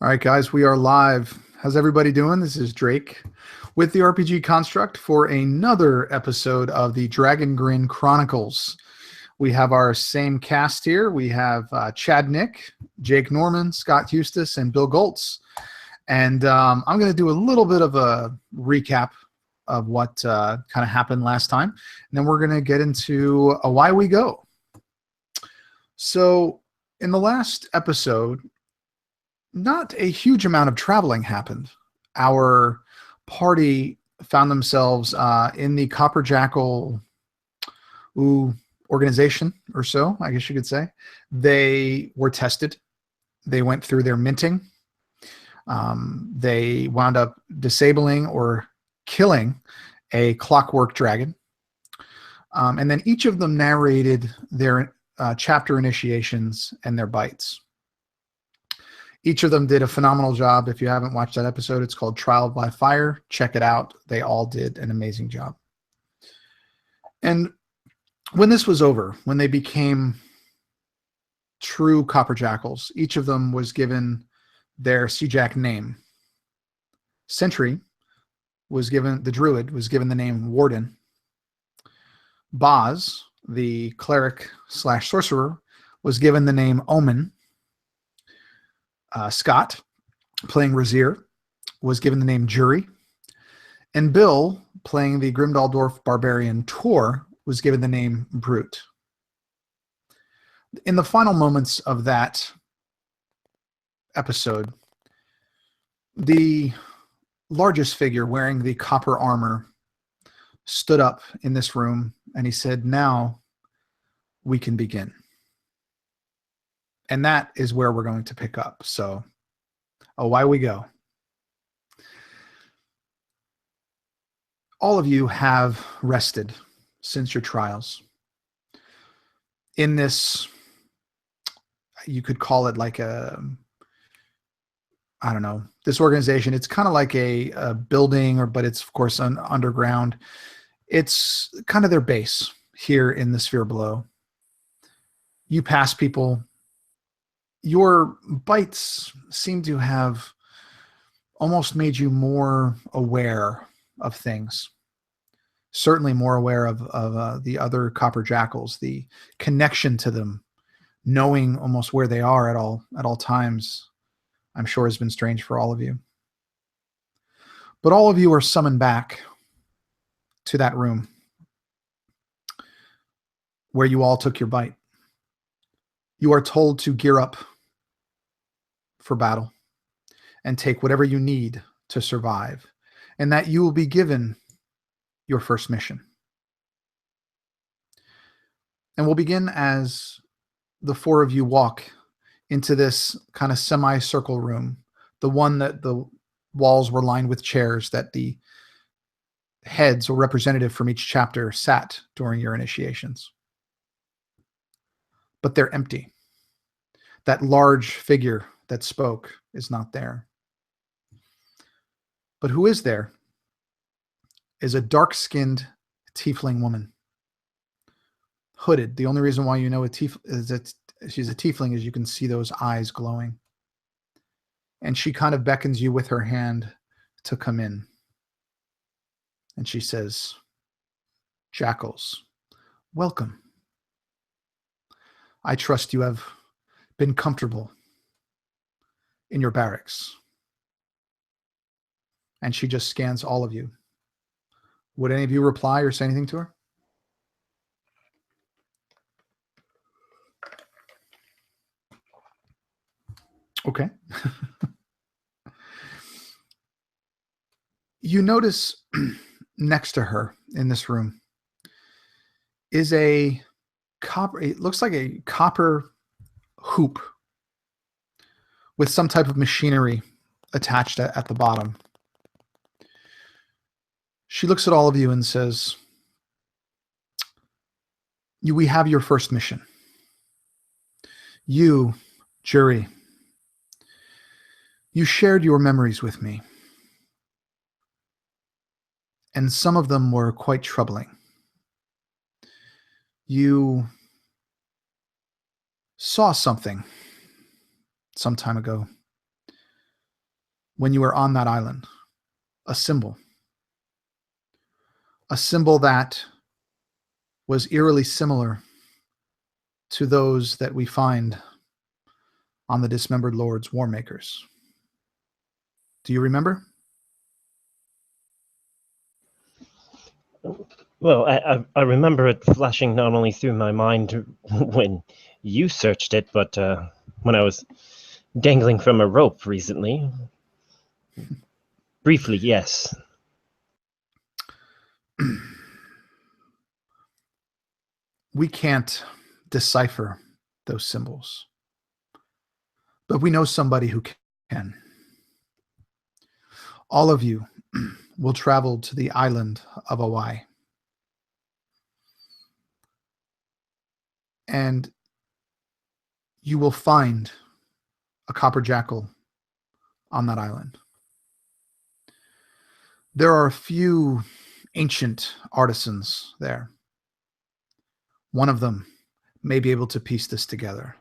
All right, guys, we are live. How's everybody doing? This is Drake with the RPG Construct for another episode of the Dragongrin Chronicles. We have our same cast here. We have Chad Nick, Jake Norman, Scott Eustace, and Bill Goltz. And I'm going to do a little bit of a recap of what kind of happened last time. And then we're going to get into Awai we go. So in the last episode, not a huge amount of traveling happened. Our party found themselves in the Copper Jackal organization or so, I guess you could say. They were tested. They went through their minting. They wound up disabling or killing a clockwork dragon. And then each of them narrated their chapter initiations and their bites. Each of them did a phenomenal job. If you haven't watched that episode, it's called Trial by Fire. Check it out. They all did an amazing job. And when this was over, when they became true Copper Jackals, each of them was given their Seajack name. Sentry was given, the druid was given the name Warden. Boz, the cleric / sorcerer, was given the name Omen. Scott, playing Razir, was given the name Jury. And Bill, playing the Grimdaldorf barbarian Tor, was given the name Brute. In the final moments of that episode, the largest figure wearing the copper armor stood up in this room and he said, "Now we can begin." And that is where we're going to pick up. So, away we go. All of you have rested since your trials. In this, you could call it like a, I don't know, this organization, it's kind of like a building, but it's, of course, underground. It's kind of their base here in the sphere below. You pass people. Your bites seem to have almost made you more aware of things. Certainly more aware of the other Copper Jackals, the connection to them, knowing almost where they are at all times, I'm sure has been strange for all of you. But all of you are summoned back to that room where you all took your bite. You are told to gear up for battle and take whatever you need to survive, and that you will be given your first mission. And we'll begin as the four of you walk into this kind of semicircle room, the one that the walls were lined with chairs that the heads or representative from each chapter sat during your initiations. But they're empty. That large figure that spoke is not there. But who is there is a dark-skinned tiefling woman. Hooded. The only reason why you know is that she's a tiefling is you can see those eyes glowing. And she kind of beckons you with her hand to come in. And she says, "Jackals, welcome. I trust you have been comfortable in your barracks." And she just scans all of you. Would any of you reply or say anything to her? Okay. You notice next to her in this room is a copper, it looks like a copper hoop with some type of machinery attached at the bottom. She looks at all of you and says, "We have your first mission. You, Jury, you shared your memories with me. And some of them were quite troubling. You saw something some time ago when you were on that island, a symbol that was eerily similar to those that we find on the Dismembered Lord's War Makers. Do you remember? Well, I remember it flashing not only through my mind when you searched it, but when I was dangling from a rope recently. Briefly, yes. We can't decipher those symbols, but we know somebody who can. All of you will travel to the island of Awai. And you will find a copper jackal on that island. There are a few ancient artisans there. One of them may be able to piece this together.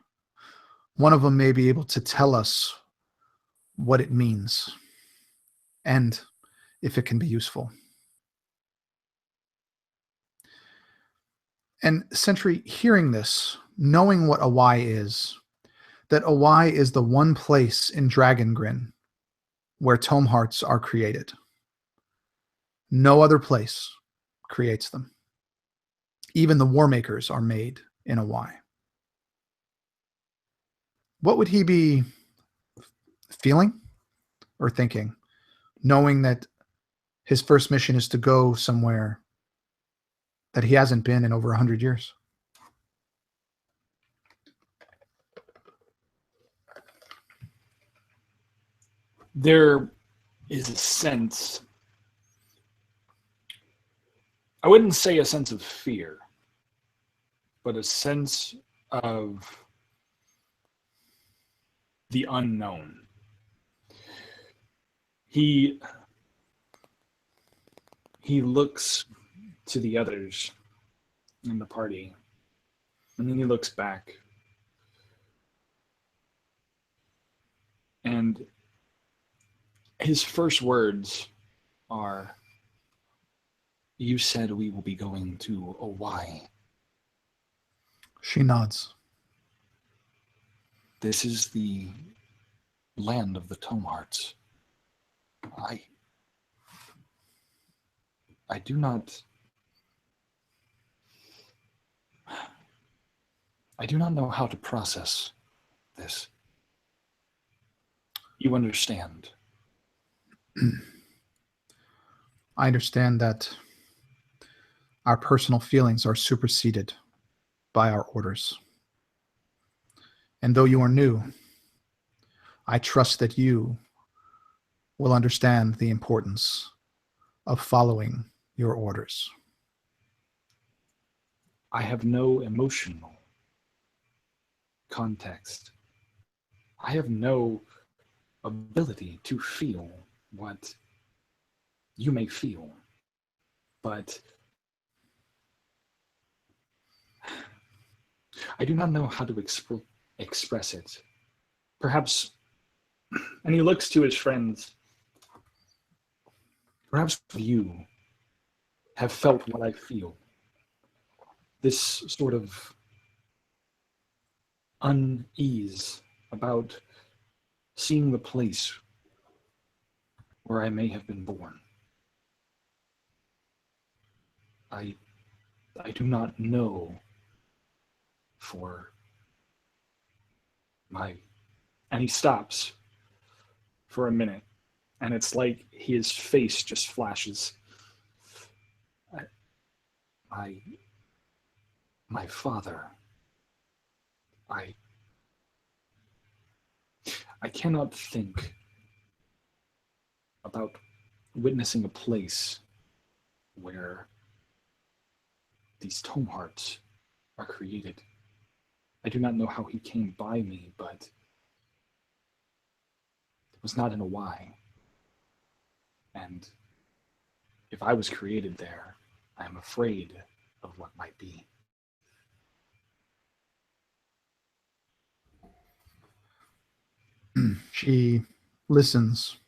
One of them may be able to tell us what it means and if it can be useful. And Sentry, hearing this, knowing what Awai is, that Awai is the one place in Dragongrin where tome hearts are created. No other place creates them. Even the war makers are made in Awai. What would he be feeling or thinking, knowing that his first mission is to go somewhere that he hasn't been in over 100 years? There is a sense, I wouldn't say a sense of fear, but a sense of the unknown. He looks to the others in the party, and then he looks back. And his first words are, "You said we will be going to Awai." She nods. This is the land of the Tome Hearts. I do not know how to process this. You understand? I understand that our personal feelings are superseded by our orders. And though you are new, I trust that you will understand the importance of following your orders. I have no emotional context. I have no ability to feel what you may feel, but I do not know how to express it. Perhaps, and he looks to his friends, perhaps you have felt what I feel. This sort of unease about seeing the place where I may have been born. I do not know for my... And he stops for a minute, and it's like his face just flashes. My father. I cannot think about witnessing a place where these tome hearts are created. I do not know how he came by me, but it was not in Awai. And if I was created there, I am afraid of what might be. She listens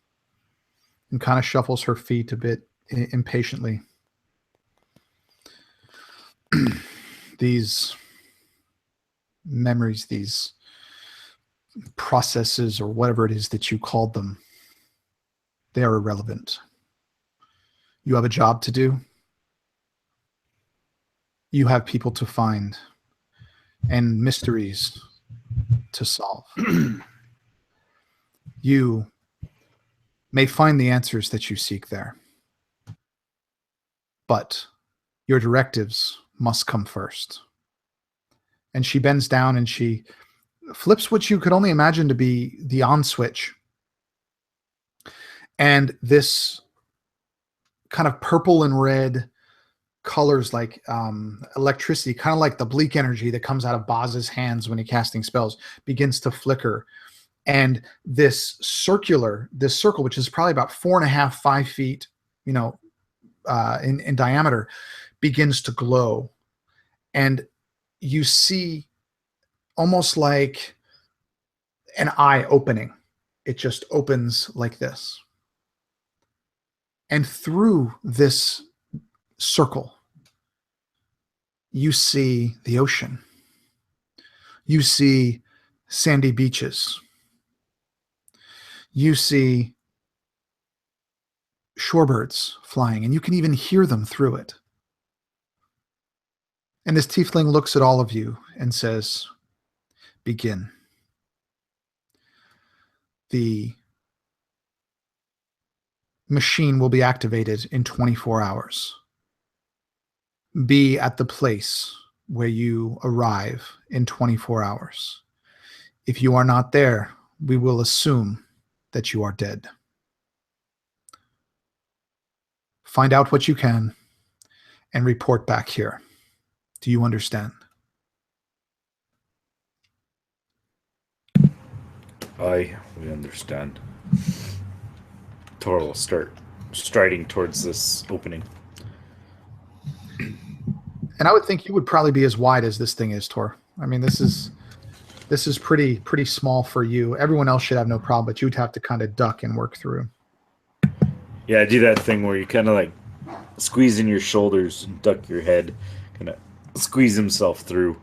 and kind of shuffles her feet a bit impatiently. These memories, these processes, or whatever it is that you called them, they are irrelevant. You have a job to do. You have people to find and mysteries to solve. You may find the answers that you seek there, but your directives must come first. And she bends down and she flips what you could only imagine to be the on switch. And this kind of purple and red colors, like electricity, kind of like the bleak energy that comes out of Boz's hands when he's casting spells, begins to flicker. And this circle, which is probably about 4.5, 5 feet, in diameter, begins to glow. And you see almost like an eye opening. It just opens like this. And through this circle, you see the ocean. You see sandy beaches. You see shorebirds flying, and you can even hear them through it. And this tiefling looks at all of you and says, "Begin." The machine will be activated in 24 hours. Be at the place where you arrive in 24 hours. If you are not there, we will assume that you are dead. Find out what you can and report back here. Do you understand? We understand. Tor will start striding towards this opening. And I would think you would probably be as wide as this thing is, Tor. I mean, this is pretty small for you. Everyone else should have no problem, but you'd have to kind of duck and work through. Yeah, do that thing where you kind of like squeeze in your shoulders and duck your head, kind of squeeze himself through,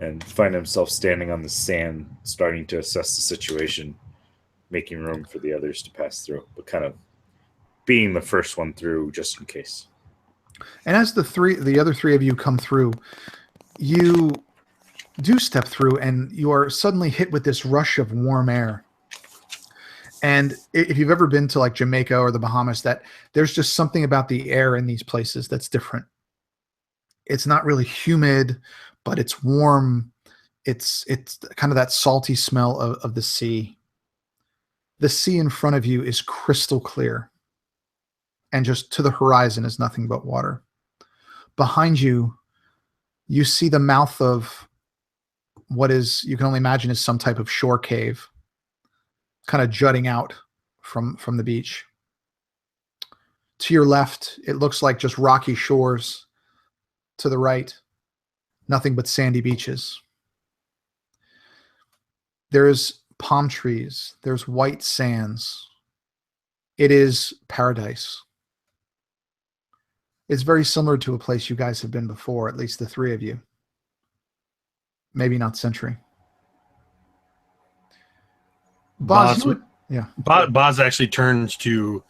and find himself standing on the sand, starting to assess the situation, making room for the others to pass through, but kind of being the first one through just in case. And as the other three of you come through, you do step through, and you are suddenly hit with this rush of warm air. And if you've ever been to like Jamaica or the Bahamas, that there's just something about the air in these places that's different. It's not really humid, but it's warm. It's kind of that salty smell of the sea. The sea in front of you is crystal clear. And just to the horizon is nothing but water. Behind you, you see the mouth of what is, you can only imagine, is some type of shore cave, kind of jutting out from the beach. To your left, it looks like just rocky shores. To the right, nothing but sandy beaches. There's palm trees. There's white sands. It is paradise. It's very similar to a place you guys have been before, at least the three of you. Maybe not Century. Boz, Boz actually turns to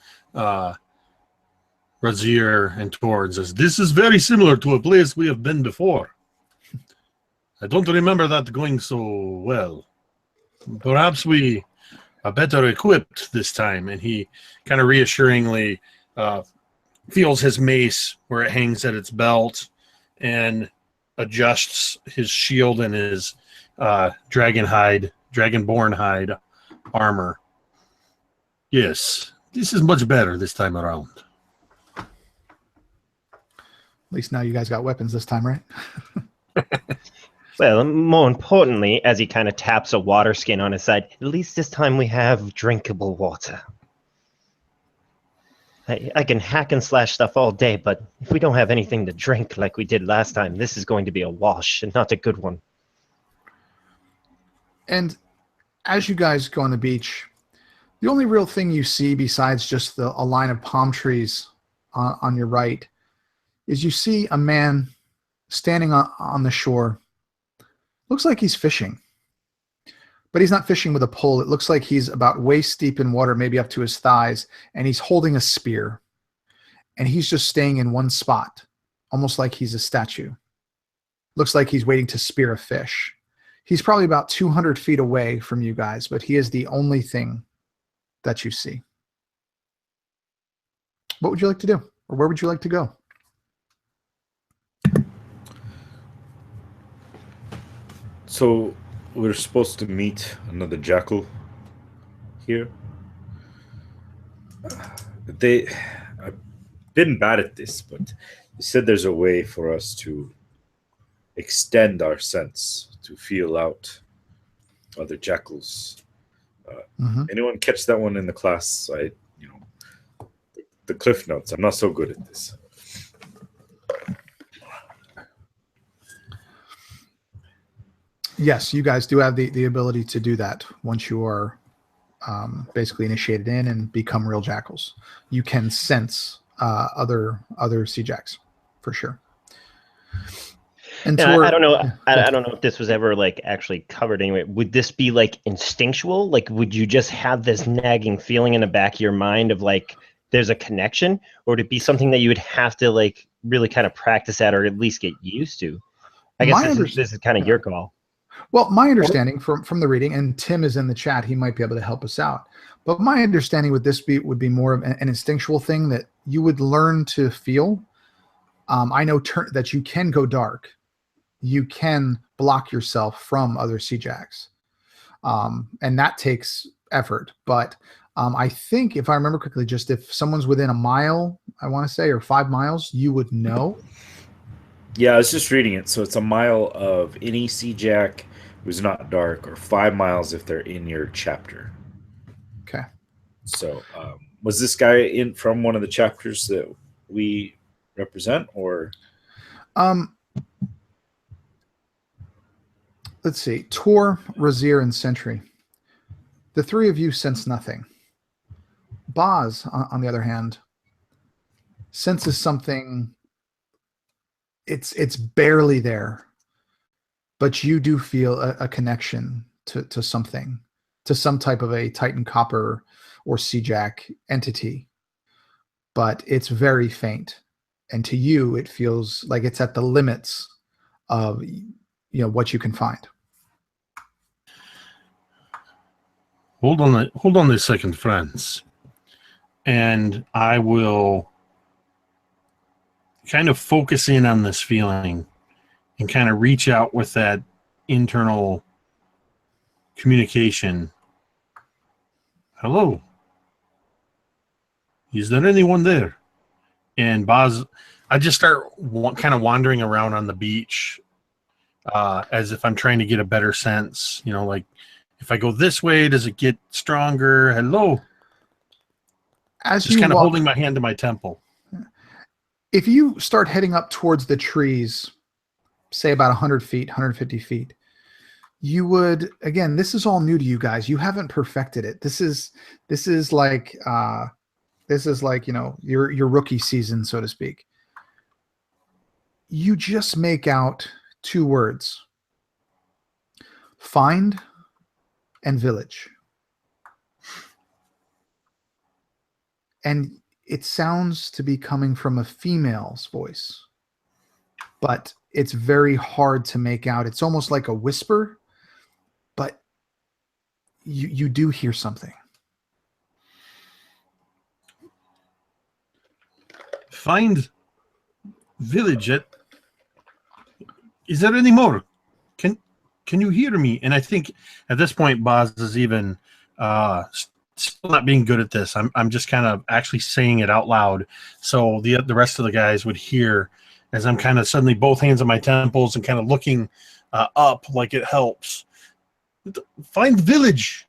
Razir and Tor and says, "This is very similar to a place we have been before. I don't remember that going so well. Perhaps we are better equipped this time." And he kind of reassuringly feels his mace where it hangs at its belt and adjusts his shield and his dragonborn hide armor. Yes, this is much better this time around. At least now you guys got weapons this time, right? Well, more importantly, as he kind of taps a water skin on his side, at least this time we have drinkable water. I can hack and slash stuff all day, but if we don't have anything to drink like we did last time, this is going to be a wash and not a good one. And as you guys go on the beach, The only real thing you see besides just a line of palm trees on your right is you see a man standing on the shore. Looks like he's fishing, but he's not fishing with a pole. It looks like he's about waist deep in water, maybe up to his thighs, and he's holding a spear. And he's just staying in one spot, almost like he's a statue. Looks like he's waiting to spear a fish. He's probably about 200 feet away from you guys, but he is the only thing that you see. What would you like to do? Or where would you like to go? So we're supposed to meet another jackal here. I've been bad at this, but you said there's a way for us to extend our sense to feel out other jackals. Anyone catch that one in the class? The cliff notes. I'm not so good at this. Yes, you guys do have the ability to do that once you are basically initiated in and become real jackals. You can sense other sea jacks for sure. And now, Tor, I don't know. I don't know if this was ever like actually covered anyway. Would this be like instinctual? Like, would you just have this nagging feeling in the back of your mind of like there's a connection, or would it be something that you would have to like really kind of practice at, or at least get used to? I guess this is kind of your call. Well, my understanding from the reading, and Tim is in the chat, he might be able to help us out. But my understanding would be more of an instinctual thing that you would learn to feel. I know that you can go dark. You can block yourself from other sea jacks. And that takes effort. But I think, if I remember correctly, just if someone's within a mile, I want to say, or 5 miles, you would know. Yeah, I was just reading it. So it's a mile of any sea jack who's not dark, or 5 miles if they're in your chapter. Okay. So was this guy in from one of the chapters that we represent, or? Let's see. Tor, Razir, and Sentry. The three of you sense nothing. Boz, on the other hand, senses something. It's barely there, but you do feel a connection to something, to some type of a Titan Copper or Sea Jack entity, but it's very faint, and to you it feels like it's at the limits of what you can find. Hold on a second, friends, and I will kind of focus in on this feeling and kind of reach out with that internal communication. Hello. Is there anyone there? And Boz, I just start kind of wandering around on the beach as if I'm trying to get a better sense. Like if I go this way, does it get stronger? Hello. As just kind of holding my hand to my temple. If you start heading up towards the trees, say about 100 feet, 150 feet, you would, again, this is all new to you guys. You haven't perfected it. This is like your rookie season, so to speak. You just make out 2 words: find and village. And it sounds to be coming from a female's voice, but it's very hard to make out. It's almost like a whisper, but you do hear something. Find village. Is there any more? Can you hear me? And I think at this point, Boz is even still not being good at this. I'm just kind of actually saying it out loud, so the rest of the guys would hear as I'm kind of suddenly both hands on my temples and kind of looking up like it helps. Find village.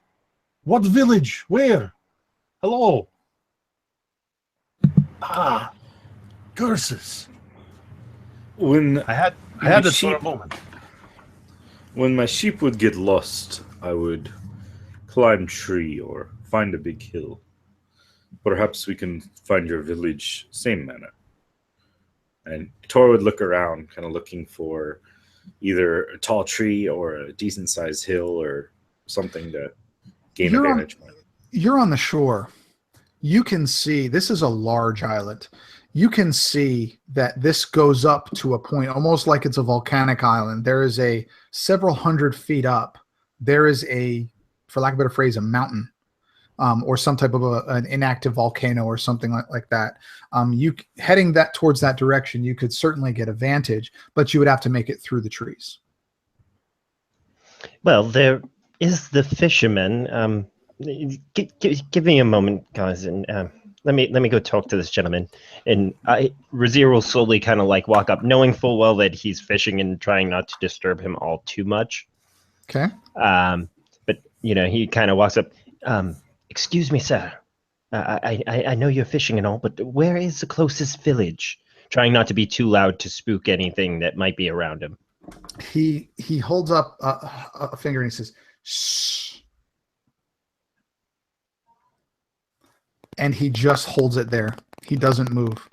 What village? Where? Hello. Curses. When I had this for a moment. When my sheep would get lost, I would climb tree or find a big hill. Perhaps we can find your village same manner. And Tor would look around, kind of looking for either a tall tree or a decent-sized hill or something to gain a vantage point. You're on the shore. You can see, this is a large island. You can see that this goes up to a point almost like it's a volcanic island. There is a several hundred feet up. There is a, for lack of a better phrase, a mountain. Or some type of an inactive volcano or something like that. You heading that towards that direction, you could certainly get a vantage, but you would have to make it through the trees. Well, there is the fisherman. Give me a moment, guys, and let me go talk to this gentleman. And Razir will slowly kind of like walk up, knowing full well that he's fishing and trying not to disturb him all too much. Okay. But he kind of walks up. Excuse me, sir. I know you're fishing and all, but where is the closest village? Trying not to be too loud to spook anything that might be around him. He holds up a finger and he says, "Shh." And he just holds it there. He doesn't move.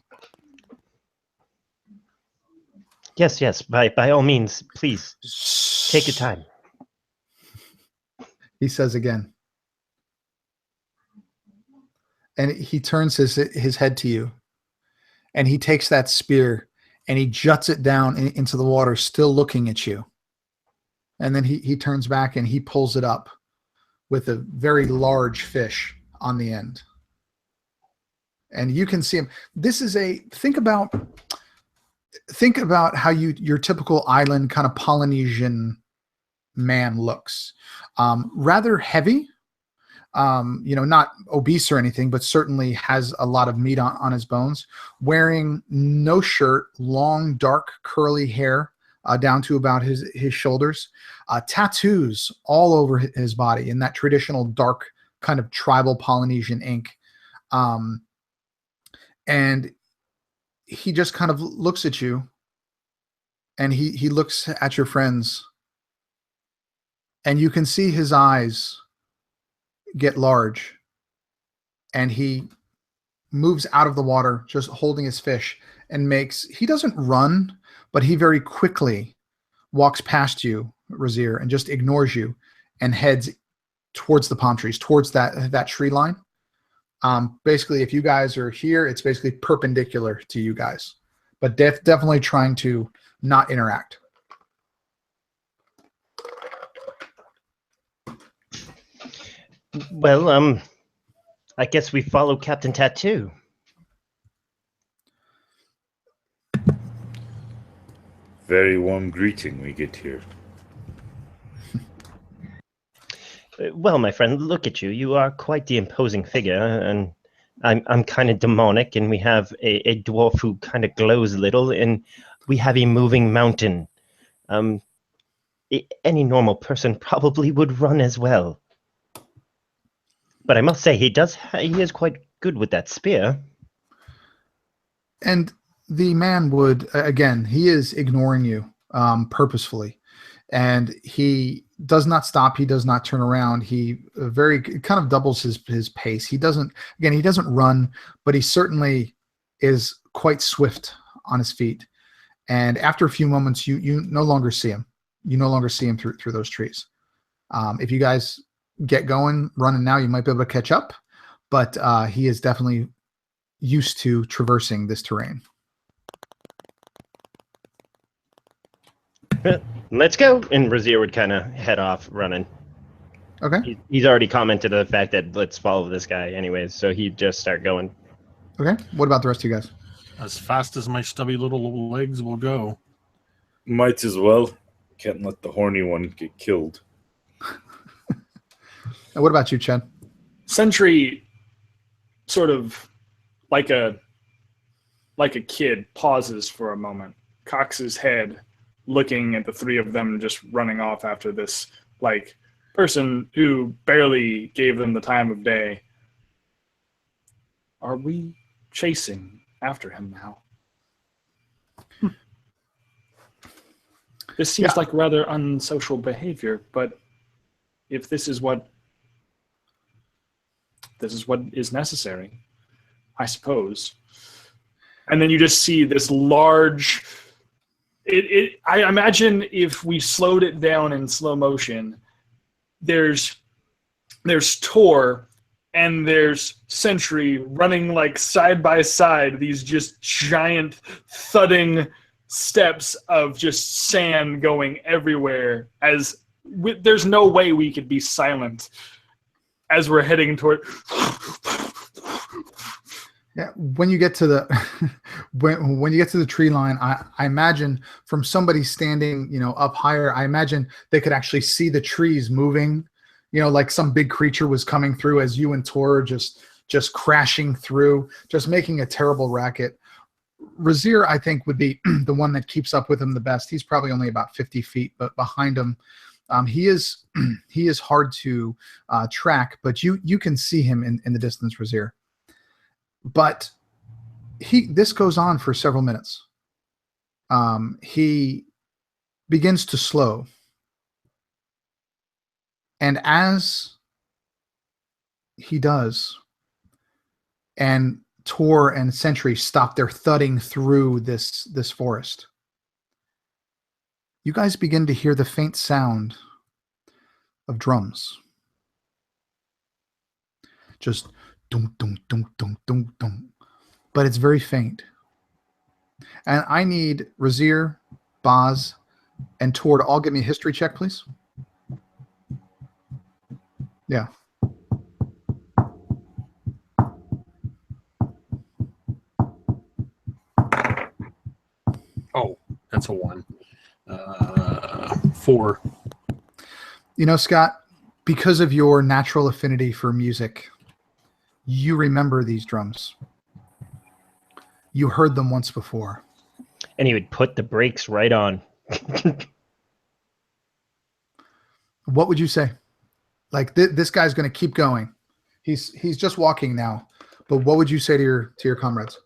Yes. By all means, please take your time. He says again. And he turns his head to you, and he takes that spear and he juts it down into the water, still looking at you. And then he turns back and he pulls it up with a very large fish on the end. And you can see him. This is think about how your typical island kind of Polynesian man looks. Rather heavy. Not obese or anything, but certainly has a lot of meat on his bones, wearing no shirt, long, dark, curly hair down to about his shoulders, tattoos all over his body in that traditional dark kind of tribal Polynesian ink. And he just kind of looks at you, and he looks at your friends, and you can see his eyes get large, and he moves out of the water just holding his fish, and he doesn't run, but he very quickly walks past you, Razir, and just ignores you and heads towards the palm trees, towards that tree line. Basically, if you guys are here, it's basically perpendicular to you guys, but definitely trying to not interact. Well, I guess we follow Captain Tattoo. Very warm greeting we get here. Well, my friend, look at you. You are quite the imposing figure, and I'm kind of demonic, and we have a dwarf who kind of glows a little, and we have a moving mountain. Any normal person probably would run as well. But I must say, he is quite good with that spear. And the man would, again, he is ignoring you purposefully. And he does not stop. He does not turn around. He kind of doubles his pace. He doesn't run, but he certainly is quite swift on his feet. And after a few moments, you no longer see him. You no longer see him through those trees. If you guys get going, running now, you might be able to catch up, but he is definitely used to traversing this terrain. Let's go. And Razir would kind of head off running. Okay. He's already commented on the fact that let's follow this guy anyways, so he'd just start going. Okay. What about the rest of you guys? As fast as my stubby little legs will go. Might as well. Can't let the horny one get killed. And what about you, Chad? Sentry, sort of like a kid, pauses for a moment, cocks his head, looking at the three of them just running off after this person who barely gave them the time of day. Are we chasing after him now? This seems like rather unsocial behavior, but if this is what this is what is necessary, I suppose. And then you just see this large. I imagine if we slowed it down in slow motion, there's Tor and there's Sentry running like side by side, these just giant thudding steps of just sand going everywhere. There's no way we could be silent as we're heading toward. Yeah, when you get to the when you get to the tree line, I imagine from somebody standing, up higher, I imagine they could actually see the trees moving, like some big creature was coming through as you and Tor are just crashing through, just making a terrible racket. Razir, I think, would be the one that keeps up with him the best. He's probably only about 50 feet, but behind him, he is hard to track, but you can see him in the distance, Razir. But this goes on for several minutes. He begins to slow. And as he does, and Tor and Sentry stop their thudding through this forest, you guys begin to hear the faint sound of drums. Just dum, dum, dum, dum, dum, dum. But it's very faint. And I need Razir, Boz, and Tor to all give me a history check, please. Yeah. Oh, that's a 1. 4. Scott, because of your natural affinity for music, you remember these drums. You heard them once before. And he would put the brakes right on. What would you say? Like this guy's going to keep going. He's just walking now. But what would you say to your comrades?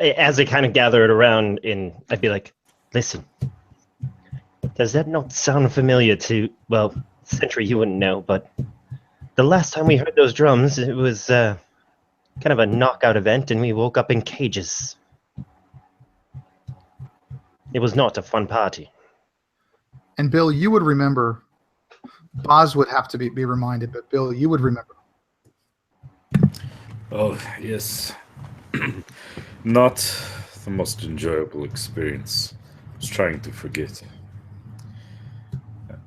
As they kind of gathered around, I'd be like, listen, does that not sound familiar to, well, Sentry, you wouldn't know, but the last time we heard those drums, it was kind of a knockout event, and we woke up in cages. It was not a fun party. And Bill, you would remember. Boz would have to be reminded, but Bill, you would remember. Oh, yes. Not the most enjoyable experience. I was trying to forget.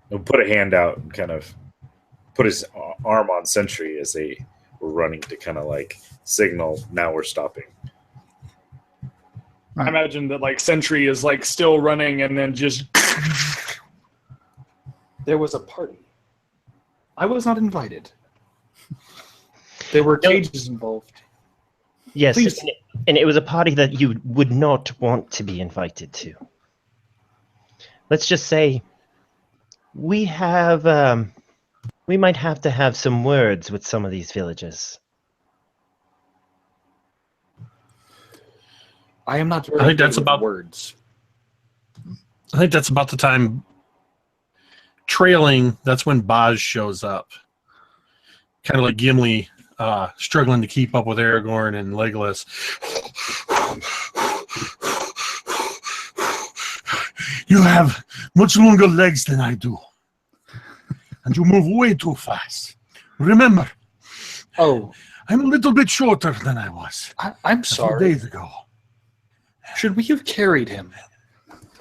He'll put a hand out and kind of put his arm on Sentry as they were running to kind of like signal, now we're stopping. I imagine that like Sentry is like still running and then just. There was a party. I was not invited. There were cages involved. Yes, Please. and it was a party that you would not want to be invited to. Let's just say we might have to have some words with some of these villagers. I am not very I think good that's with about words. I think that's about the time trailing. That's when Boz shows up. Kind of like Gimli, struggling to keep up with Aragorn and Legolas. You have much longer legs than I do. And you move way too fast. Remember, Oh, I'm a little bit shorter than I was I'm a few sorry. days ago. Should we have carried him?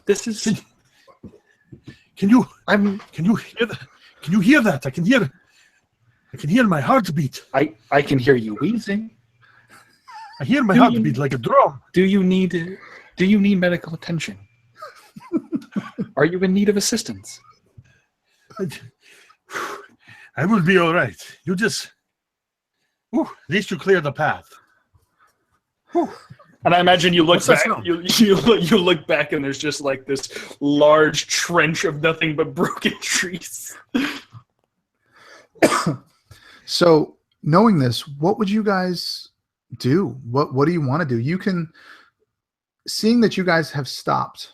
This is. Can you I'm. hear that? Can you hear that? I can hear my heartbeat. I can hear you wheezing. I hear my Do you- heartbeat like a drum. Do you need medical attention? Are you in need of assistance? I will be all right. You just, at least you clear the path. And I imagine you look What's that back. sound? You look back, and there's just like this large trench of nothing but broken trees. So, knowing this, what would you guys do? What do you want to do? You can, seeing that you guys have stopped,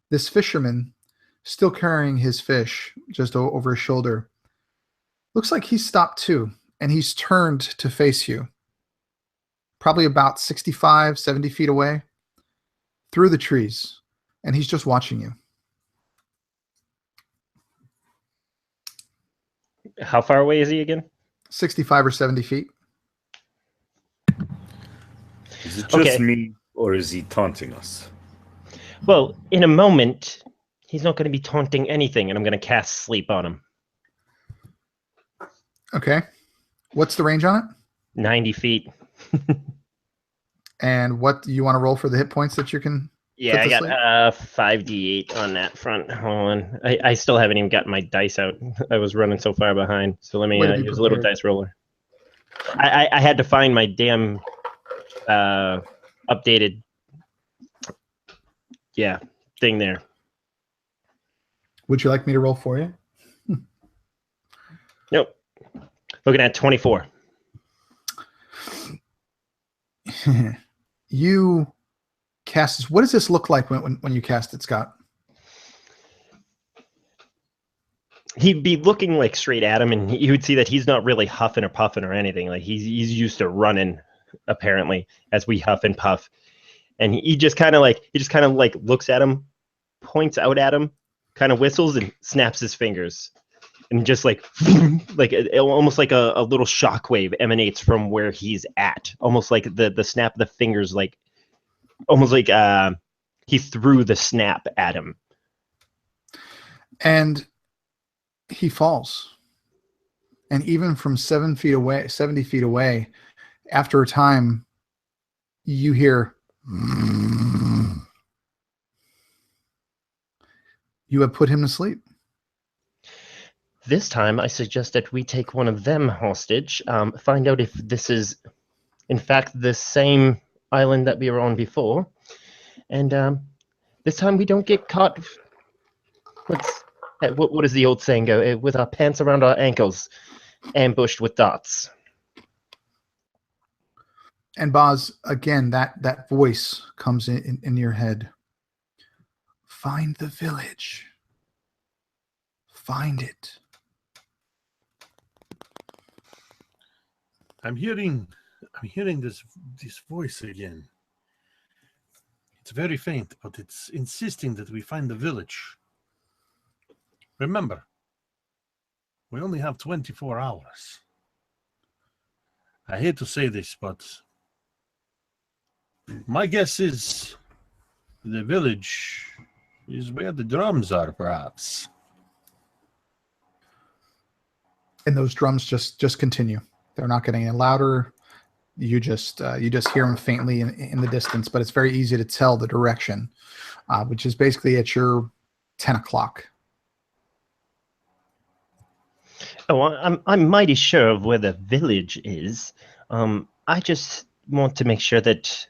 this fisherman still carrying his fish just over his shoulder, looks like he's stopped too. and he's turned to face you, probably about 65, 70 feet away through the trees, and he's just watching you. How far away is he again? 65 or 70 feet. Is it just Okay. me, or is he taunting us? Well, in a moment, he's not going to be taunting anything, and I'm going to cast sleep on him. Okay. What's the range on it? 90 feet. And what do you want to roll for the hit points that you can? Yeah, I to got sleep? 5d8 on that front. Hold on. I still haven't even gotten my dice out. I was running so far behind. So let me Way to be use a little prepared. dice roller. I had to find my damn updated thing there. Would you like me to roll for you? Nope. Looking at 24. You cast this. What does this look like when you cast it, Scott? He'd be looking like straight at him, and you would see that he's not really huffing or puffing or anything. Like he's used to running, apparently, as we huff and puff. And he just kind of like looks at him, points out at him, kind of whistles and snaps his fingers, and just like almost like a little shockwave emanates from where he's at, almost like the snap of the fingers, like almost like he threw the snap at him. And he falls. And even from 70 feet away, after a time, you hear, you have put him to sleep. This time, I suggest that we take one of them hostage, find out if this is, in fact, the same island that we were on before, and this time we don't get caught. What does the old saying go? With our pants around our ankles, ambushed with darts. And Boz, again, that voice comes in your head. Find the village. Find it. I'm hearing this voice again. It's very faint, but it's insisting that we find the village. Remember, we only have 24 hours. I hate to say this, but my guess is the village is where the drums are, perhaps. And those drums just continue. They're not getting any louder. You just hear them faintly in the distance, but it's very easy to tell the direction, which is basically at your 10 o'clock. Oh, I'm mighty sure of where the village is. I just want to make sure that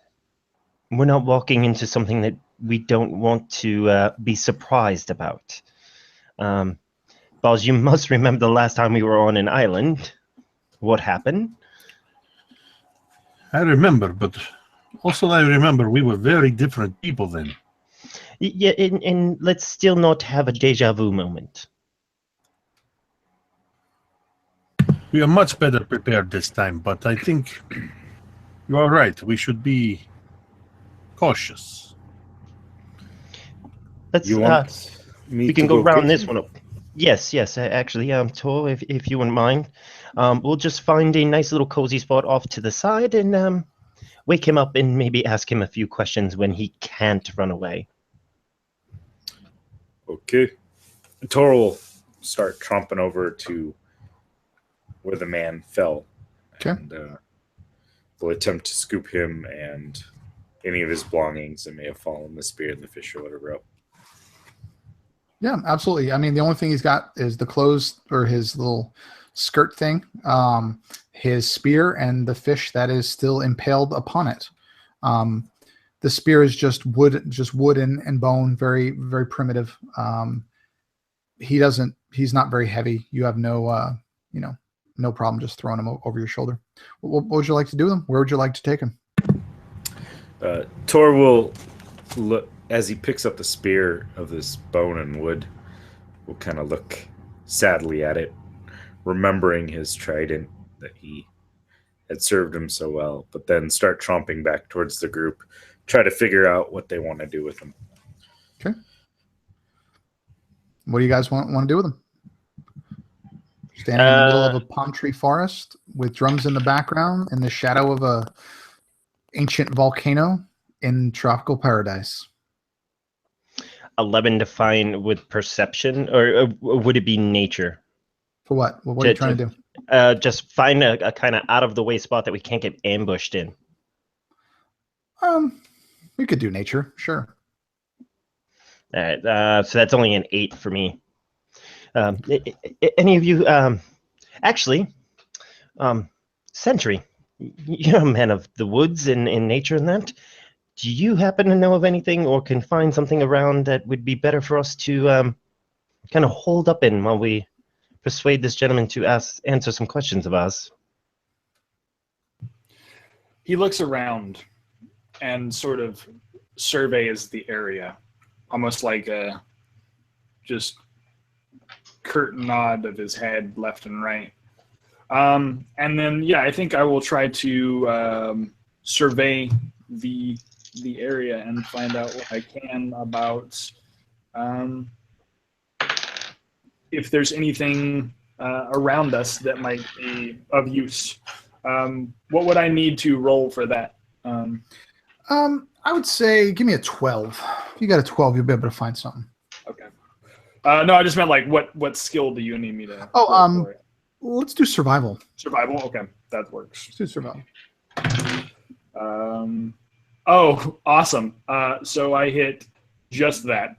we're not walking into something that we don't want to be surprised about. Boz, you must remember the last time we were on an island. What happened? I remember, but also I remember we were very different people then. Yeah, and let's still not have a deja vu moment. We are much better prepared this time, but I think you are right. We should be cautious. Let's. You want me We can to go round get this him? one up. Yes, actually, Tor, if you wouldn't mind, we'll just find a nice little cozy spot off to the side and wake him up and maybe ask him a few questions when he can't run away. Okay. Tor will start tromping over to where the man fell. Okay. And will attempt to scoop him and any of his belongings that may have fallen, the spear and the fish or whatever else. Yeah, absolutely. I mean, the only thing he's got is the clothes or his little skirt thing, his spear, and the fish that is still impaled upon it. The spear is just wood and bone, very, very primitive. He's not very heavy. You have no problem just throwing him over your shoulder. What would you like to do with him? Where would you like to take him? Tor will look as he picks up the spear of this bone and wood. Will kind of look sadly at it, remembering his trident that he had served him so well, but then start tromping back towards the group, try to figure out what they want to do with him. Okay. What do you guys want to do with him? Standing in the middle of a palm tree forest with drums in the background in the shadow of a ancient volcano in tropical paradise. 11 to find with perception, or would it be nature? For what? What are you trying to do? Just find a kind of out of the way spot that we can't get ambushed in. We could do nature, sure. All right, so that's only an 8 for me. Any of you, actually, Sentry, you're a man of the woods and nature and that. Do you happen to know of anything or can find something around that would be better for us to kind of hold up in while we persuade this gentleman to answer some questions of ours? He looks around and sort of surveys the area, almost like a just curt nod of his head left and right. And then, yeah, I think I will try to survey the area and find out what I can about if there's anything around us that might be of use. What would I need to roll for that? I would say give me a 12. If you got a 12, you'll be able to find something. Okay. No, I just meant like what skill do you need me to? Oh, for it? Let's do survival. Survival. Okay, that works. Let's do survival. Oh, awesome. So I hit just that.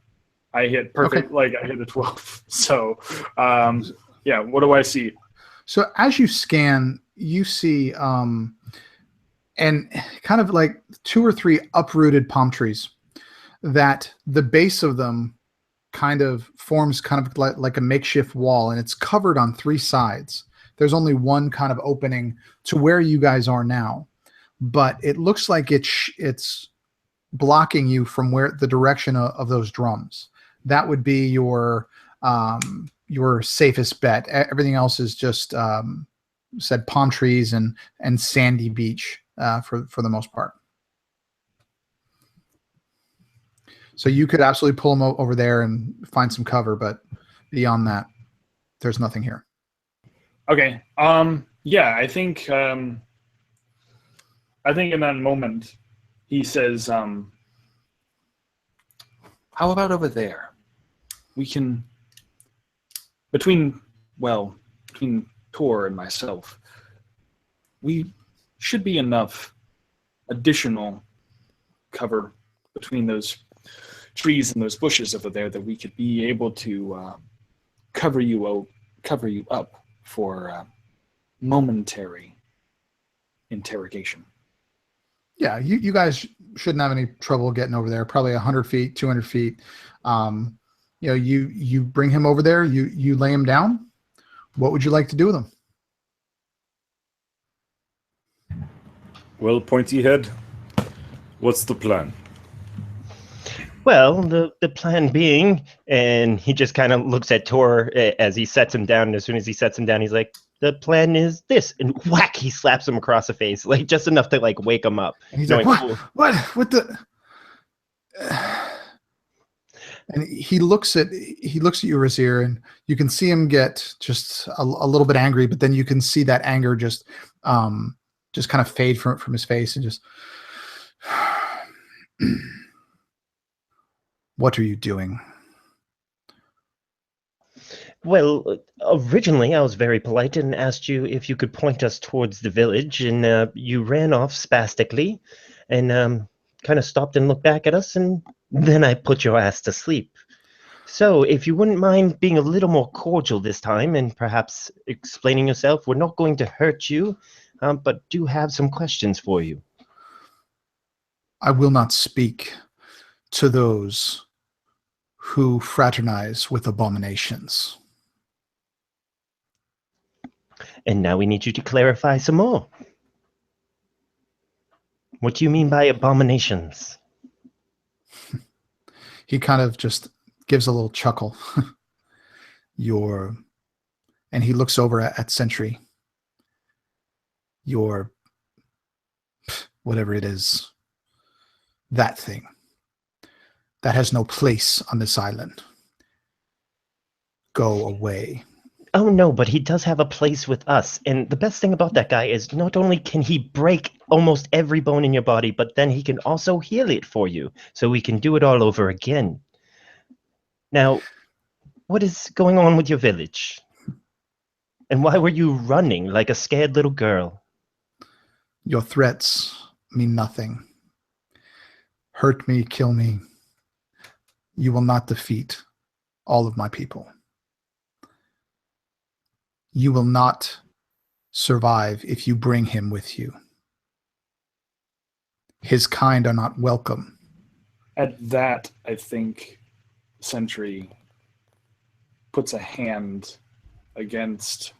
I hit perfect. Okay. Like I hit a 12. So, yeah. What do I see? So as you scan, you see, and kind of like 2 or 3 uprooted palm trees that the base of them kind of forms kind of like a makeshift wall, and it's covered on 3 sides. There's only one kind of opening to where you guys are now, but it looks like it's blocking you from where the direction of those drums. That would be your safest bet. Everything else is just said palm trees and sandy beach for the most part. So you could absolutely pull them over there and find some cover, but beyond that, there's nothing here. Okay. Yeah, I think in that moment, he says, "How about over there? We can between Tor and myself, we should be enough additional cover between those trees and those bushes over there that we could be able to cover you up for momentary interrogation." Yeah, you guys shouldn't have any trouble getting over there. Probably 100 feet, 200 feet. You bring him over there. You lay him down. What would you like to do with him? Well, pointy head, what's the plan? Well, the plan being, and he just kind of looks at Tor as he sets him down, and as soon as he sets him down, he's like, the plan is this, and whack, he slaps him across the face, like just enough to like wake him up. And he's like, what the? And he looks at you, Razir, and you can see him get just a little bit angry, but then you can see that anger just kind of fade from his face and just. What are you doing? Well, originally I was very polite and asked you if you could point us towards the village, and you ran off spastically and kind of stopped and looked back at us, and then I put your ass to sleep. So if you wouldn't mind being a little more cordial this time and perhaps explaining yourself, we're not going to hurt you, but do have some questions for you. I will not speak to those who fraternize with abominations. And now we need you to clarify some more. What do you mean by abominations? He kind of just gives a little chuckle. And he looks over at Sentry. your whatever it is, that thing that has no place on this island. Go away. Oh no, but he does have a place with us. And the best thing about that guy is not only can he break almost every bone in your body, but then he can also heal it for you, so we can do it all over again. Now, what is going on with your village? And why were you running like a scared little girl? Your threats mean nothing. Hurt me, kill me. You will not defeat all of my people. You will not survive if you bring him with you. His kind are not welcome. At that, I think Sentry puts a hand against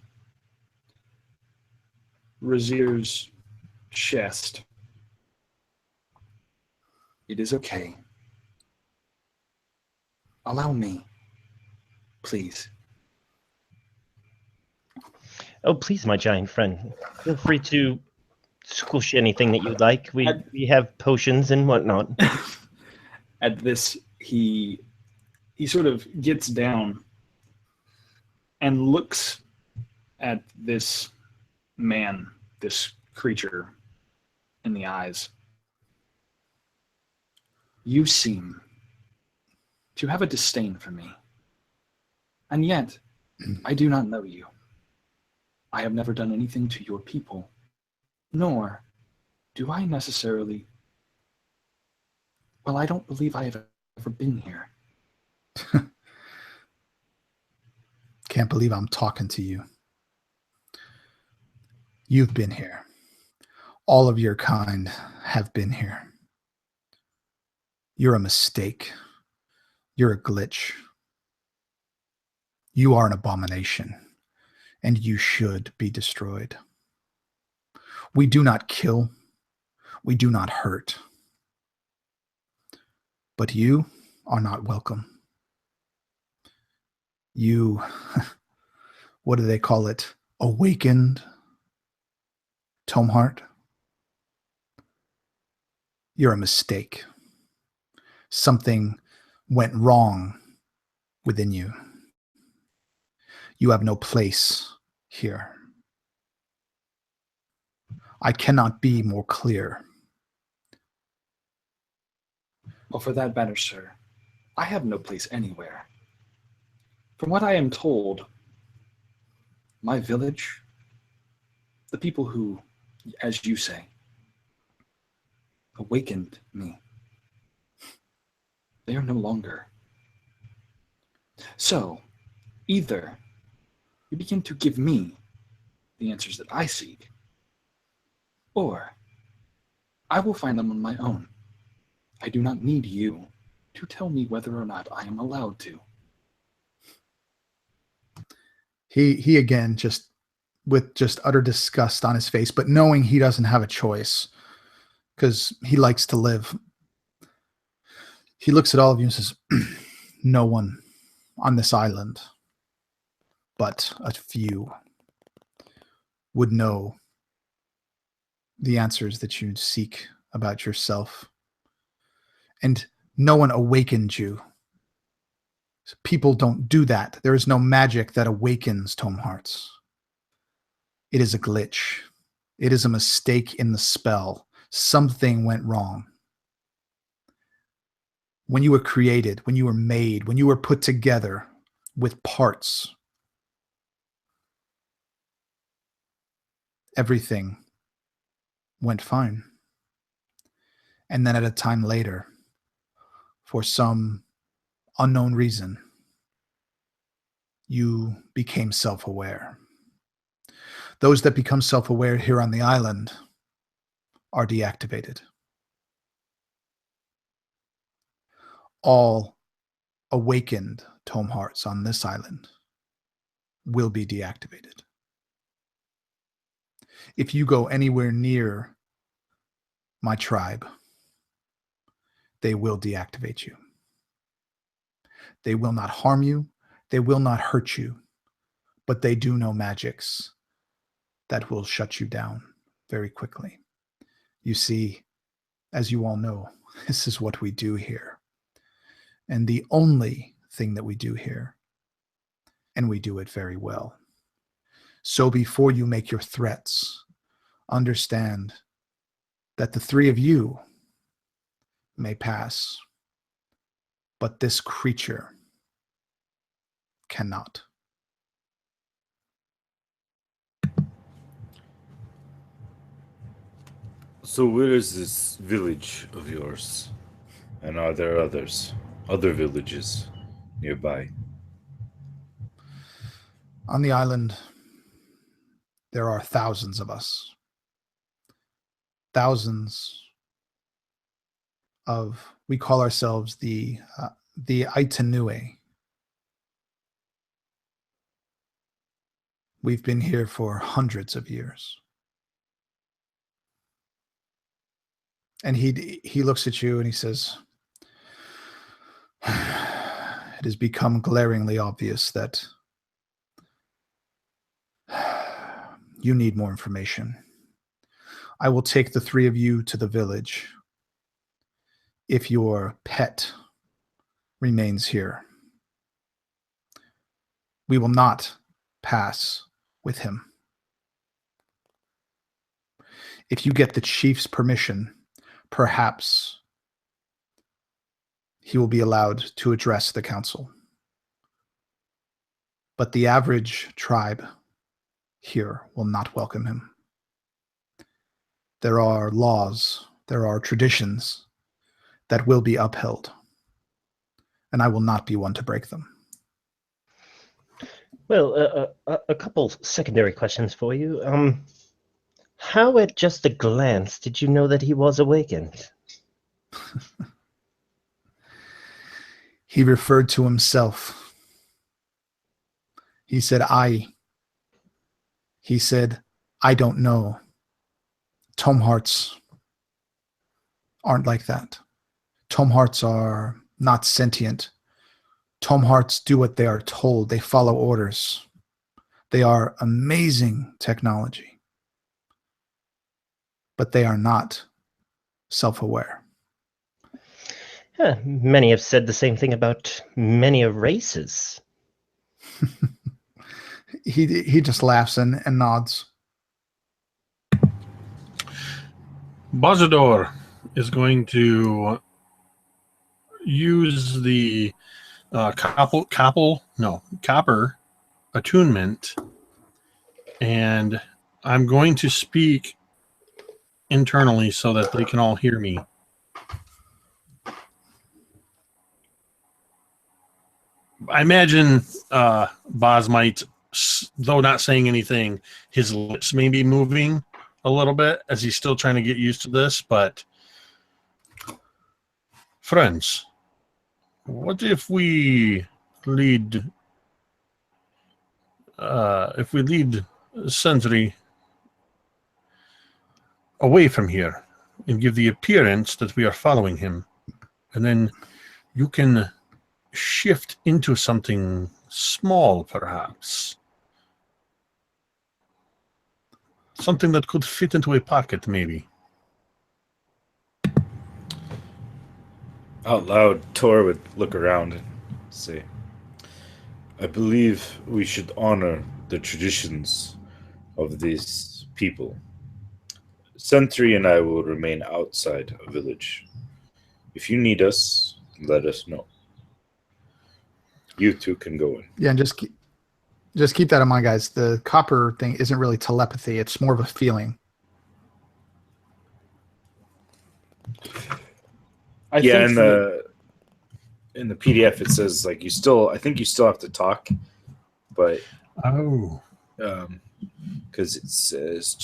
Razir's chest. It is okay. Allow me, please. Oh, please, my giant friend. Feel free to squish anything that you'd like. We have potions and whatnot. At this, he sort of gets down and looks at this man, this creature, in the eyes. You seem to have a disdain for me, and yet I do not know you. I have never done anything to your people, nor do I necessarily... Well, I don't believe I have ever been here. Can't believe I'm talking to you. You've been here. All of your kind have been here. You're a mistake. You're a glitch. You are an abomination, and you should be destroyed. We do not kill. We do not hurt. But you are not welcome. You, what do they call it? Awakened Tomeheart? You're a mistake. Something went wrong within you. You have no place here. I cannot be more clear. Well, for that matter, sir, I have no place anywhere. From what I am told, my village, the people who, as you say, awakened me, they are no longer. So, either you begin to give me the answers that I seek, or I will find them on my own. I do not need you to tell me whether or not I am allowed to. He again, just with just utter disgust on his face, but knowing he doesn't have a choice because he likes to live. He looks at all of you and says, no one on this island, but a few, would know the answers that you seek about yourself. And no one awakened you. People don't do that. There is no magic that awakens Tomehearts. It is a glitch. It is a mistake in the spell. Something went wrong. When you were created, when you were made, when you were put together with parts, everything went fine. And then at a time later, for some unknown reason, you became self-aware. Those that become self-aware here on the island are deactivated. All awakened Tomehearts on this island will be deactivated. If you go anywhere near my tribe, they will deactivate you. They will not harm you. They will not hurt you. But they do know magics that will shut you down. very quickly. You see, as you all know, this is what we do here. And the only thing that we do here, and we do it very well. So before you make your threats, understand that the three of you may pass, but this creature cannot. So where is this village of yours? And are there other villages nearby? On the island, there are thousands of us. Thousands of, we call ourselves the Aitanue. We've been here for hundreds of years. And he looks at you and he says, it has become glaringly obvious that you need more information. I will take the three of you to the village if your pet remains here. We will not pass with him. If you get the chief's permission, perhaps he will be allowed to address the council. But the average tribe here will not welcome him. There are laws, there are traditions that will be upheld, and I will not be one to break them. Well, a couple secondary questions for you. How at just a glance did you know that he was awakened? He referred to himself. He said, I. He said, I don't know. Tome hearts aren't like that. Tome hearts are not sentient. Tome hearts do what they are told. They follow orders. They are amazing technology. But they are not self-aware. Many have said the same thing about many of races. He just laughs and nods. Bozador is going to use the copper attunement, and I'm going to speak internally so that they can all hear me. I imagine Boz might, though not saying anything, his lips may be moving a little bit as he's still trying to get used to this, but friends, what if we lead Sentry away from here and give the appearance that we are following him, and then you can shift into something small, perhaps something that could fit into a pocket, maybe. Out loud, Tor would look around and say, I believe we should honor the traditions of these people. Sentry and I will remain outside a village. If you need us, let us know. You two can go in. Yeah, and just keep that in mind, guys. The copper thing isn't really telepathy. It's more of a feeling. I think in the PDF it says like I think you still have to talk, but because it says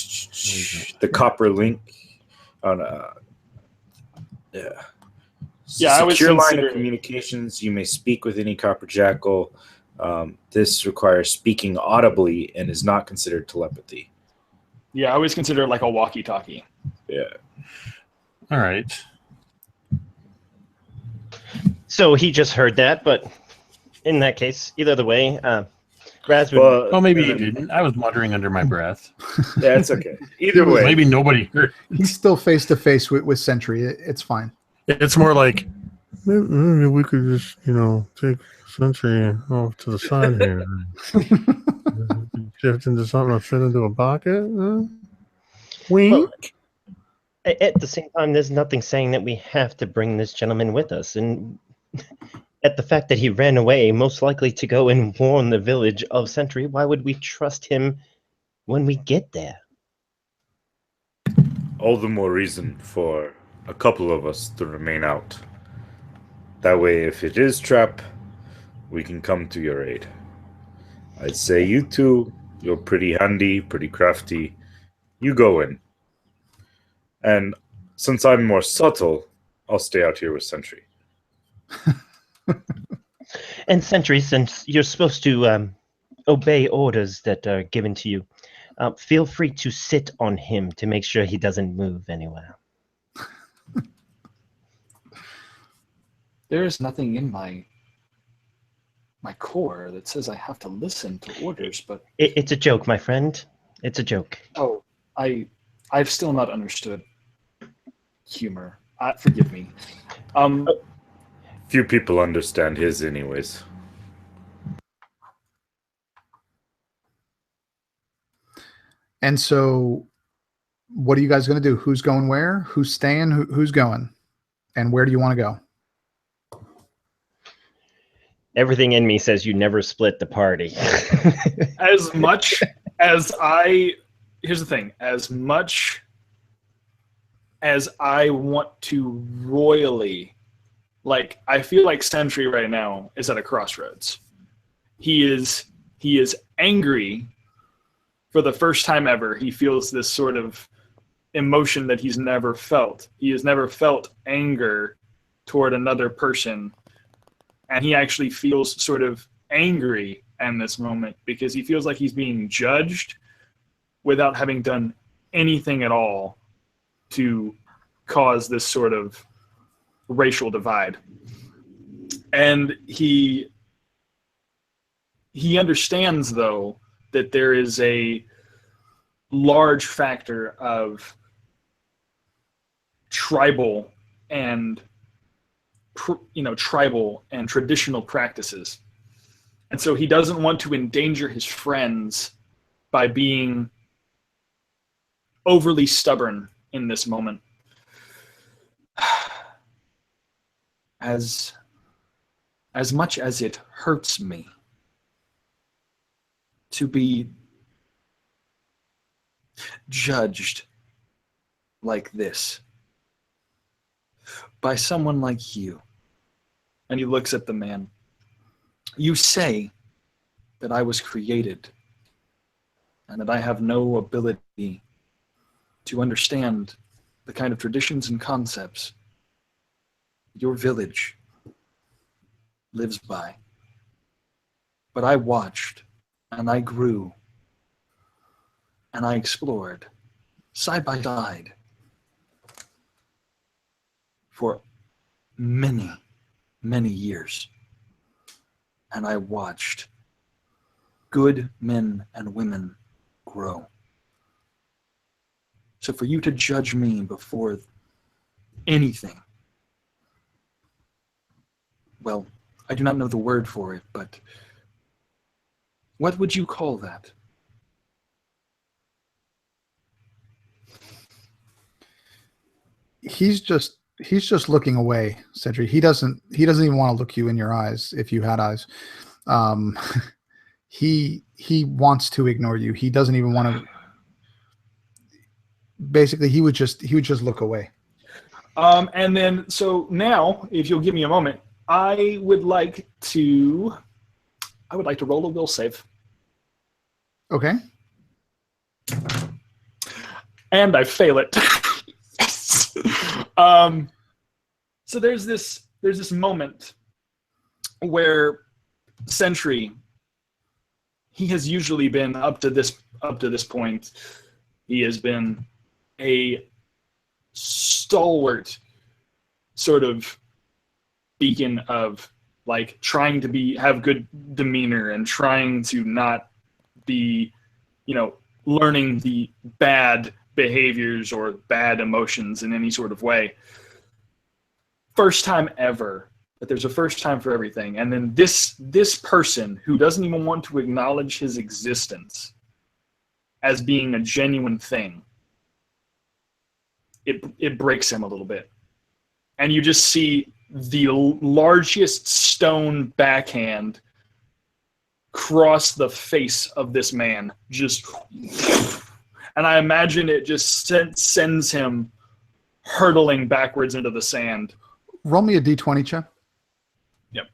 the copper link on I was secure line of considering- communications. You may speak with any copper jackal. This requires speaking audibly and is not considered telepathy. Yeah, I always consider it like a walkie-talkie. Yeah. All right. So he just heard that, but in that case, either the way, Raz would, Well, Oh, maybe you didn't. I was muttering under my breath. yeah, it's okay. Either way, Maybe nobody heard. He's still face to face with Sentry. It's fine. It's more like maybe we could just, take Sentry off to the side here. Shift into something and fit into a pocket. Wink. at the same time, there's nothing saying that we have to bring this gentleman with us. And at the fact that he ran away, most likely to go and warn the village of Sentry, why would we trust him when we get there? all the more reason for a couple of us to remain out. That way, if it is trap, we can come to your aid. I'd say you two, you're pretty handy, pretty crafty. You go in. And since I'm more subtle, I'll stay out here with Sentry. And Sentry, since you're supposed to obey orders that are given to you, feel free to sit on him to make sure he doesn't move anywhere. There is nothing in my core that says I have to listen to orders, but It's a joke, my friend. It's a joke. oh, I've still not understood humor. Forgive me. Few people understand his anyways. And so, what are you guys going to do? Who's going where? Who's staying? Who's going? And where do you want to go? Everything in me says you never split the party. As much as here's the thing, as much as I want to royally, I feel like Sentry right now is at a crossroads. He is angry for the first time ever. He feels this sort of emotion that he's never felt. He has never felt anger toward another person. And he actually feels sort of angry in this moment because he feels like he's being judged without having done anything at all to cause this sort of racial divide. And he understands, though, that there is a large factor of tribal and traditional practices. And so he doesn't want to endanger his friends by being overly stubborn in this moment. As much as it hurts me to be judged like this by someone like you. And he looks at the man. You say that I was created and that I have no ability to understand the kind of traditions and concepts your village lives by. But I watched and I grew and I explored side by side for many, many years. And I watched good men and women grow. So for you to judge me before anything, well, I do not know the word for it, but what would you call that? He's just looking away, Cedric. He doesn't even want to look you in your eyes if you had eyes. He wants to ignore you. He doesn't even want to. Basically, he would just look away. And then, so now, if you'll give me a moment, I would like to roll a will save. Okay. And I fail it. Yes. So there's this moment where Sentry, he has usually been up to this point, he has been a stalwart sort of beacon of like trying to have good demeanor and trying to not be, learning the bad behaviors or bad emotions in any sort of way. First time ever. But there's a first time for everything. And then this person who doesn't even want to acknowledge his existence as being a genuine thing, it breaks him a little bit. And you just see the largest stone backhand cross the face of this man. And I imagine it just sends him hurtling backwards into the sand. Roll me a d20 check. Yep.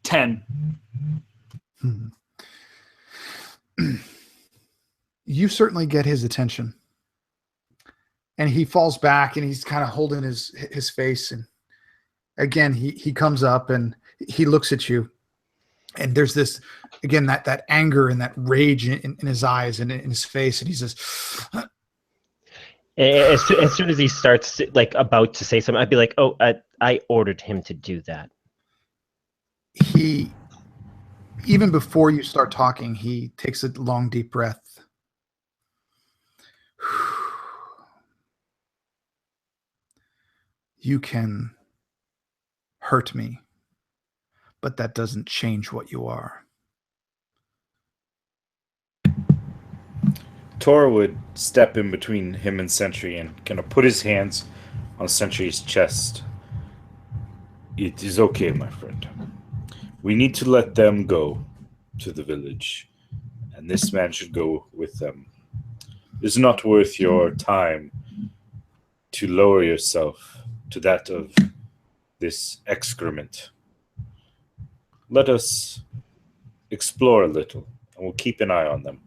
Ten. You certainly get his attention. And he falls back and he's kind of holding his face. And again, he comes up and he looks at you. And there's this, again, that anger and that rage in his eyes and in his face. And he says, as soon as he starts like about to say something, I'd be like, oh, I ordered him to do that. He, even before you start talking, he takes a long, deep breath. You can hurt me, but that doesn't change what you are. Tor would step in between him and Sentry and kind of put his hands on Sentry's chest. It is okay, my friend. We need to let them go to the village, and this man should go with them. It is not worth your time to lower yourself to that of this excrement. Let us explore a little, and we'll keep an eye on them.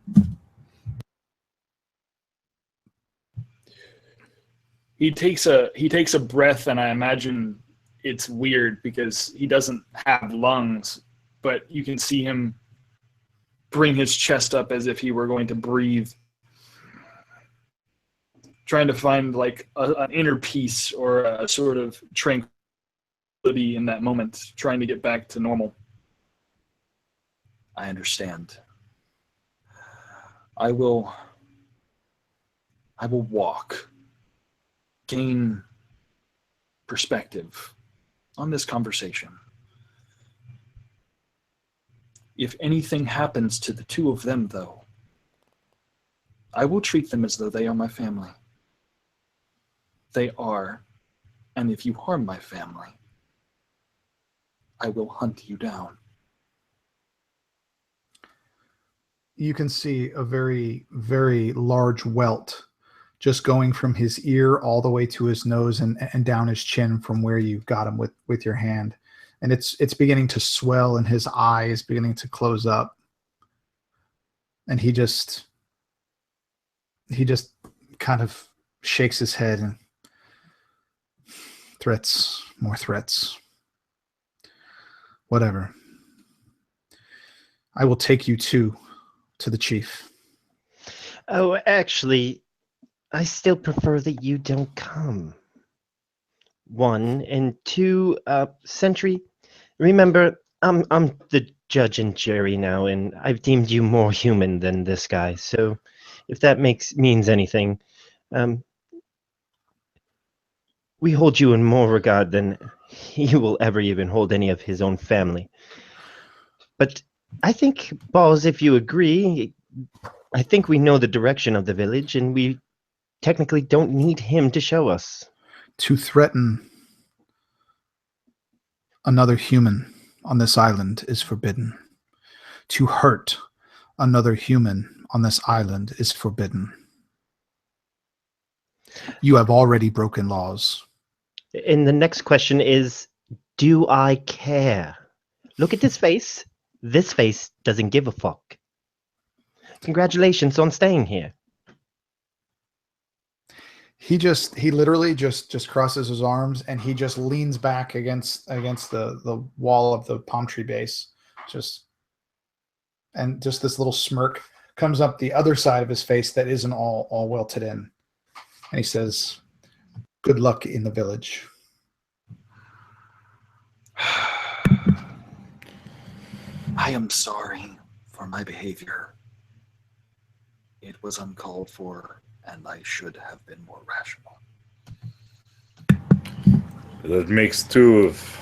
He takes a breath, and I imagine it's weird because he doesn't have lungs, but you can see him bring his chest up as if he were going to breathe, trying to find like an inner peace or a sort of tranquility in that moment, trying to get back to normal. I understand. I will walk, gain perspective on this conversation. If anything happens to the two of them, though, I will treat them as though they are my family. They are, and if you harm my family, I will hunt you down. You can see a very, very large welt just going from his ear all the way to his nose and down his chin from where you got him with your hand. And it's beginning to swell and his eye is beginning to close up. And he just kind of shakes his head and threats, more threats. Whatever. I will take you to the chief. Oh, actually, I still prefer that you don't come. 1 and 2, Sentry. Remember, I'm the judge and jury now, and I've deemed you more human than this guy. So, if that means anything, we hold you in more regard than he will ever even hold any of his own family. But I think, Balls, if you agree, I think we know the direction of the village, and we technically don't need him to show us. To threaten another human on this island is forbidden. To hurt another human on this island is forbidden. You have already broken laws. And the next question is, do I care? Look at this face. This face doesn't give a fuck. Congratulations on staying here. He literally just crosses his arms and he just leans back against the wall of the palm tree base. And just this little smirk comes up the other side of his face that isn't all welted in. And he says, Good luck in the village. I am sorry for my behavior. It was uncalled for, and I should have been more rational. That makes two of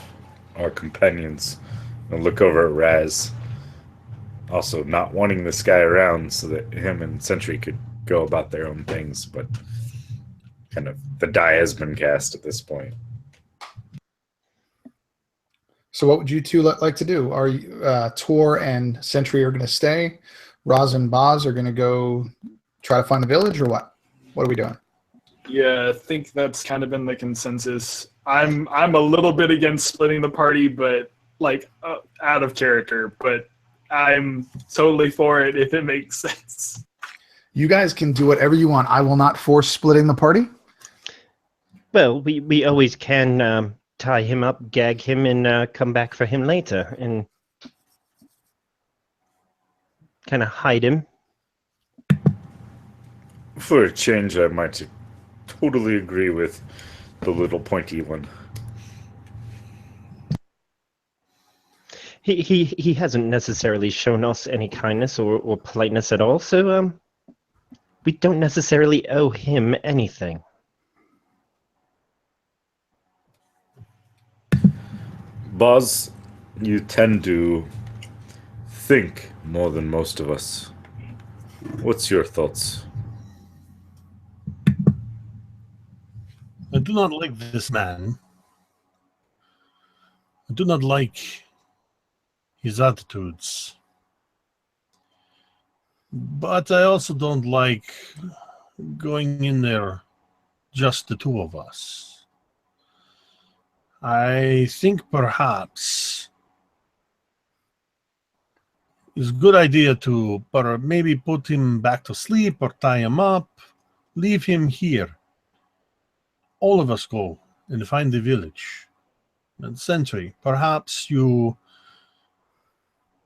our companions. I'll look over at Raz. Also, not wanting this guy around so that him and Sentry could go about their own things, but kind of the die has been cast at this point. So what would you two like to do? Are you, Tor and Sentry are going to stay? Raz and Boz are going to go try to find the village, or what? What are we doing? Yeah, I think that's kind of been the consensus. I'm a little bit against splitting the party, but like out of character, but I'm totally for it if it makes sense. You guys can do whatever you want. I will not force splitting the party. Well, we always can tie him up, gag him, and come back for him later, and kind of hide him. For a change, I might totally agree with the little pointy one. He hasn't necessarily shown us any kindness or politeness at all, so we don't necessarily owe him anything. Boz, you tend to think more than most of us. What's your thoughts? I do not like this man. I do not like his attitudes. But I also don't like going in there just the two of us. I think perhaps it's a good idea to maybe put him back to sleep or tie him up, leave him here. All of us go and find the village. And Sentry, perhaps you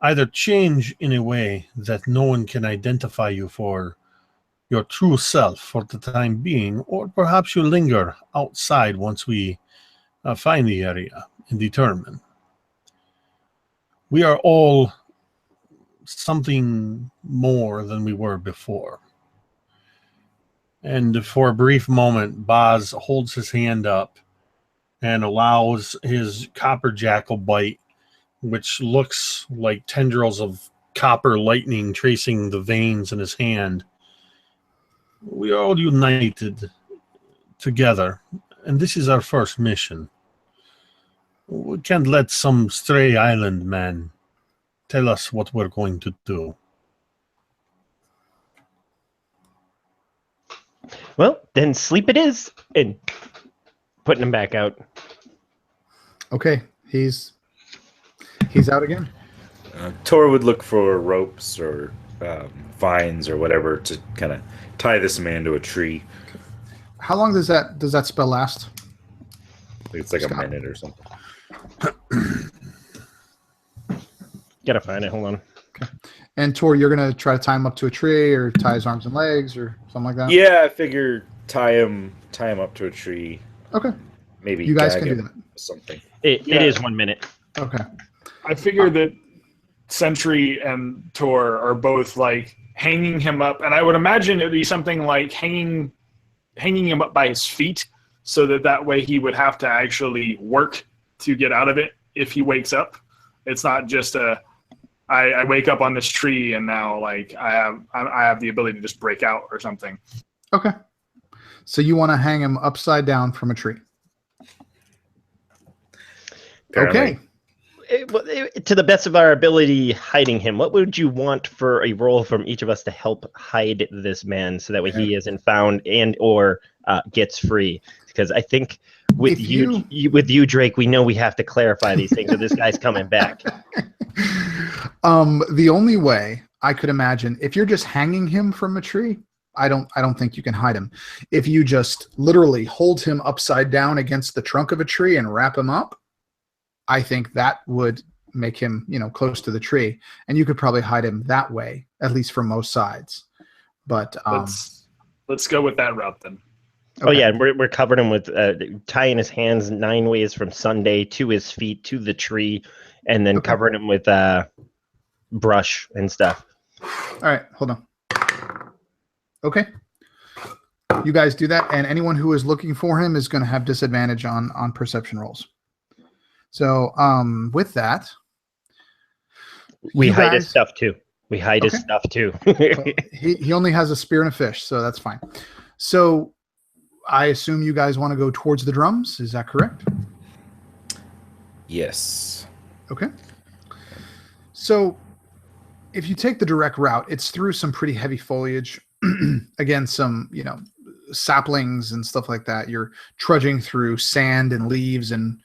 either change in a way that no one can identify you for your true self for the time being, or perhaps you linger outside once we find the area and determine. We are all something more than we were before. And for a brief moment, Boz holds his hand up and allows his copper jackal bite, which looks like tendrils of copper lightning tracing the veins in his hand. We are all united together, and this is our first mission. We can't let some stray island man tell us what we're going to do. Well, then sleep it is, and putting him back out. Okay, he's out again. Tor would look for ropes or vines or whatever to kind of tie this man to a tree. How long does that spell last? I think it's like a minute or something. Gotta find it. Hold on. Okay. And Tor, you're gonna try to tie him up to a tree or tie his arms and legs or something like that? Yeah, I figure tie him up to a tree. Okay. Maybe You guys gag can do him that. with something. It is 1 minute. Okay. I figure that Sentry and Tor are both like hanging him up, and I would imagine it would be something like hanging him up by his feet, so that way he would have to actually work to get out of it if he wakes up. It's not just I wake up on this tree and now like I have the ability to just break out or something. Okay. So you want to hang him upside down from a tree? Apparently. Okay. To the best of our ability, hiding him. What would you want for a role from each of us to help hide this man, so that way he isn't found and or gets free? Because I think with you, Drake, we know we have to clarify these things, or this guy's coming back. The only way I could imagine, if you're just hanging him from a tree, I don't think you can hide him. If you just literally hold him upside down against the trunk of a tree and wrap him up, I think that would make him, close to the tree, and you could probably hide him that way, at least from most sides. But Let's go with that route then. Oh yeah, and we're covering him with tying his hands 9 ways from Sunday to his feet to the tree, and then covering him with brush and stuff. All right, hold on. Okay. You guys do that, and anyone who is looking for him is going to have disadvantage on perception rolls. So, with that, we hide his stuff too. We hide his stuff too. Well, he only has a spear and a fish, so that's fine. So, I assume you guys want to go towards the drums. Is that correct? Yes. Okay. So, if you take the direct route, it's through some pretty heavy foliage. Again, some, saplings and stuff like that. You're trudging through sand and leaves and,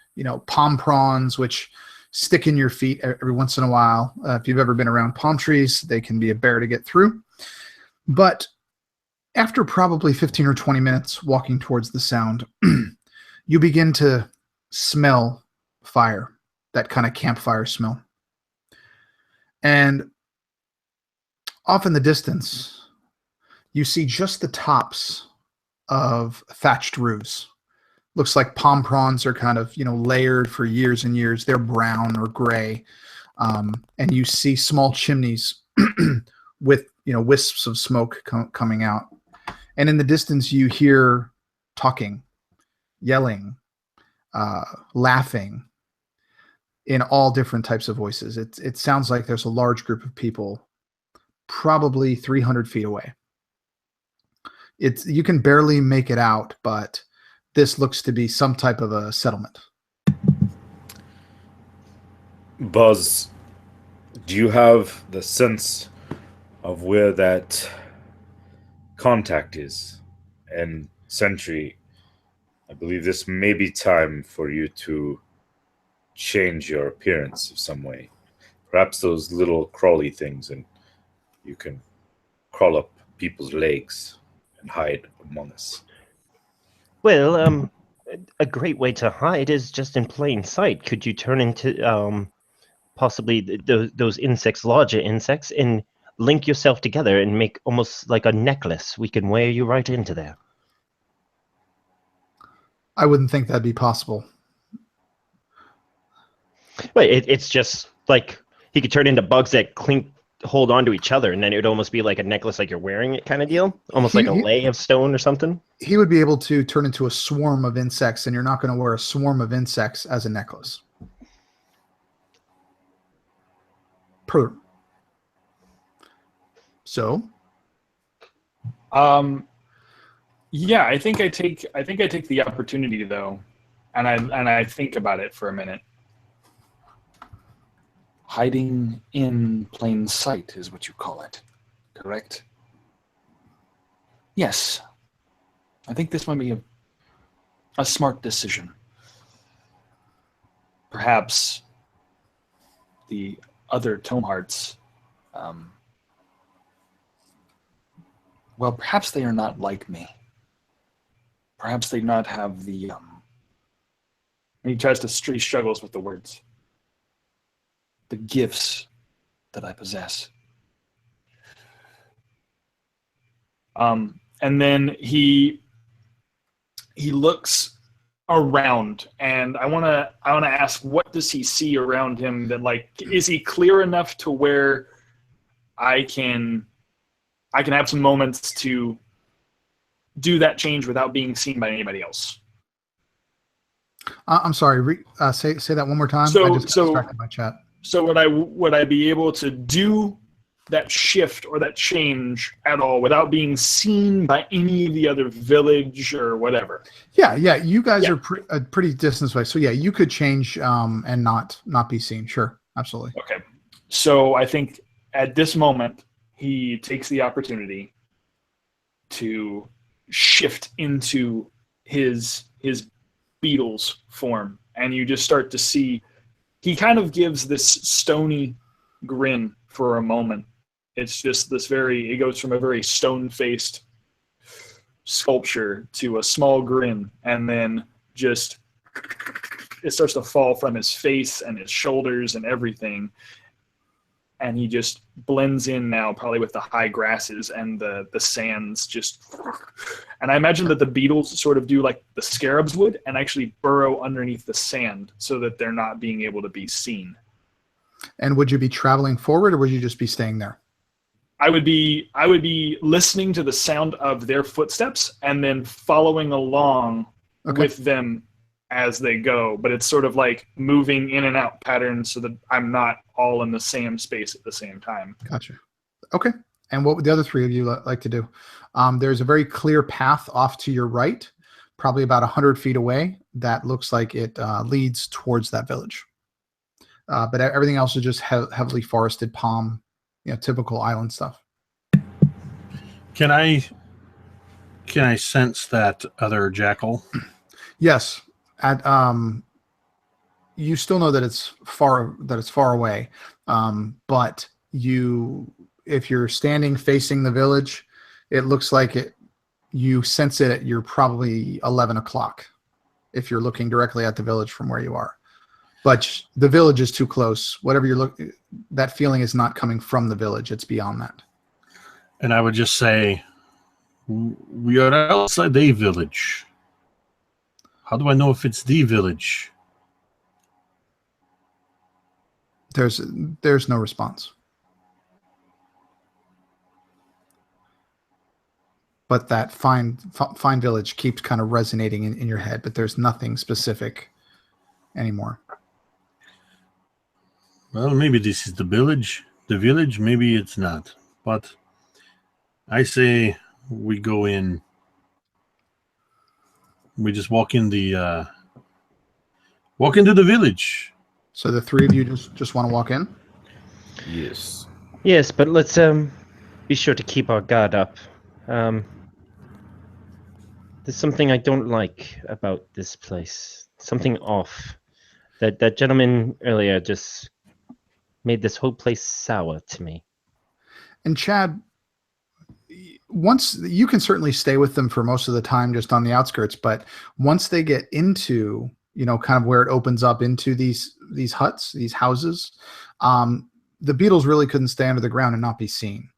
palm fronds, which stick in your feet every once in a while. If you've ever been around palm trees, they can be a bear to get through. But after probably 15 or 20 minutes walking towards the sound, you begin to smell fire, that kind of campfire smell. And off in the distance, you see just the tops of thatched roofs. Looks like palm fronds are kind of, layered for years and years. They're brown or gray. And you see small chimneys with, wisps of smoke coming out. And in the distance, you hear talking, yelling, laughing in all different types of voices. It sounds like there's a large group of people probably 300 feet away. You can barely make it out, but this looks to be some type of a settlement. Buzz, do you have the sense of where that contact is? And Sentry, I believe this may be time for you to change your appearance in some way. Perhaps those little crawly things, and you can crawl up people's legs and hide among us. Well, a great way to hide is just in plain sight. Could you turn into possibly those insects, larger insects, and link yourself together and make almost like a necklace? We can wear you right into there. I wouldn't think that'd be possible. Wait, it's just like he could turn into bugs that hold on to each other, and then it would almost be like a necklace, like you're wearing it kind of deal, almost like a lay of stone or something. He would be able to turn into a swarm of insects, and you're not going to wear a swarm of insects as a necklace. So, yeah, I think I take the opportunity though, and I think about it for a minute. Hiding in plain sight is what you call it, correct? Yes. I think this might be a smart decision. Perhaps the other Tome Hearts, perhaps they are not like me. Perhaps they do not have the... And he struggles with the words. The gifts that I possess. And then he looks around, and I wanna ask, what does he see around him? That, like, is he clear enough to where I can have some moments to do that change without being seen by anybody else? I'm sorry. Say that one more time. I just got distracted by chat. So would I be able to do that shift or that change at all without being seen by any of the other village or whatever? Yeah. You guys are a pretty distance away, so yeah, you could change and not be seen. Sure, absolutely. Okay. So I think at this moment he takes the opportunity to shift into his beetle's form, and you just start to see he kind of gives this stony grin for a moment. It's just it goes from a very stone-faced sculpture to a small grin, and then just it starts to fall from his face and his shoulders and everything. and he just blends in now, probably with the high grasses and the sands. And I imagine that the beetles sort of do like the scarabs would, and actually burrow underneath the sand so that they're not being able to be seen. And would you be traveling forward, or would you just be staying there? I would be listening to the sound of their footsteps and then following along with them as they go, but it's sort of like moving in and out patterns so that I'm not all in the same space at the same time. Gotcha. Okay. And what would the other three of you like to do? There's a very clear path off to your right, probably about 100 feet away, that looks like it leads towards that village. But everything else is just heavily forested palm, typical island stuff. Can I sense that other jackal? Yes. You still know that it's far away, but if you're standing facing the village, it looks like you sense it. You're probably 11 o'clock if you're looking directly at the village from where you are. But the village is too close. Whatever you're looking, that feeling is not coming from the village. It's beyond that. And I would just say, we are outside a village. How do I know if it's the village? There's no response. But that fine village keeps kind of resonating in your head, but there's nothing specific anymore. Well, maybe this is the village. The village, maybe it's not. But I say we go in. We just walk into the village. So the three of you just want to walk in? Yes. Yes, but let's be sure to keep our guard up. There's something I don't like about this place. Something off. That gentleman earlier just made this whole place sour to me. And Chad, once you can certainly stay with them for most of the time, just on the outskirts, but once they get into, kind of where it opens up into these huts, these houses, the beetles really couldn't stay under the ground and not be seen.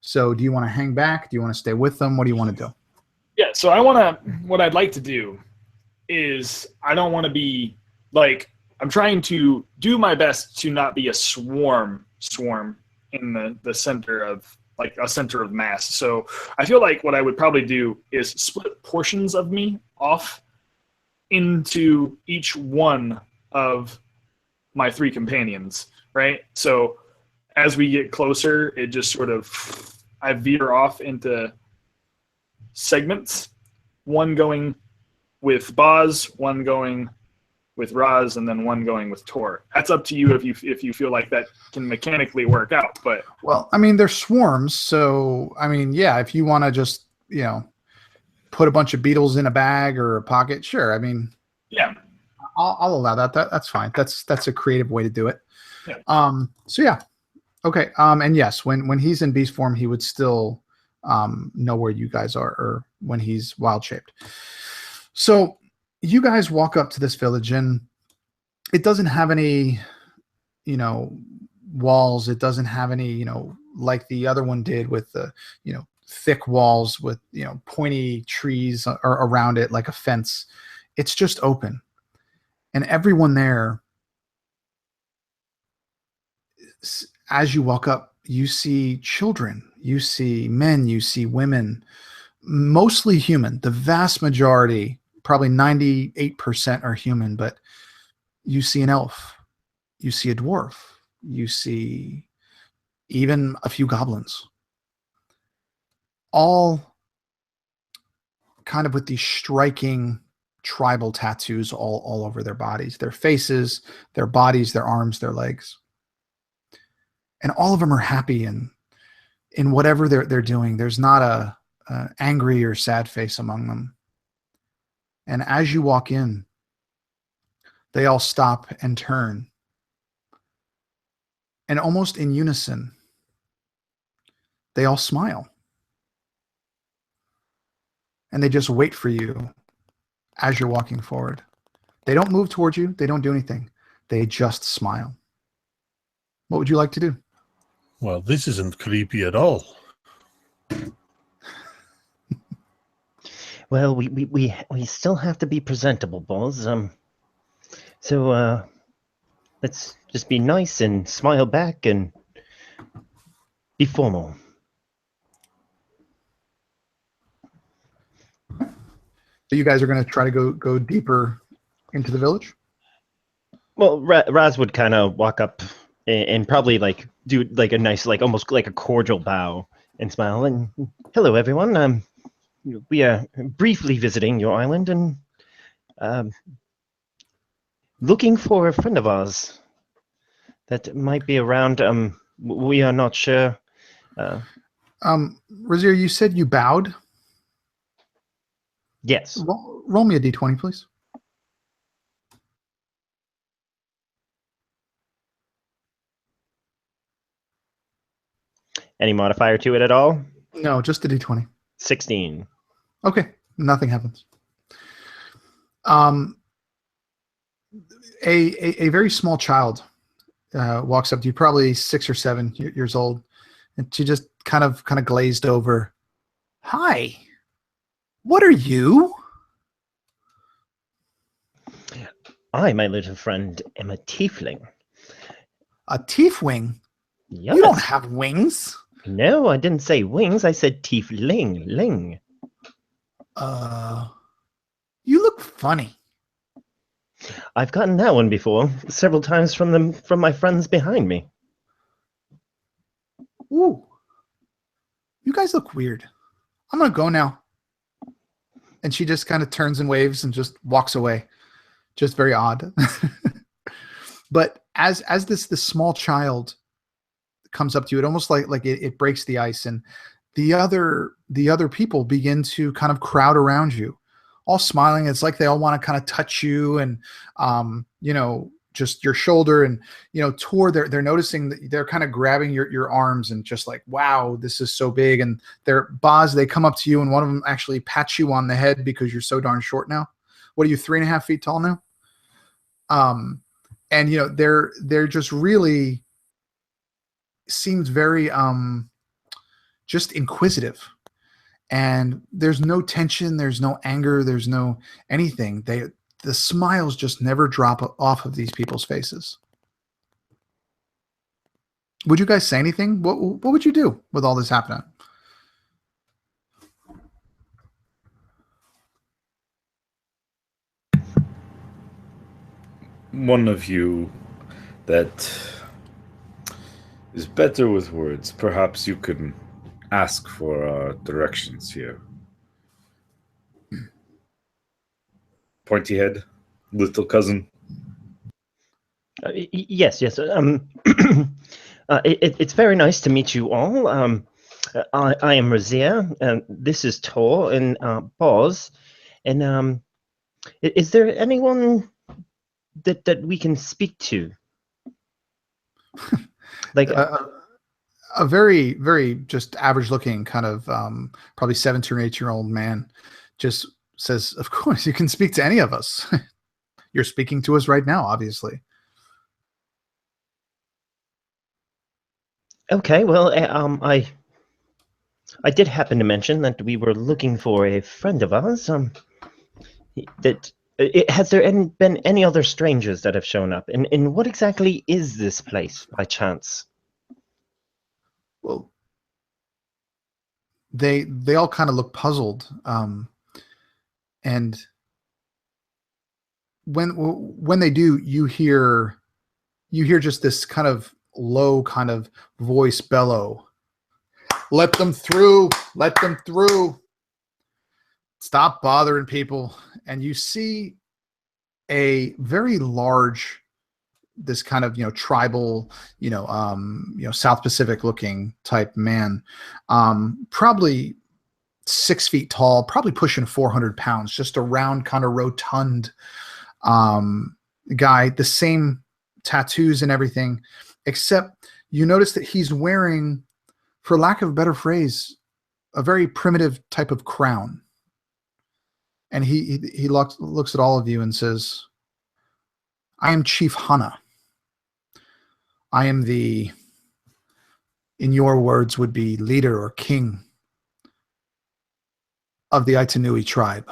So do you want to hang back? Do you want to stay with them? What do you want to do? Yeah, so what I'd like to do is, I don't want to be like, I'm trying to do my best to not be a swarm in the center of, like, a center of mass. So I feel like what I would probably do is split portions of me off into each one of my three companions, right? So as we get closer, it just sort of, I veer off into segments, one going with Boz, one going with Raz, and then one going with Tor. That's up to you if you feel like that can mechanically work out. But well, I mean, they're swarms, so I mean, yeah, if you want to just put a bunch of beetles in a bag or a pocket, sure. I mean, yeah, I'll allow that. That's fine. That's a creative way to do it. Yeah. So yeah, okay. And yes, when he's in beast form, he would still know where you guys are, or when he's wild shaped. So you guys walk up to this village, and it doesn't have any, walls. It doesn't have any, like the other one did with the, thick walls with, pointy trees around it like a fence. It's just open. And everyone there, as you walk up, you see children, you see men, you see women, mostly human. The vast majority, probably 98% are human, but you see an elf, you see a dwarf, you see even a few goblins, all kind of with these striking tribal tattoos all over their bodies, their faces, their bodies, their arms, their legs. And all of them are happy in whatever they're doing. There's not a angry or sad face among them. And as you walk in, they all stop and turn. And almost in unison, they all smile. And they just wait for you as you're walking forward. They don't move towards you. They don't do anything. They just smile. What would you like to do? Well, this isn't creepy at all. Well, we still have to be presentable, boss. So let's just be nice and smile back and be formal. So you guys are going to try to go deeper into the village? Well, Raz would kind of walk up and probably like do like a nice, like almost like a cordial bow and smile. And hello, everyone. We are briefly visiting your island and looking for a friend of ours that might be around. We are not sure. Razier, you said you bowed. Yes. Roll me a d20, please. Any modifier to it at all? No, just a d20. 16. Okay, nothing happens. A very small child walks up to you, probably 6 or 7 years old, and she just kind of glazed over. Hi, what are you? I, my little friend, am a tiefling. A tiefling? Yes. You don't have wings. No, I didn't say wings. I said tiefling. Ling. You look funny. I've gotten that one before, several times from my friends behind me. Ooh. You guys look weird. I'm going to go now. And she just kind of turns and waves and just walks away. Just very odd. But as this small child comes up to you, it almost like it breaks the ice, and the other people begin to kind of crowd around you, all smiling. It's like they all want to kind of touch you and just your shoulder, and Tor, they're noticing that they're kind of grabbing your arms and just like, wow, this is so big. And they come up to you, and one of them actually pats you on the head because you're so darn short now. What are you, 3.5 feet tall now? And they're just really seems very just inquisitive, and there's no tension, there's no anger, there's no anything. The smiles just never drop off of these people's faces. Would you guys say anything? What would you do with all this happening? One of you that is better with words. Perhaps you can ask for directions here. Pointy head, little cousin. Yes. It's very nice to meet you all. I am Razier, and this is Tor and Boz. And is there anyone that we can speak to? Like a very, very just average looking kind of probably 7 or 8 year old man just says, of course you can speak to any of us. You're speaking to us right now, obviously. Okay, well, I did happen to mention that we were looking for a friend of ours. Has there been any other strangers that have shown up? And what exactly is this place, by chance? Well, they all kind of look puzzled, and when they do, you hear just this kind of low kind of voice bellow. Let them through. Let them through. Stop bothering people. And you see a very large, this kind of tribal, South Pacific looking type man, probably 6 feet tall, probably pushing 400 pounds, just a round kind of rotund guy, the same tattoos and everything, except you notice that he's wearing, for lack of a better phrase, a very primitive type of crown. And he looks at all of you and says, I am Chief Hana. I am the in your words, would be leader or king of the Itanui tribe.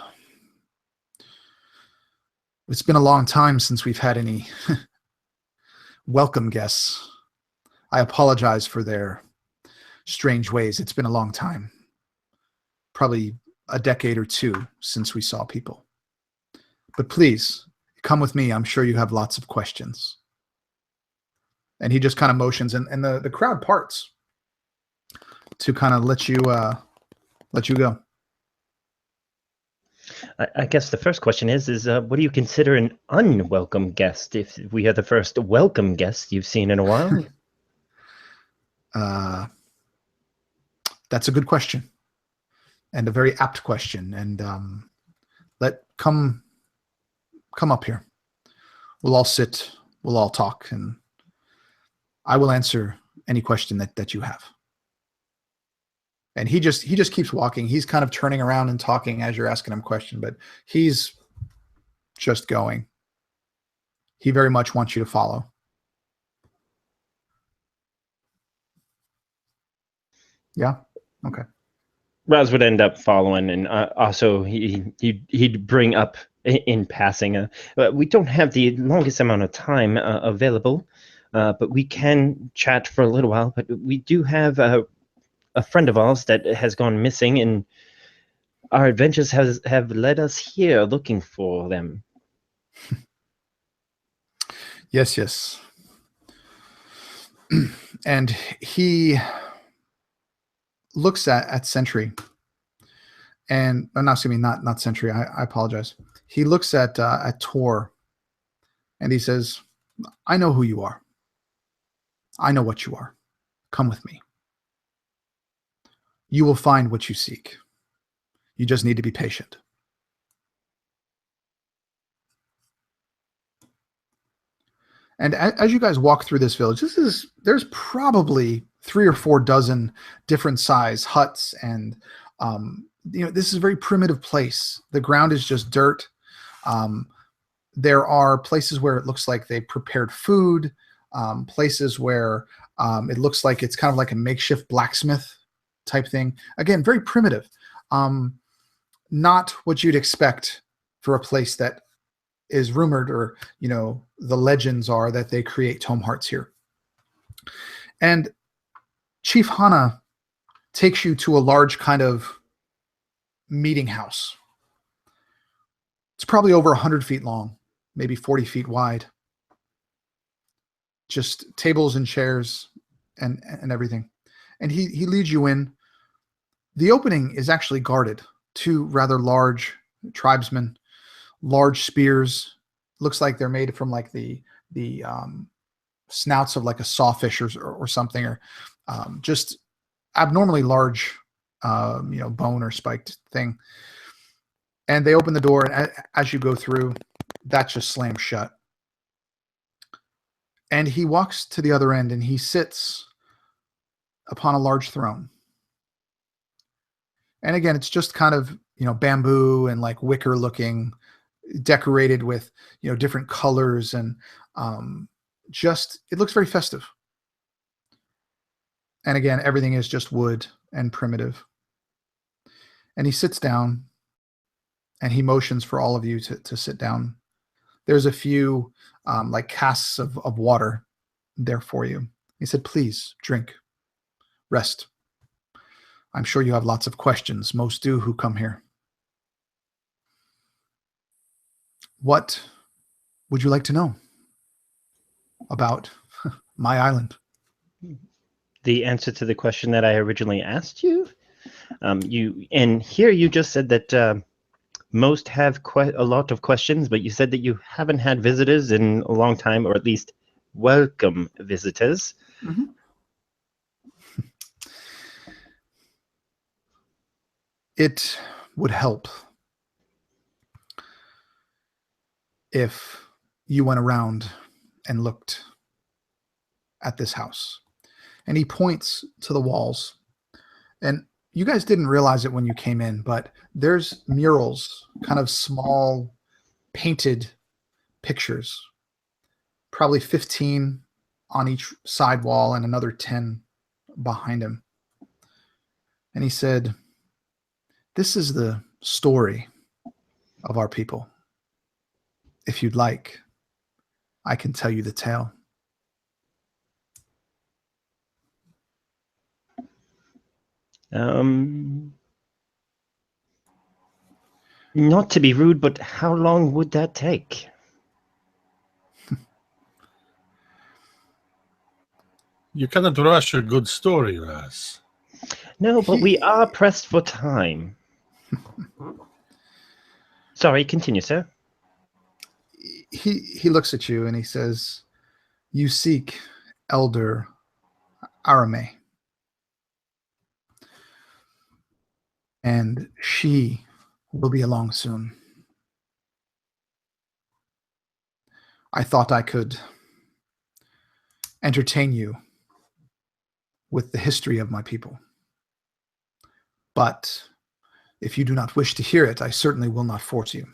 It's been a long time since we've had any welcome guests. I apologize for their strange ways. It's been a long time. Probably a decade or two since we saw people. But please, come with me. I'm sure you have lots of questions. And he just kind of motions, and the crowd parts to kind of let you go. I guess the first question is what do you consider an unwelcome guest if we are the first welcome guest you've seen in a while? That's a good question, and a very apt question. And come up here. We'll all sit. We'll all talk, and I will answer any question that you have. And he just keeps walking. He's kind of turning around and talking as you're asking him a question, but he's just going. He very much wants you to follow. Yeah? Okay. Raz would end up following, and also he'd bring up in passing. We don't have the longest amount of time available, but we can chat for a little while. But we do have a friend of ours that has gone missing, and our adventures have led us here looking for them. Yes. And he looks at Sentry, and no, excuse me, not Sentry. I apologize. He looks at Tor, and he says, "I know who you are. I know what you are. Come with me. You will find what you seek. You just need to be patient." And as you guys walk through this village, there's probably 3 or 4 dozen different size huts, and this is a very primitive place. The ground is just dirt. There are places where it looks like they prepared food, places where it looks like it's kind of like a makeshift blacksmith type thing. Again, very primitive. Not what you'd expect for a place that is rumored, or the legends are that they create tome hearts here. And Chief Hana takes you to a large kind of meeting house. It's probably over 100 feet long, maybe 40 feet wide. Just tables and chairs and everything. And he leads you in. The opening is actually guarded. 2 rather large tribesmen, large spears. Looks like they're made from like the snouts of like a sawfish or something, or just abnormally large, bone or spiked thing. And they open the door, and as you go through, that just slams shut. And he walks to the other end, and he sits upon a large throne. And again, it's just kind of, bamboo and like wicker looking, decorated with, different colors, and it looks very festive. And again, everything is just wood and primitive. And he sits down, and he motions for all of you to sit down. There's a few like casks of water there for you. He said, "Please drink, rest. I'm sure you have lots of questions. Most do who come here. What would you like to know about my island?" The answer to the question that I originally asked you. You just said that most have a lot of questions, but you said that you haven't had visitors in a long time, or at least welcome visitors. Mm-hmm. It would help if you went around and looked at this house. And he points to the walls. And you guys didn't realize it when you came in, but there's murals, kind of small painted pictures, probably 15 on each side wall and another 10 behind him. And he said, "This is the story of our people. If you'd like, I can tell you the tale." Not to be rude, but how long would that take? You cannot rush a good story, Raz. No, but we are pressed for time. Sorry, continue, sir. He looks at you and he says, "You seek Elder Arame, and she will be along soon. I thought I could entertain you with the history of my people. But if you do not wish to hear it, I certainly will not force you."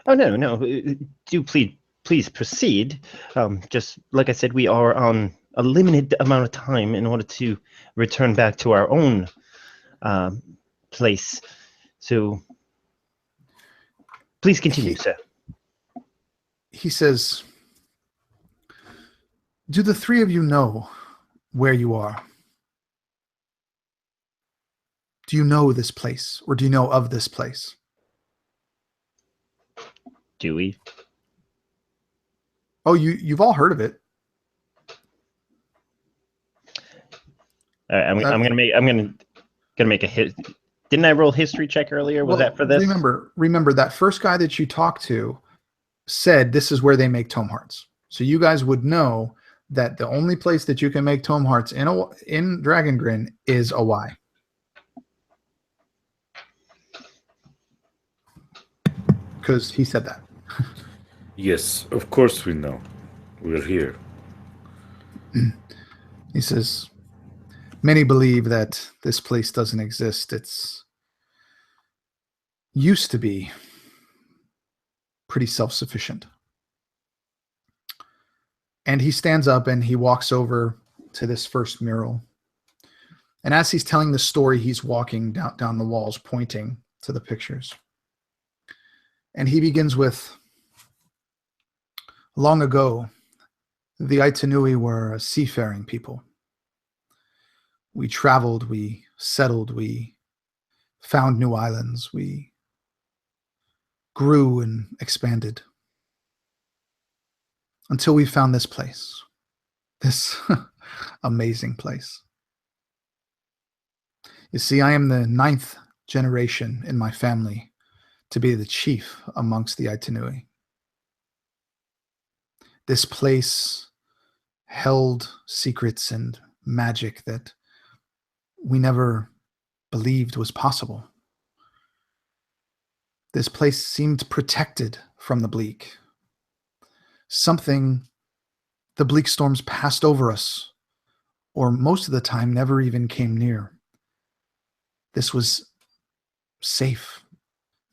Oh, no. Do please proceed. Just like I said, we are on a limited amount of time in order to return back to our own place. So please continue, sir. He says, "Do the three of you know where you are? Do you know this place, or do you know of this place?" Do we? Oh, you've all heard of it. I'm gonna make a hit. Didn't I roll history check earlier? Was that for this? Remember that first guy that you talked to said this is where they make tome hearts. So you guys would know that the only place that you can make tome hearts in Dragongrin is Awai. Because he said that. Yes, of course we know. We're here. He says, "Many believe that this place doesn't exist. It's used to be pretty self-sufficient." And he stands up and he walks over to this first mural. And as he's telling the story, he's walking down the walls, pointing to the pictures. And he begins with, "Long ago, the Aitanui were a seafaring people. We traveled, we settled, we found new islands, we grew and expanded until we found this place, this amazing place. You see, I am the 9th generation in my family to be the chief amongst the Aitanui. This place held secrets and magic that we never believed was possible. This place seemed protected from the bleak. The bleak storms passed over us, or most of the time never even came near. This was safe.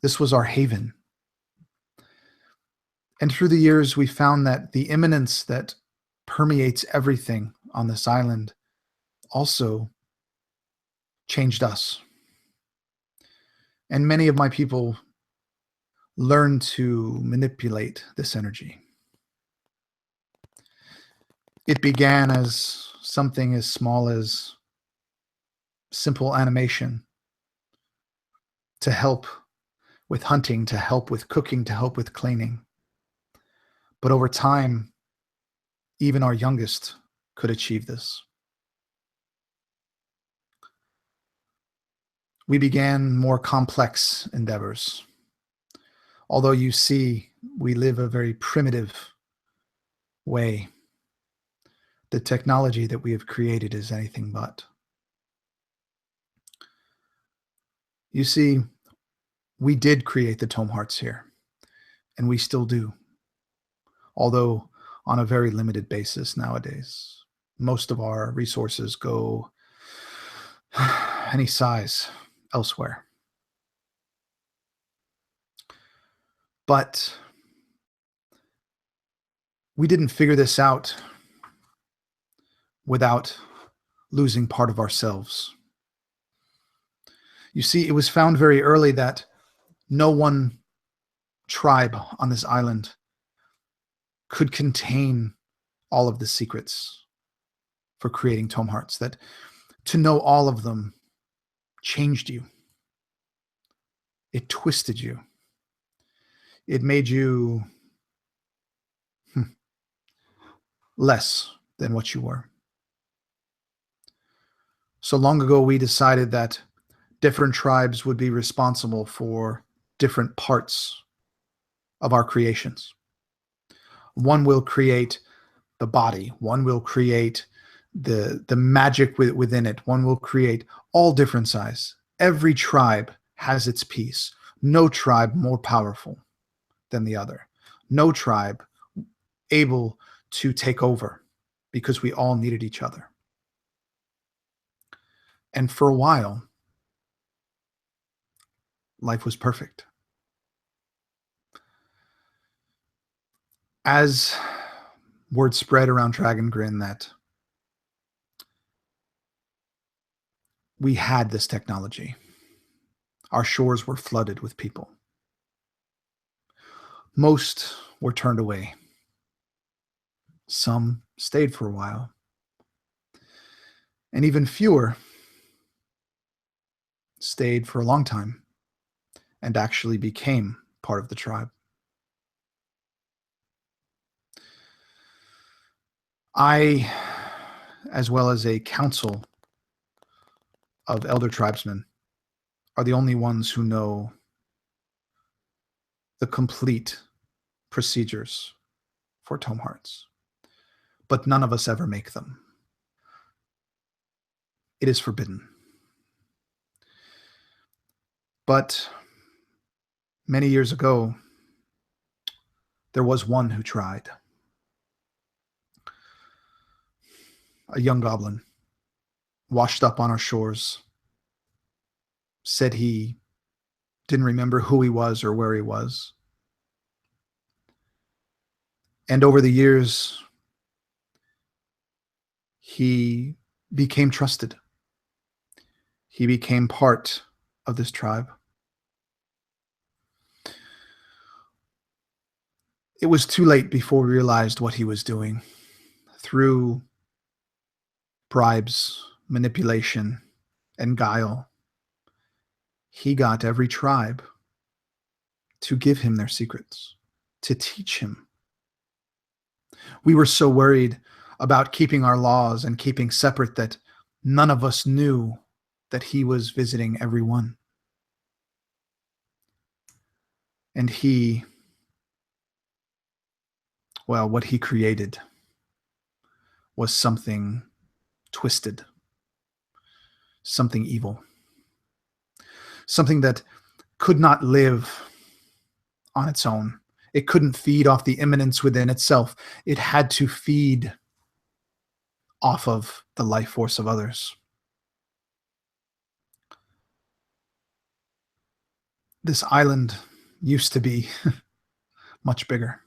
This was our haven. And through the years, we found that the imminence that permeates everything on this island also changed us. And many of my people learned to manipulate this energy. It began as something as small as simple animation to help with hunting, to help with cooking, to help with cleaning. But over time, even our youngest could achieve this. We began more complex endeavors. Although you see, we live a very primitive way. The technology that we have created is anything but. You see, we did create the tome hearts here, and we still do. Although on a very limited basis nowadays. Most of our resources go any size elsewhere. But we didn't figure this out without losing part of ourselves. You see, it was found very early that no one tribe on this island could contain all of the secrets for creating tome hearts, that to know all of them changed you. It twisted you. It made you less than what you were. So long ago, we decided that different tribes would be responsible for different parts of our creations. One will create the body. One will create the magic within it. One will create all different size. Every tribe has its piece. No tribe more powerful than the other. No tribe able to take over, because we all needed each other. And for a while, life was perfect. As word spread around Dragongrin that we had this technology, our shores were flooded with people. Most were turned away. Some stayed for a while. And even fewer stayed for a long time and actually became part of the tribe. I, as well as a council of elder tribesmen, are the only ones who know the complete procedures for tome hearts. But none of us ever make them. It is forbidden. But many years ago, there was one who tried. A young goblin, washed up on our shores, said he didn't remember who he was or where he was. And over the years, he became trusted. He became part of this tribe. It was too late before we realized what he was doing. Through bribes, manipulation, and guile, he got every tribe to give him their secrets, to teach him. We were so worried about keeping our laws and keeping separate that none of us knew that he was visiting everyone. And he, well, what he created was something twisted, something evil, something that could not live on its own. It couldn't feed off the immanence within itself. It had to feed off of the life force of others. This island used to be much bigger.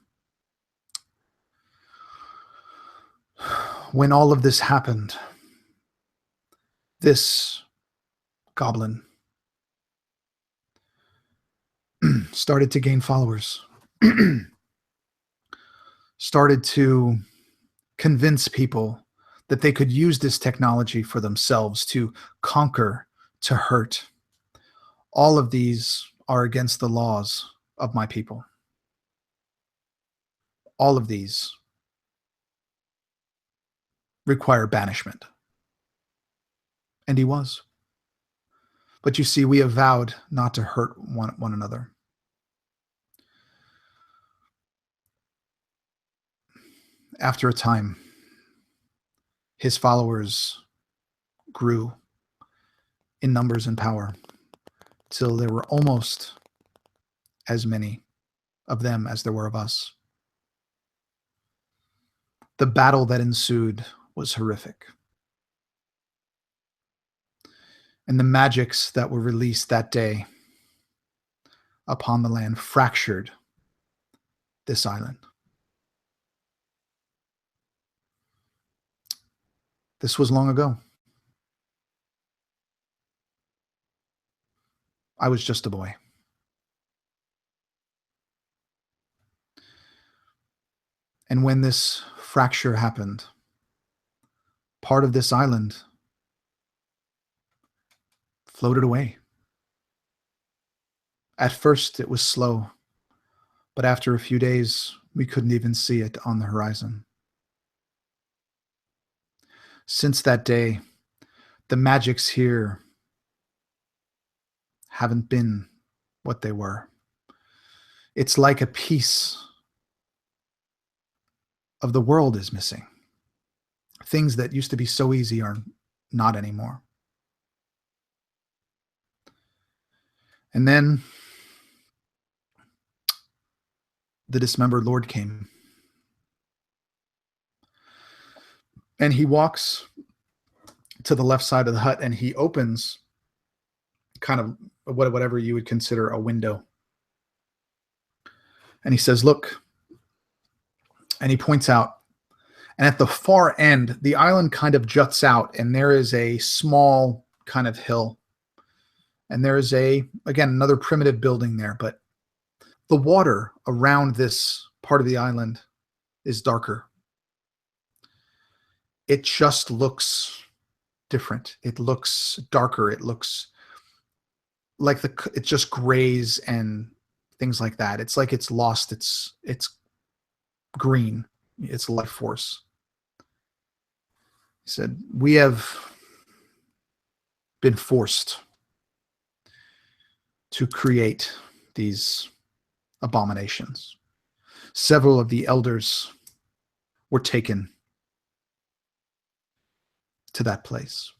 When all of this happened, this goblin started to gain followers, started to convince people that they could use this technology for themselves, to conquer, to hurt. All of these are against the laws of my people. All of these require banishment. And he was. But you see, we have vowed not to hurt one another. After a time, his followers grew in numbers and power till there were almost as many of them as there were of us. The battle that ensued was horrific. And the magics that were released that day upon the land fractured this island. This was long ago. I was just a boy. And when this fracture happened, part of this island floated away. At first, it was slow, but after a few days, we couldn't even see it on the horizon. Since that day, the magics here haven't been what they were. It's like a piece of the world is missing. Things that used to be so easy are not anymore. And then the dismembered Lord came. And he walks to the left side of the hut and he opens kind of whatever you would consider a window. And he says, look, and he points out, and at the far end, the island kind of juts out and there is a small kind of hill. And there is again, another primitive building there, but the water around this part of the island is darker. It just looks different. It looks darker. It looks like it just grays and things like that. It's like it's lost its green, its life force. He said, we have been forced to create these abominations. Several of the elders were taken to that place.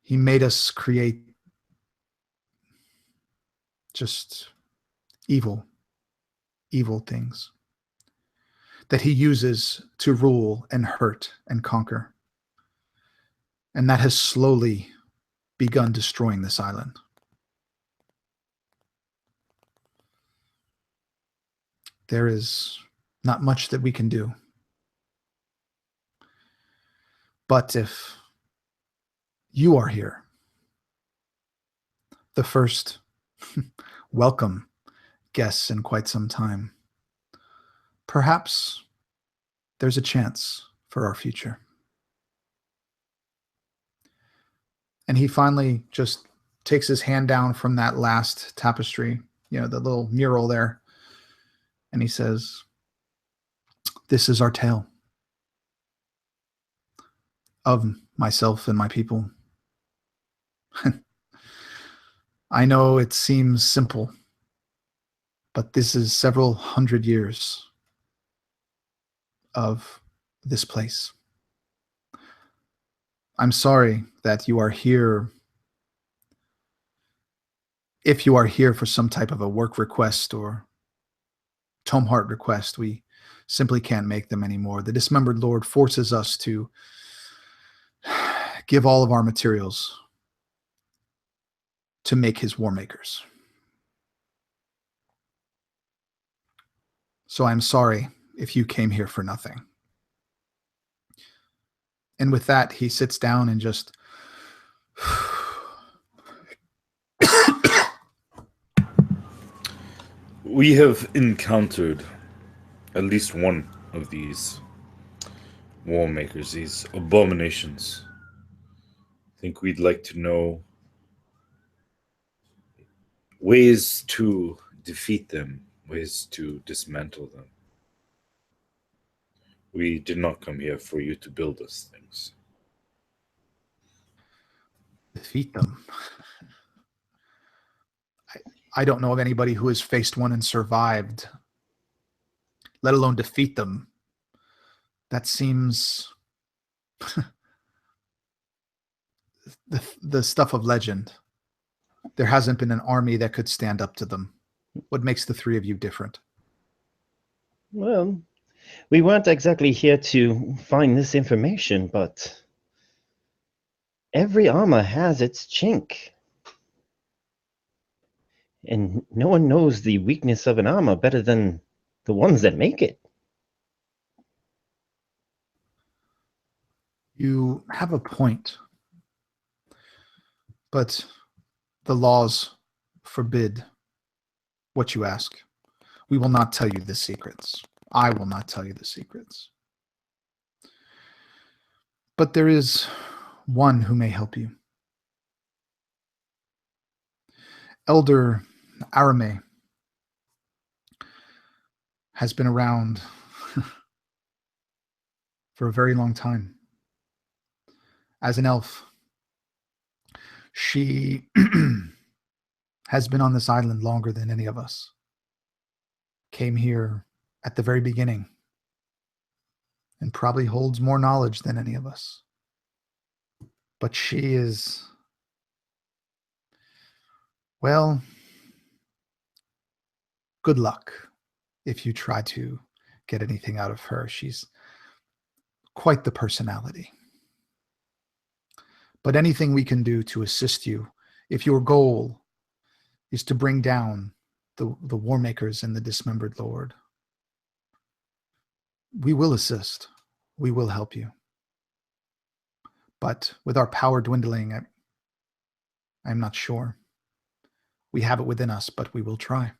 He made us create just evil things that he uses to rule and hurt and conquer. And that has slowly begun destroying this island. There is not much that we can do. But if you are here, the first welcome guests in quite some time, perhaps there's a chance for our future. And he finally just takes his hand down from that last tapestry, the little mural there, and he says, this is our tale of myself and my people. I know it seems simple, but this is several hundred years of this place. I'm sorry that you are here. If you are here for some type of a work request or tome heart request, we simply can't make them anymore. The dismembered Lord forces us to give all of our materials to make his war makers. So I'm sorry if you came here for nothing. And with that, he sits down and just We have encountered at least one of these wall makers, these abominations. I think we'd like to know ways to defeat them, ways to dismantle them. We did not come here for you to build us things. defeat them. I don't know of anybody who has faced one and survived, let alone defeat them. That seems the stuff of legend. There hasn't been an army that could stand up to them. What makes the three of you different? Well, we weren't exactly here to find this information, but every armor has its chink. And no one knows the weakness of an armor better than the ones that make it. You have a point, but the laws forbid what you ask. We will not tell you the secrets. I will not tell you the secrets. But there is one who may help you. Elder Arame has been around for a very long time. As an elf, she has been on this island longer than any of us. Came here at the very beginning and probably holds more knowledge than any of us. But she is, well, good luck if you try to get anything out of her. She's quite the personality. But anything we can do to assist you, if your goal is to bring down the war makers and the dismembered lord, we will assist. We will help you. But with our power dwindling, I'm not sure. We have it within us, but we will try.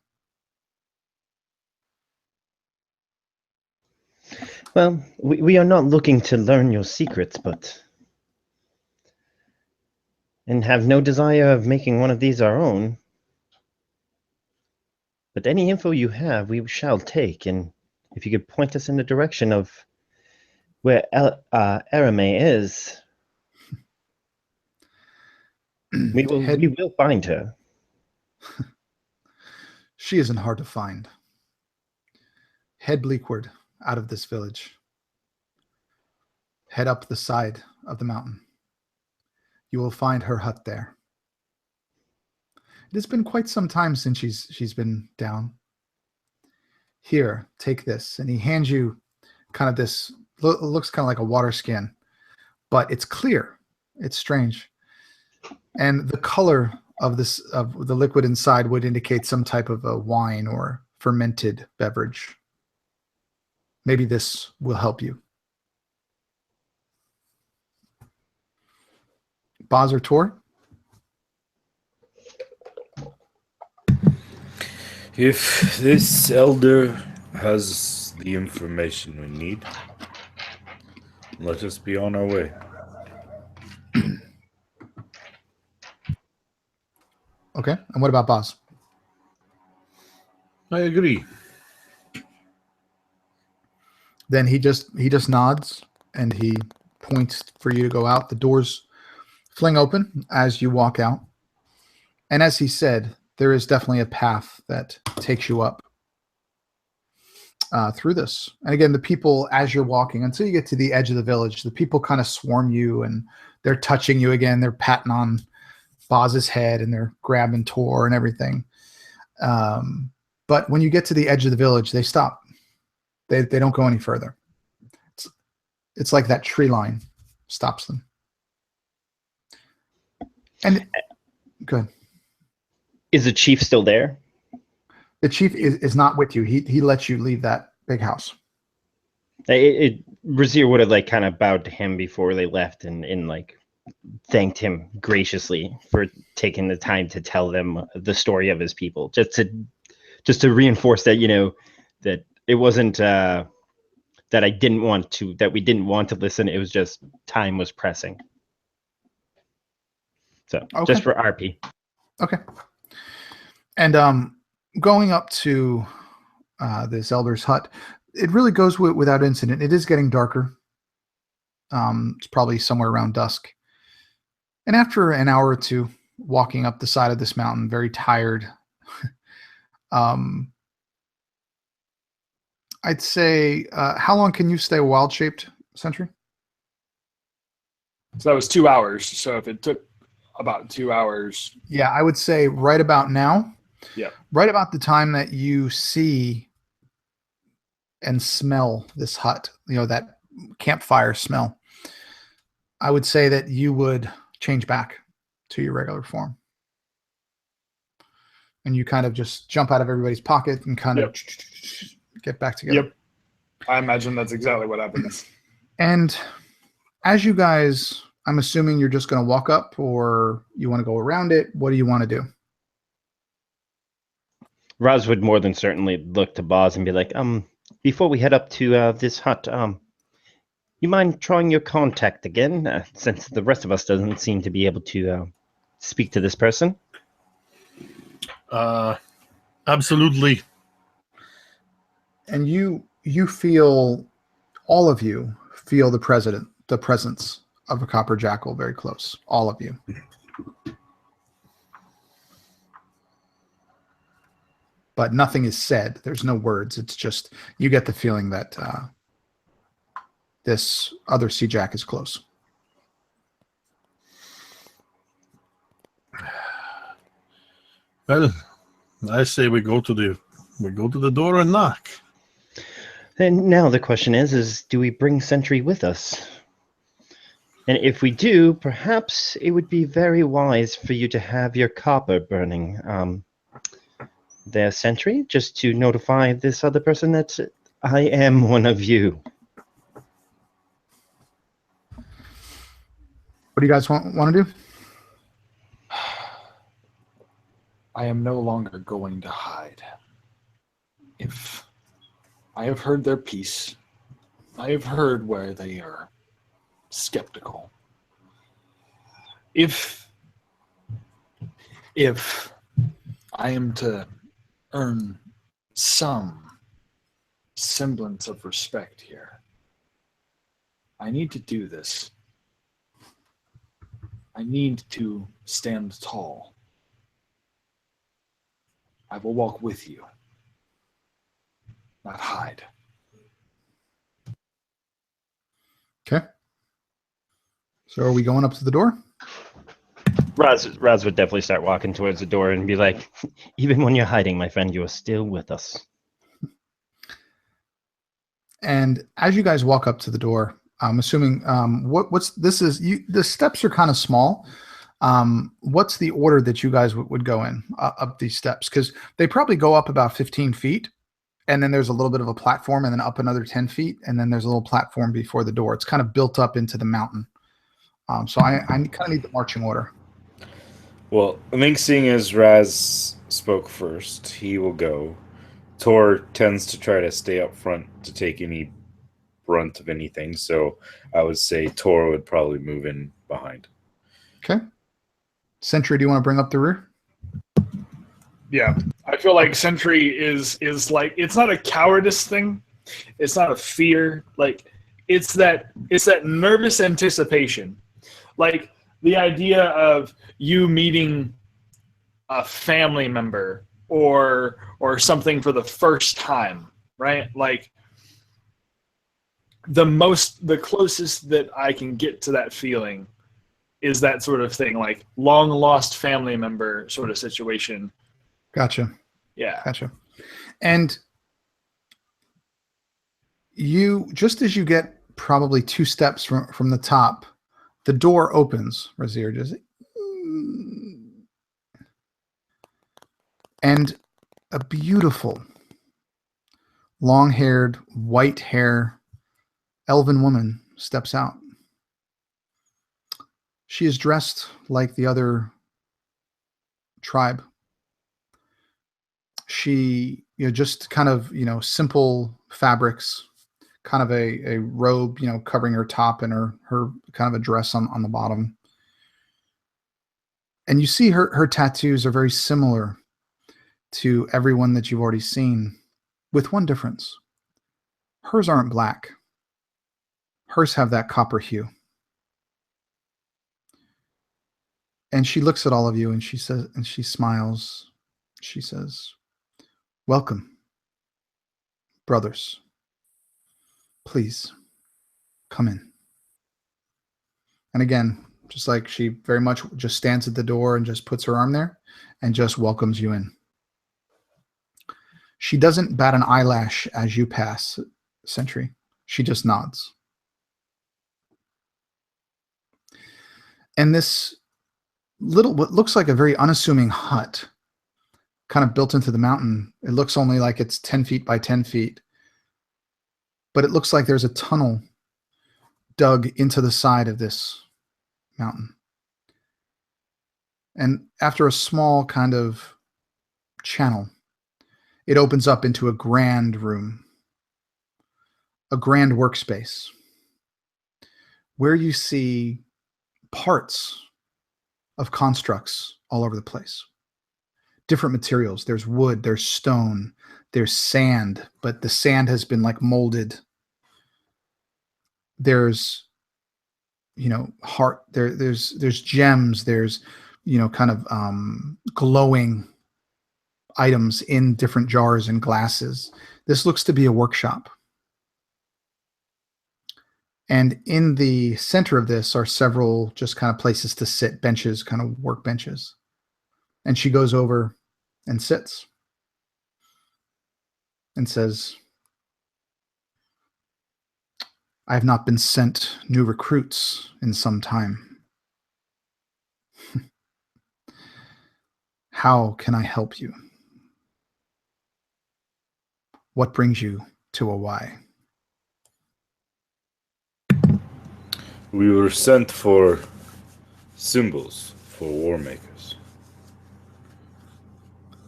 Well, we are not looking to learn your secrets, and have no desire of making one of these our own. But any info you have, we shall take, and if you could point us in the direction of where Arame is, we will find her. She isn't hard to find. Head bleakward out of this village. Head up the side of the mountain. You will find her hut there. It has been quite some time since she's been down. Here, take this. And he hands you kind of this, looks kind of like a water skin, but it's clear. It's strange. And the color of the liquid inside would indicate some type of a wine or fermented beverage. Maybe this will help you. Boz or Tor? If this elder has the information we need, let us be on our way. Okay. And what about Boz? I agree. Then he just nods and he points for you to go out. The doors fling open as you walk out. And as he said, there is definitely a path that takes you up through this. And again, the people, as you're walking, until you get to the edge of the village, the people kind of swarm you and they're touching you again. They're patting on Boz's head and they're grabbing Tor and everything. But when you get to the edge of the village, they stop. They don't go any further. It's like that tree line stops them. And good. Is the chief still there? The chief is not with you. He lets you leave that big house. Brazier would have like kind of bowed to him before they left and like thanked him graciously for taking the time to tell them the story of his people, just to reinforce that, you know, that it wasn't that we didn't want to listen. It was just time was pressing. So okay. Just for RP. Okay. And going up to this elder's hut, it really goes without incident. It is getting darker. It's probably somewhere around dusk. And after an hour or two walking up the side of this mountain, very tired, I'd say, how long can you stay wild-shaped, Sentry? So that was 2 hours. So if it took about 2 hours. Yeah, I would say right about now. Yeah. Right about the time that you see and smell this hut, you know, that campfire smell, I would say that you would change back to your regular form. And you kind of just jump out of everybody's pocket and kind of get back together. Yep. I imagine that's exactly what happens. And as you guys, I'm assuming you're just going to walk up, or you want to go around it. What do you want to do? Raz would more than certainly look to Boz and be like, before we head up to this hut, you mind trying your contact again, since the rest of us doesn't seem to be able to speak to this person? Absolutely. And you feel, all of you feel the presence of a copper jackal very close. All of you. But nothing is said. There's no words. It's just, you get the feeling that this other sea jack is close. Well, I say we go to the door and knock. And now the question is do we bring Sentry with us? And if we do, perhaps it would be very wise for you to have your copper burning there, Sentry, just to notify this other person that I am one of you. What do you guys want to do? I am no longer going to hide. If I have heard their piece, I have heard where they are skeptical. If I am to earn some semblance of respect here, I need to do this. I need to stand tall. I will walk with you, not hide. Okay. So are we going up to the door? Raz would definitely start walking towards the door and be like, even when you're hiding, my friend, you are still with us. And as you guys walk up to the door, I'm assuming the steps are kind of small. What's the order that you guys would go in up these steps? Because they probably go up about 15 feet, and then there's a little bit of a platform, and then up another 10 feet, and then there's a little platform before the door. It's kind of built up into the mountain. So I kind of need the marching order. Well, I think seeing as Raz spoke first, he will go. Tor tends to try to stay up front to take any brunt of anything, so I would say Tor would probably move in behind. Okay. Sentry, do you want to bring up the rear? Yeah, I feel like Sentry is like, it's not a cowardice thing, it's not a fear, like it's that nervous anticipation, like the idea of you meeting a family member or something for the first time, right? Like the closest that I can get to that feeling is that sort of thing, like long lost family member sort of situation. Gotcha. Yeah. Gotcha. And you, just as you get probably 2 steps from the top, the door opens, Razir, just, and a beautiful, long-haired, white hair, elven woman steps out. She is dressed like the other tribe. She, just kind of, simple fabrics, kind of a robe, covering her top, and her kind of a dress on the bottom. And you see her tattoos are very similar to everyone that you've already seen, with one difference. Hers aren't black. Hers have that copper hue. And she looks at all of you and she says, and she smiles. She says, "Welcome, brothers. Please come in." And again, just like she very much just stands at the door and just puts her arm there and just welcomes you in. She doesn't bat an eyelash as you pass, Sentry. She just nods. And this little, what looks like a very unassuming hut, kind of built into the mountain. It looks only like it's 10 feet by 10 feet. But it looks like there's a tunnel dug into the side of this mountain. And after a small kind of channel, it opens up into a grand room, a grand workspace, where you see parts of constructs all over the place. Different materials. There's wood, there's stone, there's sand, but the sand has been like molded. There's, there's gems, there's, kind of glowing items in different jars and glasses. This looks to be a workshop. And in the center of this are several just kind of places to sit, benches, kind of work benches. And she goes over and sits and says, I have not been sent new recruits in some time. How can I help you? What brings you to Awai? We were sent for symbols for war makers.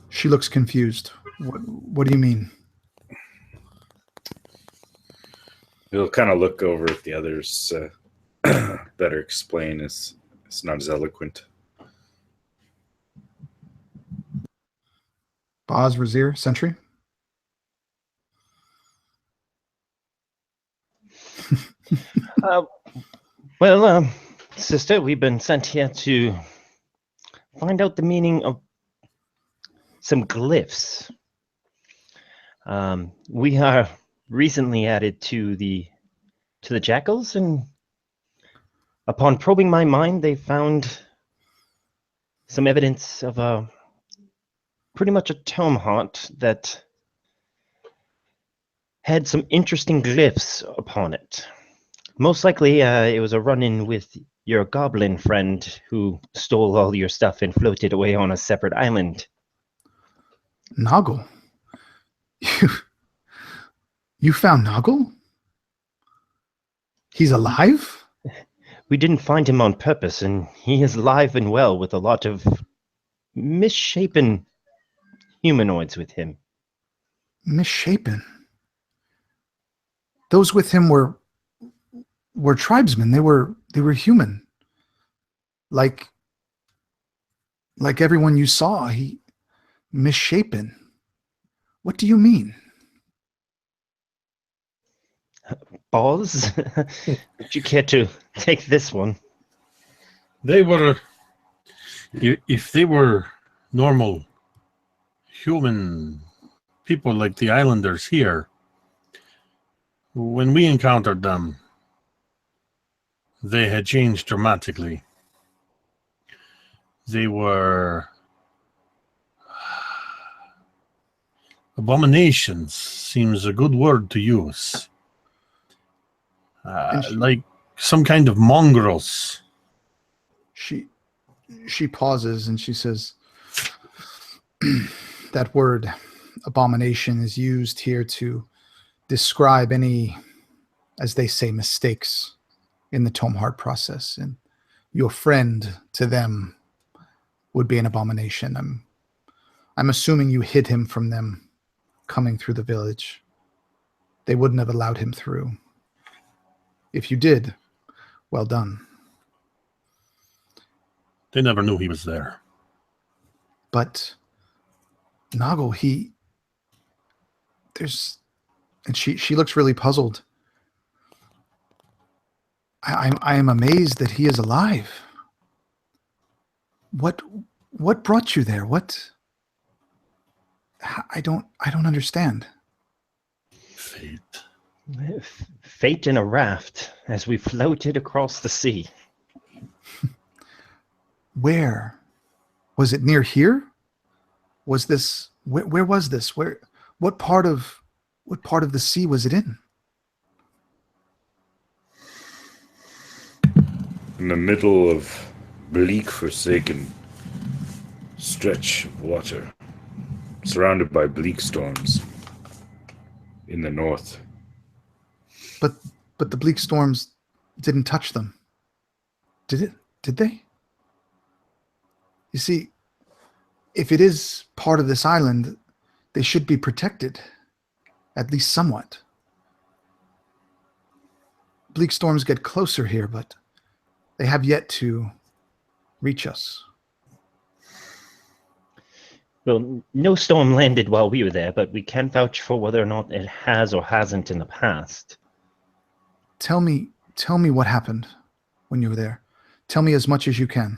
She looks confused. What do you mean? He'll kind of look over at the others. Better explain. It's not as eloquent. Boz, Razir, Sentry? Sister, we've been sent here to find out the meaning of some glyphs. We are recently added to the jackals, and upon probing my mind, they found some evidence of pretty much a tome heart that had some interesting glyphs upon it. Most likely, it was a run-in with your goblin friend who stole all your stuff and floated away on a separate island. Noggle? You found Noggle? He's alive? We didn't find him on purpose, and he is alive and well with a lot of misshapen humanoids with him. Misshapen? Those with him were tribesmen. They were human. Like everyone you saw, he misshapen. What do you mean? Boz, would you care to take this one? They were, if they were normal human people like the islanders here, when we encountered them, they had changed dramatically. They were abominations, seems a good word to use. Like some kind of mongrels. She pauses and she says, that word abomination is used here to describe any, as they say, mistakes in the tome heart process. And your friend to them would be an abomination. I'm assuming you hid him from them coming through the village. They wouldn't have allowed him through. If you did, well done. They never knew he was there. But Noggle, and she looks really puzzled. I am amazed that he is alive. What brought you there? I don't understand. Fate. Fate in a raft as we floated across the sea. Where? Was it near here? Was this where was this? What part of the sea was it in? In the middle of bleak, forsaken stretch of water, surrounded by bleak storms in the north. But the bleak storms didn't touch them. Did it? Did they? You see, if it is part of this island, they should be protected, at least somewhat. Bleak storms get closer here, but they have yet to reach us. Well, no storm landed while we were there, but we can vouch for whether or not it has or hasn't in the past. Tell me what happened when you were there. Tell me as much as you can.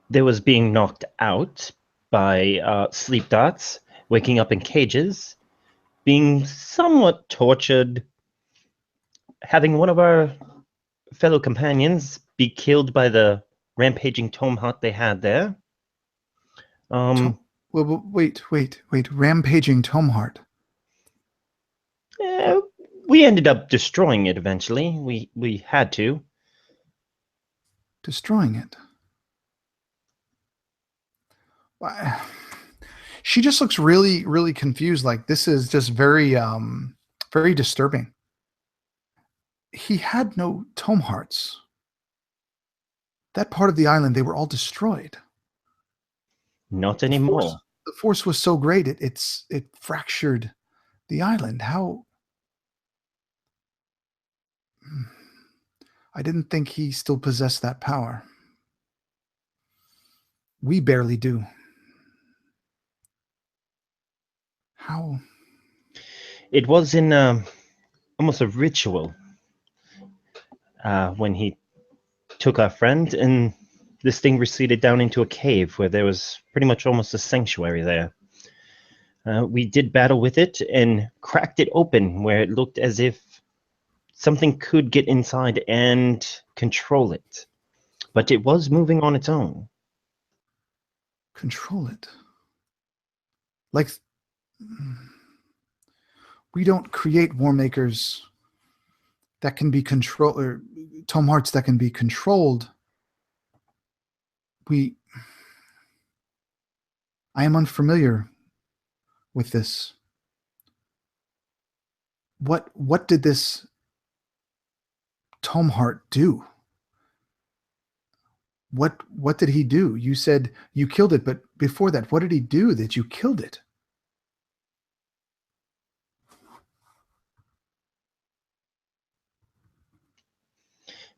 There was being knocked out by sleep darts, waking up in cages, being somewhat tortured, having one of our fellow companions be killed by the rampaging tome hut they had there. Wait. Rampaging Tomeheart. We ended up destroying it eventually. We had to. Destroying it. She just looks really, really confused. Like this is just very, very disturbing. He had no tome hearts. That part of the island, they were all destroyed. Not anymore. The force was so great, it fractured the island. How? I didn't think he still possessed that power. We barely do. How? It was in almost a ritual when he took our friend, and this thing receded down into a cave where there was pretty much almost a sanctuary there. We did battle with it and cracked it open where it looked as if something could get inside and control it. But it was moving on its own. Control it? Like, we don't create war makers that can be controlled, or tome hearts that can be controlled. I am unfamiliar with this. What did this tome heart do? What did he do? You said you killed it, but before that, what did he do that you killed it?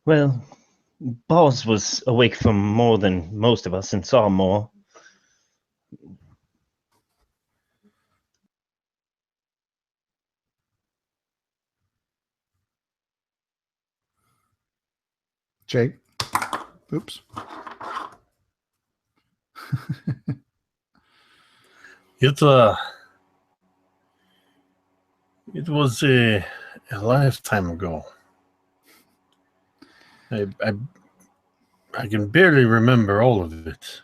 Well, Boz was awake for more than most of us and saw more. Jake? Oops. It was a lifetime ago. I can barely remember all of it.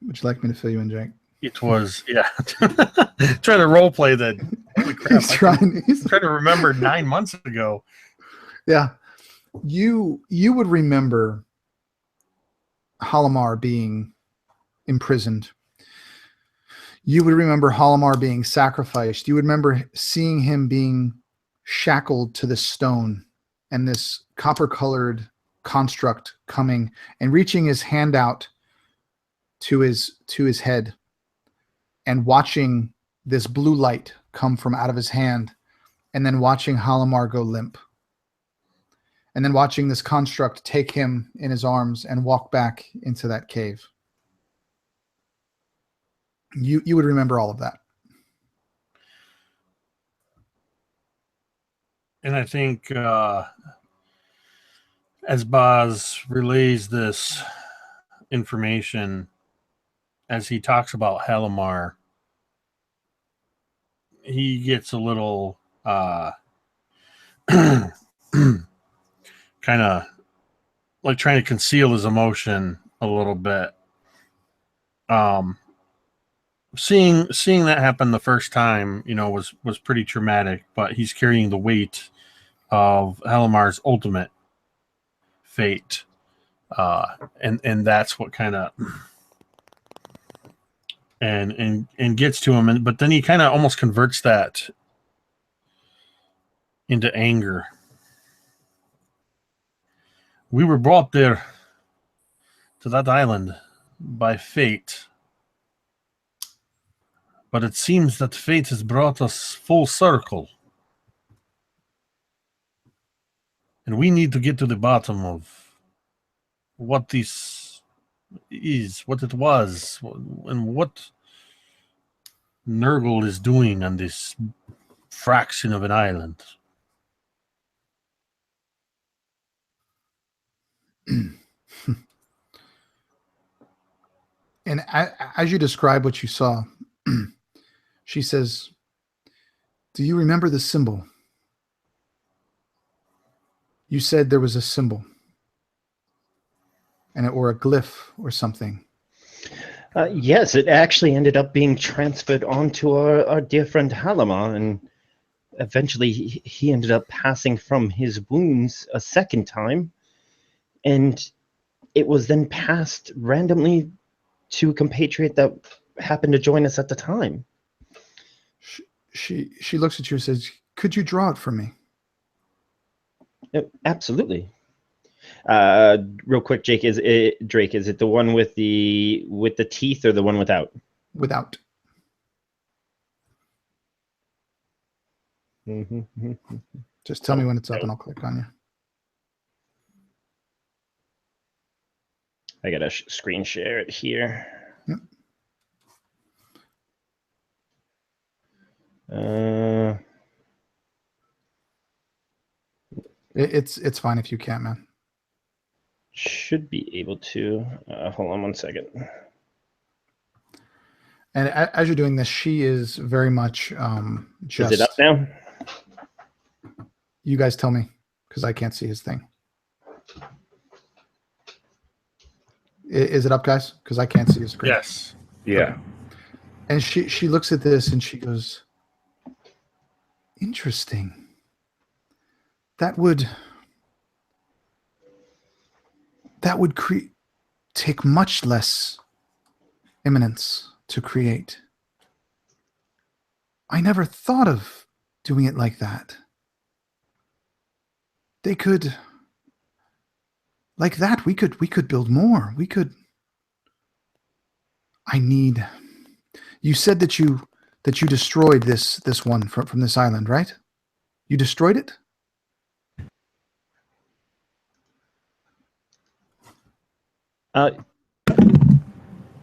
Would you like me to fill you in, Jake? It was, yeah. Trying to role play that. Holy crap! He's trying to remember 9 months ago. Yeah, you would remember Halamar being imprisoned. You would remember Halamar being sacrificed. You would remember seeing him being shackled to the stone, and this copper-colored construct coming and reaching his hand out to his head, and watching this blue light come from out of his hand, and then watching Halamar go limp, and then watching this construct take him in his arms and walk back into that cave. You would remember all of that. And I think as Boz relays this information, as he talks about Halamar, he gets a little kind of like trying to conceal his emotion a little bit. Seeing that happen the first time, was pretty traumatic, but he's carrying the weight of Halamar's ultimate fate. And that's what kind of and gets to him, but then he kind of almost converts that into anger. We were brought there to that island by fate. But it seems that fate has brought us full circle. And we need to get to the bottom of what this is, what it was, and what Nurgle is doing on this fraction of an island. And as you describe what you saw, she says, "Do you remember the symbol? You said there was a symbol, or a glyph or something." Yes, it actually ended up being transferred onto our dear friend Halama, and eventually he ended up passing from his wounds a second time, and it was then passed randomly to a compatriot that happened to join us at the time. She looks at you and says, "Could you draw it for me?" Absolutely. Real quick, Drake, is it the one with the teeth or the one without? Without. Mm-hmm. Just tell me when it's up and I'll click on you. I gotta screen share it here. Yep. It's fine if you can't, man. Should be able to. Hold on one second. And as you're doing this, she is very much just. Is it up now? You guys tell me, because I can't see his thing. Is it up, guys? Because I can't see his screen. Yes. Yeah. Okay. And she looks at this and she goes, "Interesting. That would take much less imminence to create. I never thought of doing it like that. They could, like that, we could build more. We could. You said that you destroyed this one from this island, right? You destroyed it?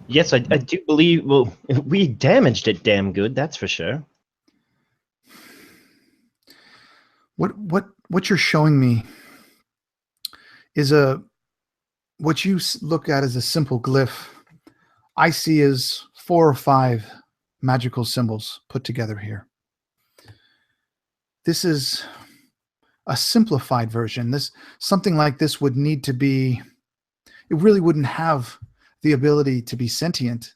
Yes, I do believe. Well, we damaged it damn good, that's for sure. What you're showing me is what you look at as a simple glyph. I see as 4 or 5 magical symbols put together here. This is a simplified version. Something like this would need to be. It really wouldn't have the ability to be sentient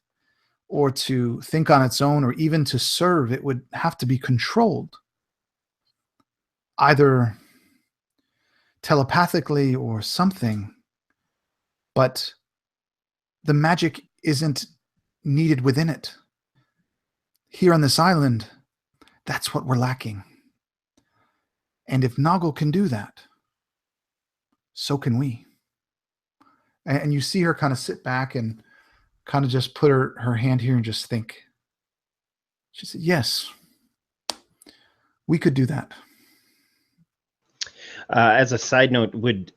or to think on its own or even to serve. It would have to be controlled, either telepathically or something. But the magic isn't needed within it. Here on this island, that's what we're lacking. And if Noggle can do that, so can we. And you see her kind of sit back and kind of just put her hand here and just think. She said, "Yes, we could do that." As a side note, would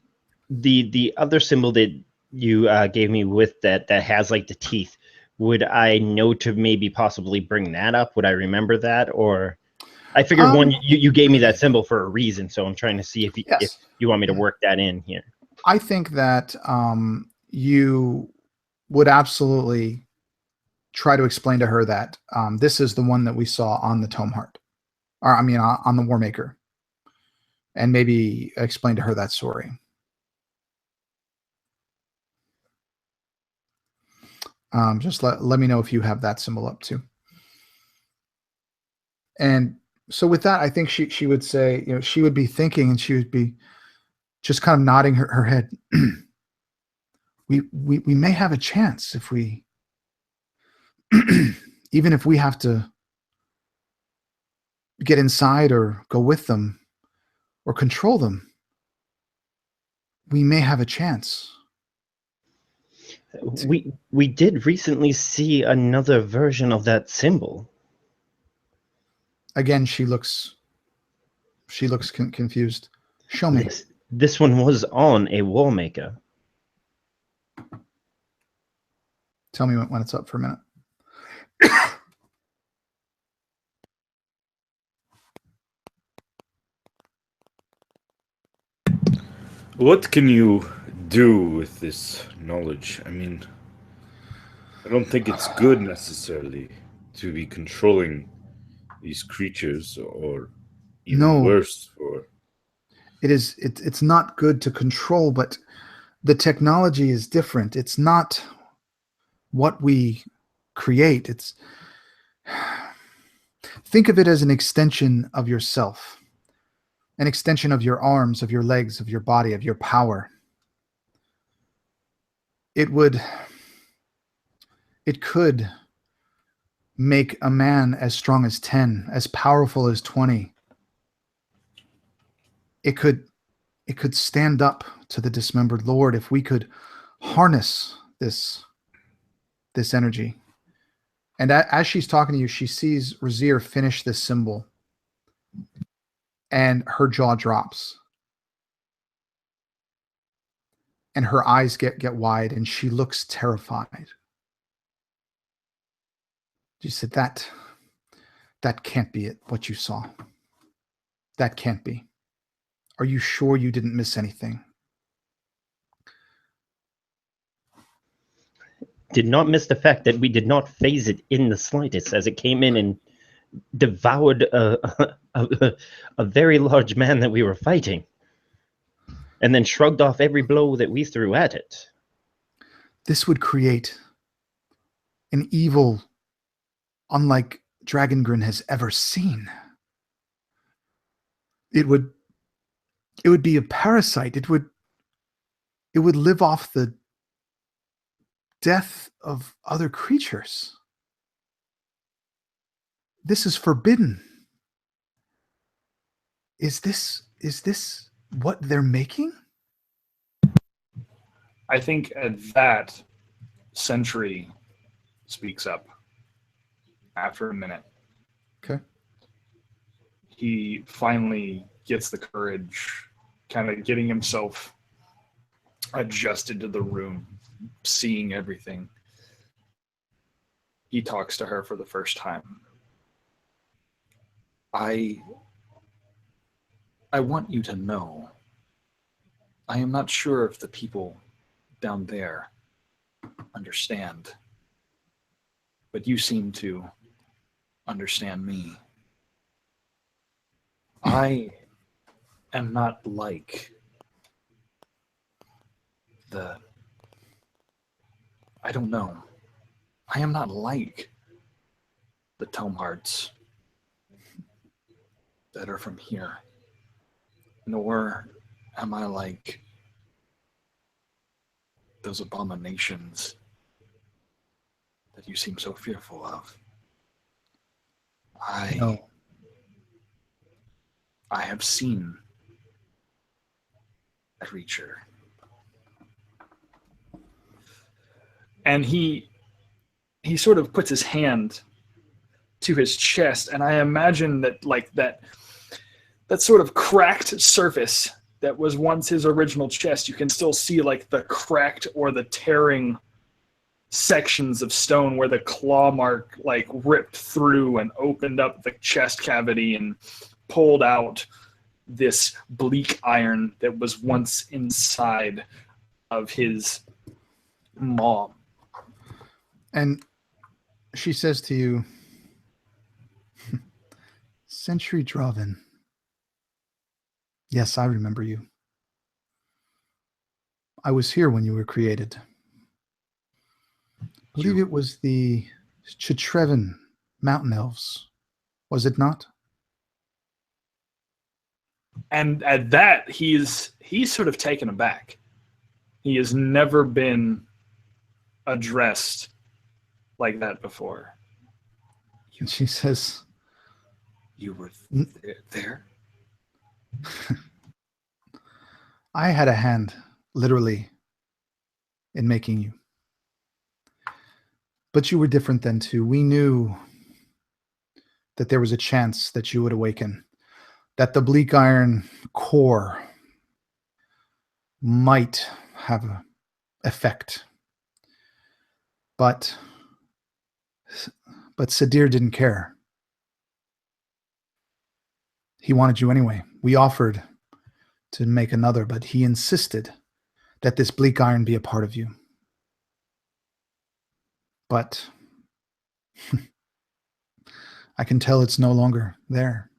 the other symbol that you gave me with that has like the teeth, would I know to maybe possibly bring that up? Would I remember that? Or I figured one, you gave me that symbol for a reason, so I'm trying to see if you want me to work that in here. I think that you would absolutely try to explain to her that this is the one that we saw on the Tome Heart, or I mean on the Warmaker, and maybe explain to her that story. Just let me know if you have that symbol up too. And so with that, I think she would say, she would be thinking and she would be just kind of nodding her head. We may have a chance if we, even if we have to get inside or go with them. or control them, we may have a chance. We did recently see another version of that symbol. Again, she looks confused. Show me. This one was on a wall maker. Tell me when it's up for a minute. What can you do with this knowledge? I mean, I don't think it's good necessarily to be controlling these creatures, or even worse for... It's not good to control, but the technology is different. It's not what we create. Think of it as an extension of yourself, an extension of your arms, of your legs, of your body, of your power. It could make a man as strong as 10, as powerful as 20. It could stand up to the dismembered Lord if we could harness this energy. And as she's talking to you, she sees Razir finish this symbol, and her jaw drops, and her eyes get wide, and she looks terrified. She said, that can't be it, what you saw. That can't be. Are you sure you didn't miss anything? Did not miss the fact that we did not phase it in the slightest, as it came in and devoured a very large man that we were fighting, and then shrugged off every blow that we threw at it. This would create an evil unlike Dragongrin has ever seen. It would be a parasite. It would live off the death of other creatures. This is forbidden. Is this what they're making? I think at that, Sentry speaks up after a minute. Okay. He finally gets the courage, kind of getting himself adjusted to the room, seeing everything. He talks to her for the first time. I want you to know, I am not sure if the people down there understand, but you seem to understand me. I am not like I don't know. I am not like the Tome Hearts that are from here, nor am I like those abominations that you seem so fearful of. I have seen a creature. And he sort of puts his hand to his chest, and I imagine that like that sort of cracked surface that was once his original chest, you can still see like the cracked or the tearing sections of stone where the claw mark like ripped through and opened up the chest cavity and pulled out this bleak iron that was once inside of his maw. And she says to you, Sentry Dravin. Yes, I remember you. I was here when you were created. I believe it was the Chitrevan mountain elves, was it not? And at that, he's sort of taken aback. He has never been addressed like that before. And she says, You were there? I had a hand, literally, in making you. But you were different then, too. We knew that there was a chance that you would awaken, that the bleak iron core might have an effect. But Sadir didn't care. He wanted you anyway. We offered to make another, but he insisted that this bleak iron be a part of you. But I can tell it's no longer there.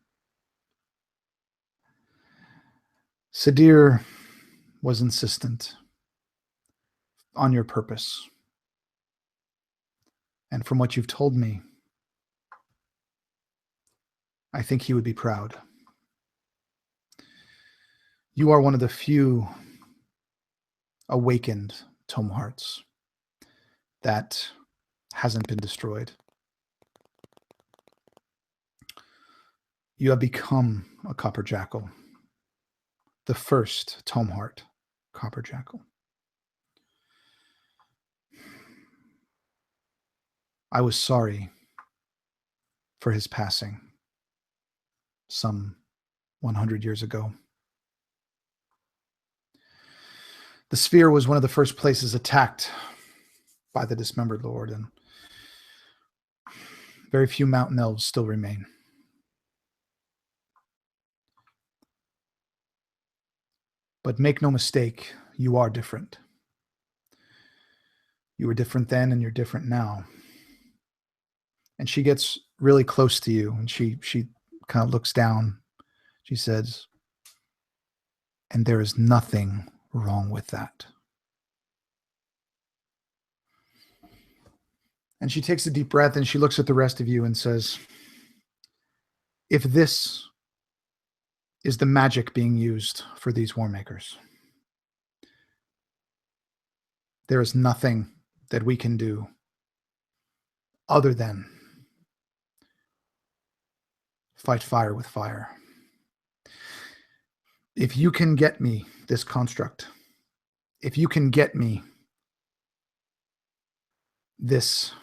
Sadir was insistent on your purpose. And from what you've told me, I think he would be proud. You are one of the few awakened Tome Hearts that hasn't been destroyed. You have become a Copper Jackal, the first Tome Heart Copper Jackal. I was sorry for his passing some 100 years ago. The sphere was one of the first places attacked by the Dismembered Lord, and very few mountain elves still remain. But make no mistake, you are different. You were different then, and you're different now. And she gets really close to you, and she kind of looks down. She says, and there is nothing wrong with that. And she takes a deep breath, and she looks at the rest of you and says, if this is the magic being used for these war makers, there is nothing that we can do other than fight fire with fire. If you can get me this construct, if you can get me this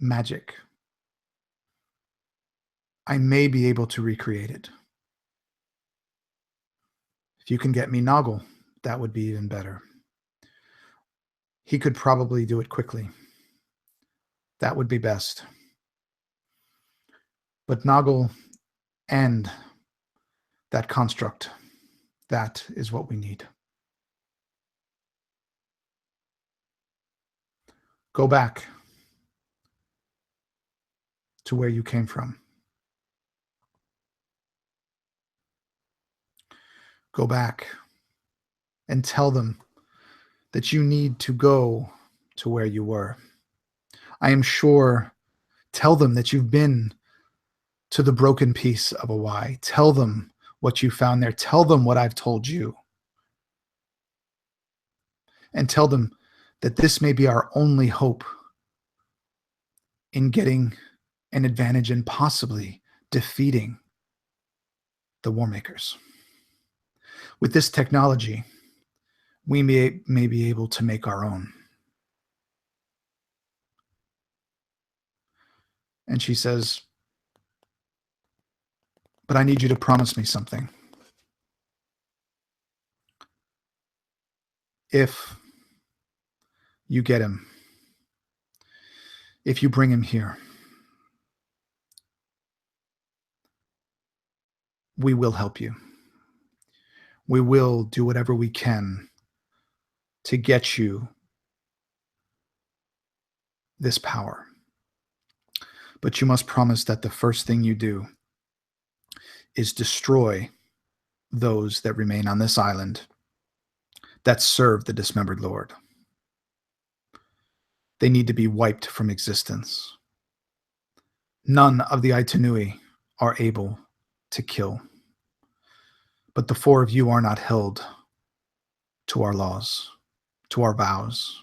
magic, I may be able to recreate it. If you can get me Noggle, that would be even better. He could probably do it quickly. That would be best. But Noggle and that construct, that is what we need. Go back to where you came from. Go back and tell them that you need to go to where you were. I am sure, tell them that you've been to the broken piece of Awai. Tell them what you found there. Tell them what I've told you. And tell them that this may be our only hope in getting an advantage and possibly defeating the Warmakers. With this technology, we may be able to make our own. And she says, but I need you to promise me something. If you get him, if you bring him here, we will help you. We will do whatever we can to get you this power. But you must promise that the first thing you do is destroy those that remain on this island that serve the Dismembered Lord. They need to be wiped from existence. None of the Aitanui are able to kill. But the four of you are not held to our laws, to our vows.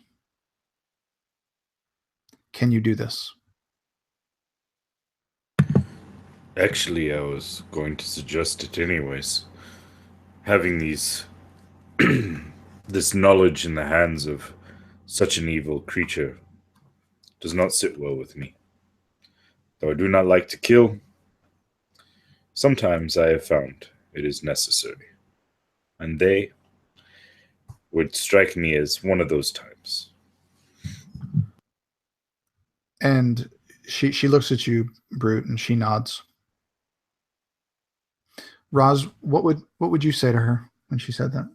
Can you do this? Actually, I was going to suggest it anyways. Having these This knowledge in the hands of such an evil creature does not sit well with me. Though I do not like to kill, sometimes I have found it is necessary. And they would strike me as one of those times. And she looks at you, Brute, and she nods. Roz, what would you say to her when she said that?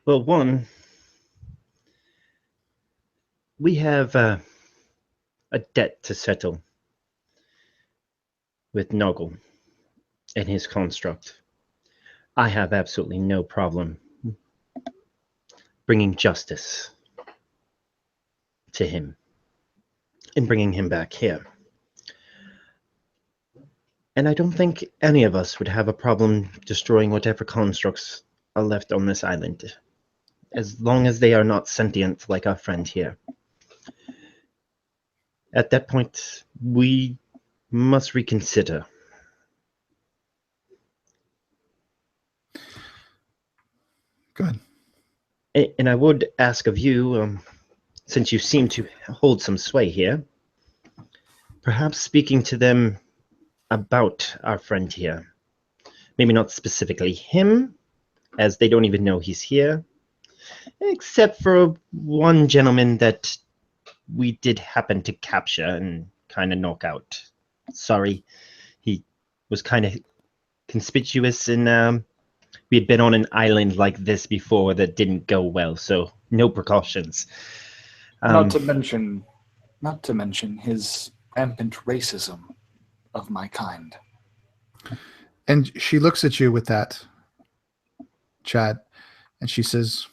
Well, one, we have a debt to settle with Noggle and his construct. I have absolutely no problem bringing justice to him and bringing him back here. And I don't think any of us would have a problem destroying whatever constructs are left on this island, as long as they are not sentient like our friend here. At that point, we must reconsider. Good. And I would ask of you, since you seem to hold some sway here, perhaps speaking to them about our friend here. Maybe not specifically him, as they don't even know he's here, except for one gentleman that we did happen to capture and kind of knock out. Sorry, he was kind of conspicuous, and we had been on an island like this before that didn't go well, so no precautions. Not to mention his rampant racism of my kind. And she looks at you with that, Chad, and she says,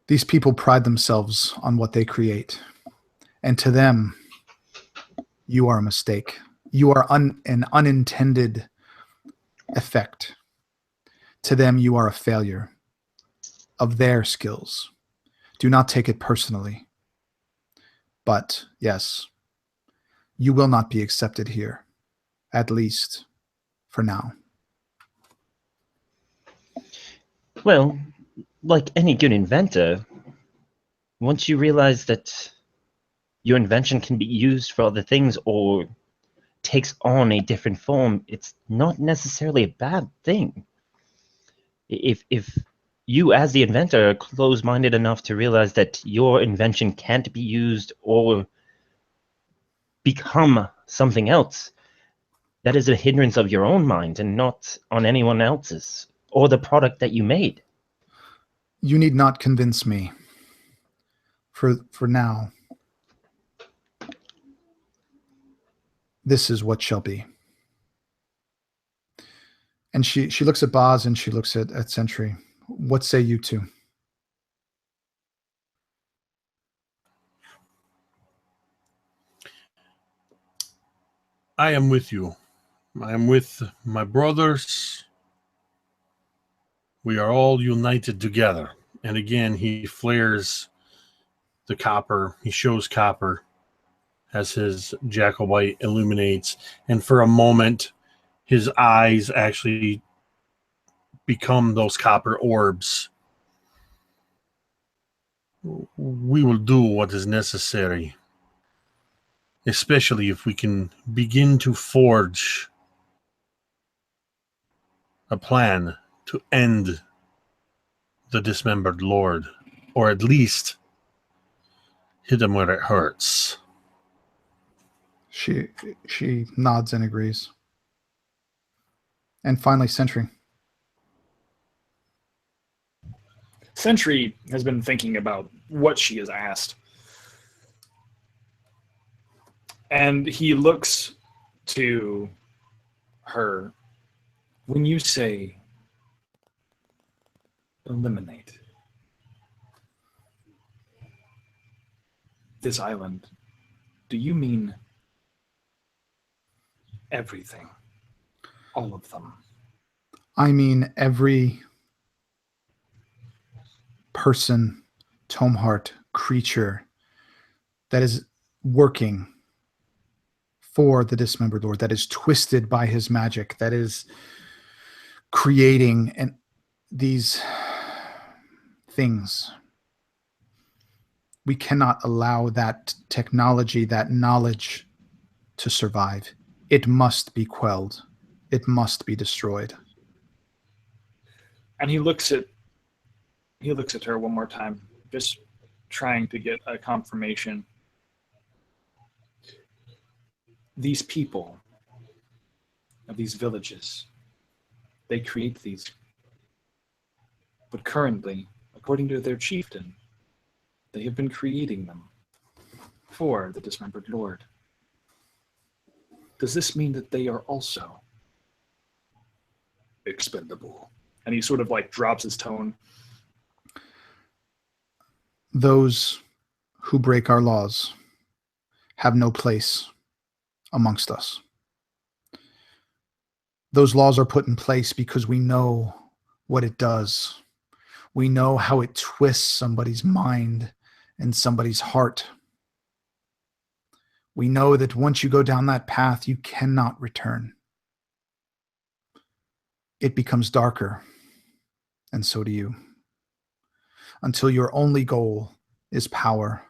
these people pride themselves on what they create. And to them, you are a mistake. You are an unintended effect. To them, you are a failure of their skills. Do not take it personally. But yes, you will not be accepted here, at least for now. Well, like any good inventor, once you realize that your invention can be used for other things or takes on a different form, it's not necessarily a bad thing. If you as the inventor are closed-minded enough to realize that your invention can't be used or become something else, that is a hindrance of your own mind and not on anyone else's or the product that you made. You need not convince me. For now, this is what shall be. And she looks at Boz and she looks at Sentry. What say you two? I am with you. I am with my brothers. We are all united together. And again, he flares the copper. He shows copper as his Jacobite illuminates. And for a moment, his eyes actually become those copper orbs. We will do what is necessary, especially if we can begin to forge a plan to end the dismembered lord, or at least hit him where it hurts. She nods and agrees. And finally, Sentry. Sentry has been thinking about what she has asked. And he looks to her. When you say eliminate this island, do you mean everything? All of them? I mean every person, Tomheart, creature that is working for the dismembered lord, that is twisted by his magic, that is creating these things. We cannot allow that technology, that knowledge to survive. It must be quelled. It must be destroyed. And he looks at her one more time, just trying to get a confirmation. These people of these villages, they create these. But currently, according to their chieftain, they have been creating them for the dismembered lord. Does this mean that they are also expendable? And he sort of like drops his tone. Those who break our laws have no place amongst us. Those laws are put in place because we know what it does. We know how it twists somebody's mind and somebody's heart. We know that once you go down that path, you cannot return. It becomes darker, and so do you, until your only goal is power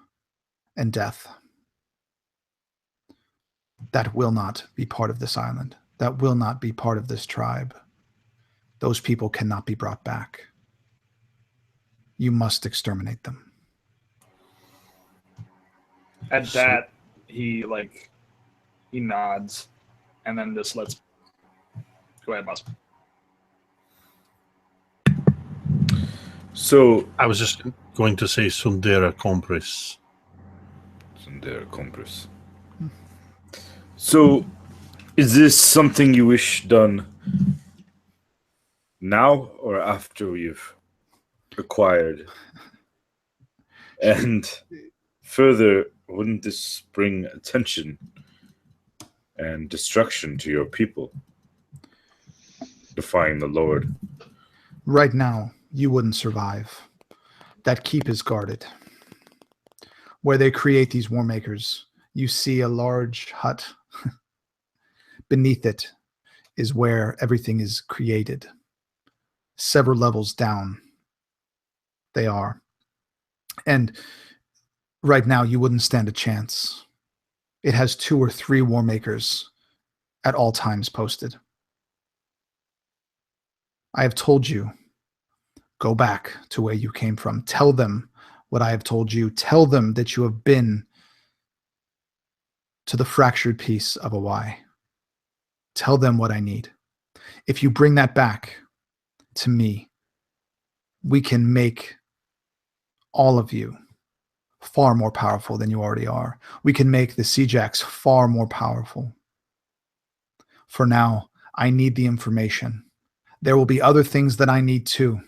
and death. That will not be part of this island. That will not be part of this tribe. Those people cannot be brought back. You must exterminate them. At that, he nods and then just lets. Go ahead, boss. So I was just going to say Sundera Compris. Sundera Compris. So, is this something you wish done now or after you've acquired? And further, wouldn't this bring attention and destruction to your people? Defying the Lord. Right now, you wouldn't survive. That keep is guarded. Where they create these war makers, you see a large hut. Beneath it is where everything is created. Several levels down, they are. And right now, you wouldn't stand a chance. It has 2 or 3 war makers at all times posted. I have told you, go back to where you came from. Tell them what I have told you. Tell them that you have been to the fractured piece of Awai. Tell them what I need. If you bring that back to me, we can make all of you far more powerful than you already are. We can make the Seajacks far more powerful. For now, I need the information. There will be other things that I need too.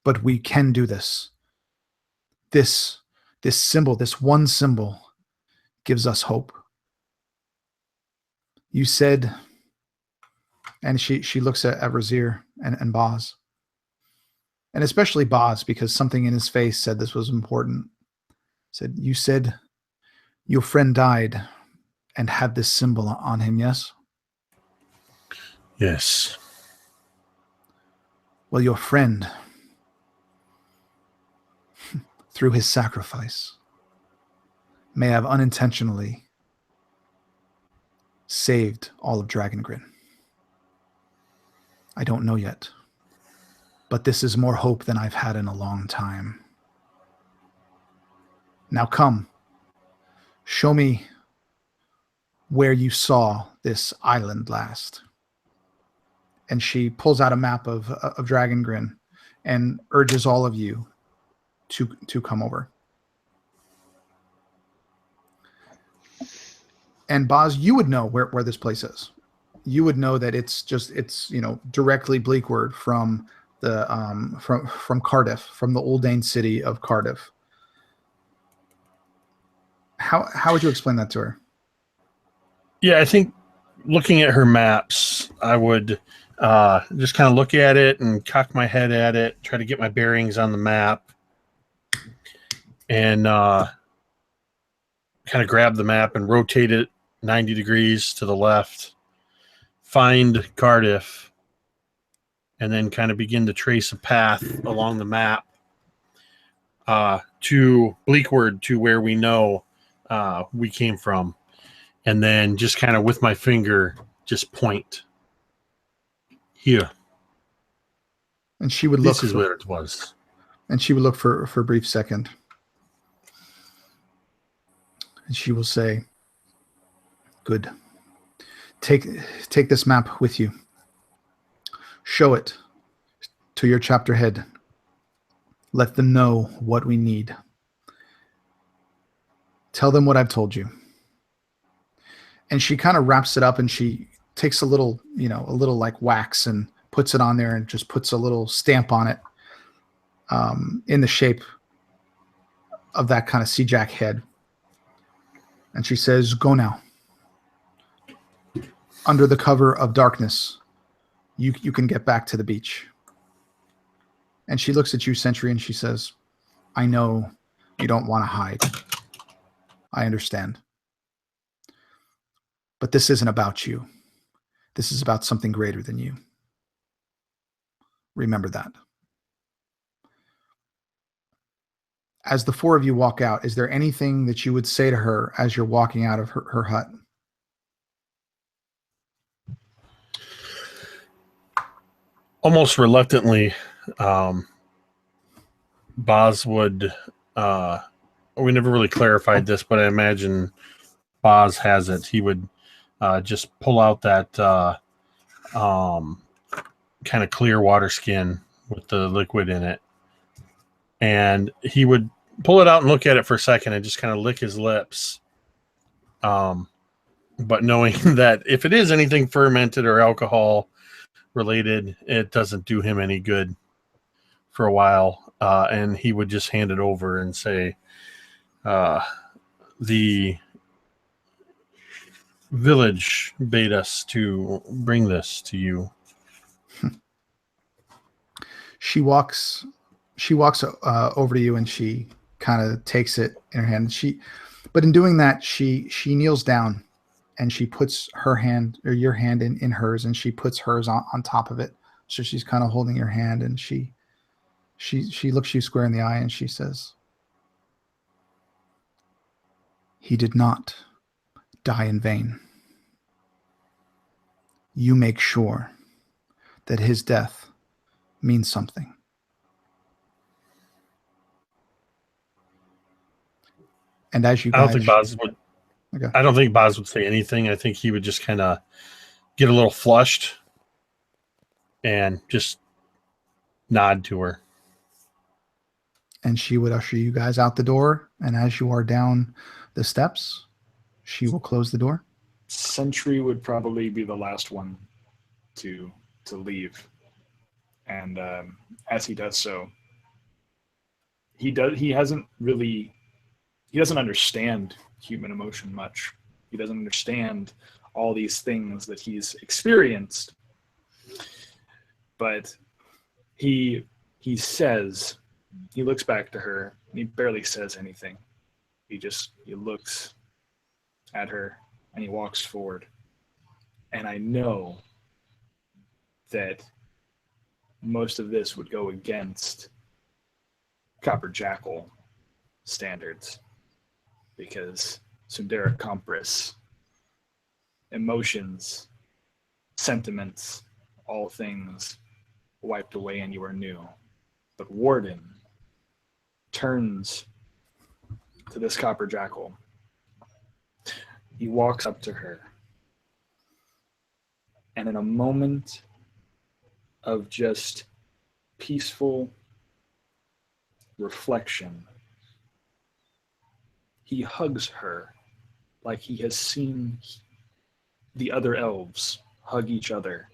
But we can do this. This symbol, this one symbol, gives us hope. You said, and she looks at Razir and Boz, and especially Boz, because something in his face said this was important. Said, you said your friend died and had this symbol on him, yes? Yes. Well, your friend, through his sacrifice, may have unintentionally saved all of Dragongrin. I don't know yet, but this is more hope than I've had in a long time. Now come, show me where you saw this island last. And she pulls out a map of Dragongrin and urges all of you to come over. And Boz, you would know where this place is. You would know that it's directly bleakward from the from Cardiff, from the Oldane city of Cardiff. How would you explain that to her? Yeah, I think looking at her maps, I would just kind of look at it and cock my head at it, try to get my bearings on the map, and kind of grab the map and rotate it 90 degrees to the left, find Cardiff, and then kind of begin to trace a path along the map to Bleakward, to where we know we came from. And then just kind of with my finger, just point here. And she would look. This is where it was. And she would look for a brief second. And she will say, "Good. Take this map with you. Show it to your chapter head. Let them know what we need. Tell them what I've told you." And she kind of wraps it up, and she takes a little like wax and puts it on there and just puts a little stamp on it in the shape of that kind of sea jack head. And she says, "Go now. Under the cover of darkness, you can get back to the beach." And she looks at you, Sentry, and she says, "I know you don't want to hide. I understand. But this isn't about you. This is about something greater than you. Remember that." As the four of you walk out, is there anything that you would say to her as you're walking out of her hut? Almost reluctantly, Boz would, we never really clarified this, but I imagine Boz has it. He would just pull out that kind of clear water skin with the liquid in it. And he would pull it out and look at it for a second and just kind of lick his lips. But knowing that if it is anything fermented or alcohol related, it doesn't do him any good for a while. And he would just hand it over and say, the village bade us to bring this to you. She walks over to you, and she kind of takes it in her hand. But in doing that, she kneels down, and she puts her hand, or your hand, in hers, and she puts hers on top of it. So she's kind of holding your hand, and she looks you square in the eye, and she says, "He did not die in vain. You make sure that his death means something." And as you guys, I don't think Boz would say anything. I think he would just kind of get a little flushed and just nod to her. And she would usher you guys out the door. And as you are down the steps, she will close the door. Sentry would probably be the last one to leave. And as he does so, he doesn't understand human emotion much. He doesn't understand all these things that he's experienced. But he looks back to her, and he barely says anything. He looks at her, and he walks forward. And I know that most of this would go against Copper Jackal standards, because Sundara Compris, emotions, sentiments, all things wiped away and you are new. But Warden turns to this Copper Jackal. He walks up to her, and in a moment of just peaceful reflection, he hugs her like he has seen the other elves hug each other.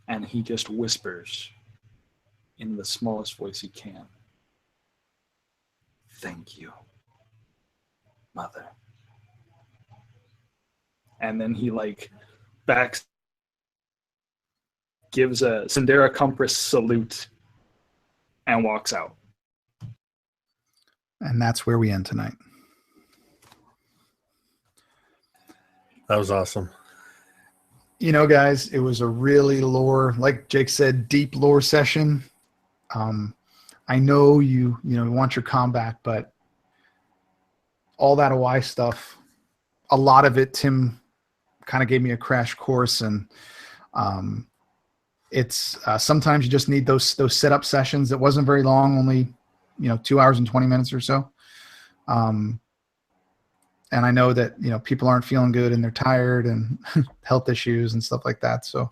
And he just whispers in the smallest voice he can, "Thank you, Mother." And then he backs, gives a Sundara Compris salute, and walks out. And that's where we end tonight. That was awesome. You know, guys, it was a really lore, like Jake said, deep lore session. I know you want your combat, but all that Awai stuff, a lot of it, Tim kind of gave me a crash course, and it's sometimes you just need those setup sessions. It wasn't very long, only 2 hours and 20 minutes or so. And I know that people aren't feeling good and they're tired and health issues and stuff like that. So,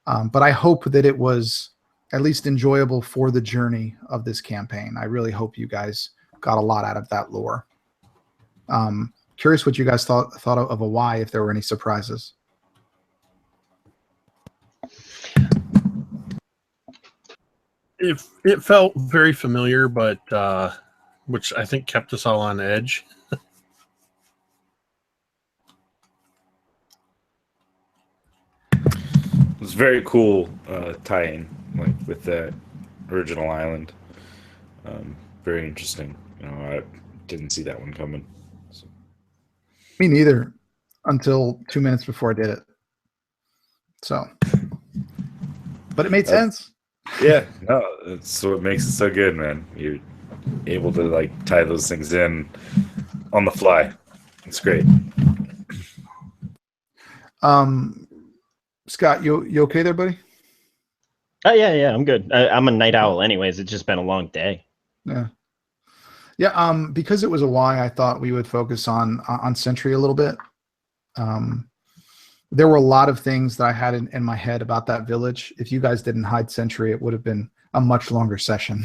but I hope that it was at least enjoyable for the journey of this campaign. I really hope you guys got a lot out of that lore. Curious what you guys thought of Awai, if there were any surprises. It felt very familiar, but which I think kept us all on edge. It was very cool tie-in, like with the original island. Very interesting. I didn't see that one coming. So. Me neither, until 2 minutes before I did it. So, but it made sense. Yeah, no, that's what makes it so good, man. You're able to like tie those things in on the fly. It's great. Scott, you okay there, buddy? Oh yeah, I'm good. I'm a night owl, anyways. It's just been a long day. Yeah. Because it was Awai, I thought we would focus on Sentry a little bit. There were a lot of things that I had in my head about that village. If you guys didn't hide Sentry, it would have been a much longer session.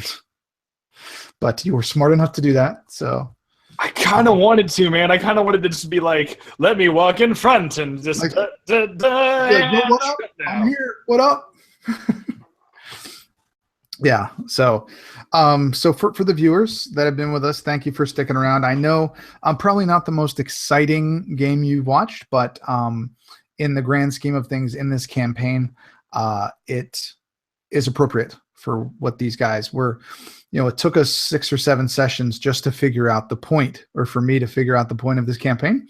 But you were smart enough to do that, so. I kind of wanted to, man. I kind of wanted to just be like, let me walk in front and just. Like, yeah, what up? I'm here. What up? Yeah. So, for the viewers that have been with us, thank you for sticking around. I know I'm probably not the most exciting game you've watched, but in the grand scheme of things in this campaign, it is appropriate for what these guys were. It took us 6 or 7 sessions just to figure out the point, or for me to figure out the point of this campaign.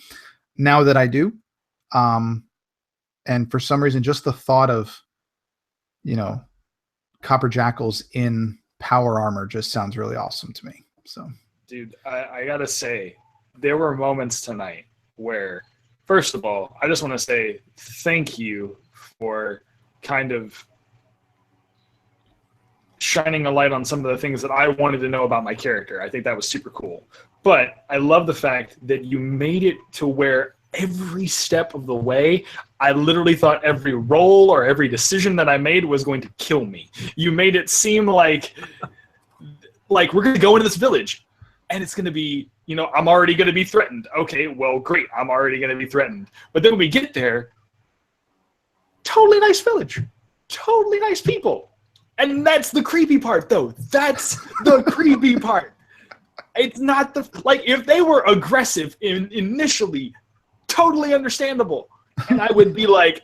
Now that I do, and for some reason, just the thought of, copper jackals in power armor just sounds really awesome to me. So, dude, I gotta say, there were moments tonight where, first of all, I just want to say thank you for kind of shining a light on some of the things that I wanted to know about my character. I think that was super cool. But I love the fact that you made it to where every step of the way, I literally thought every roll or every decision that I made was going to kill me. You made it seem like we're going to go into this village and it's going to be, I'm already going to be threatened. Okay, well, great. I'm already going to be threatened. But then when we get there, totally nice village. Totally nice people. And that's the creepy part, though. That's the creepy part. It's not if they were aggressive initially, totally understandable. And I would be like,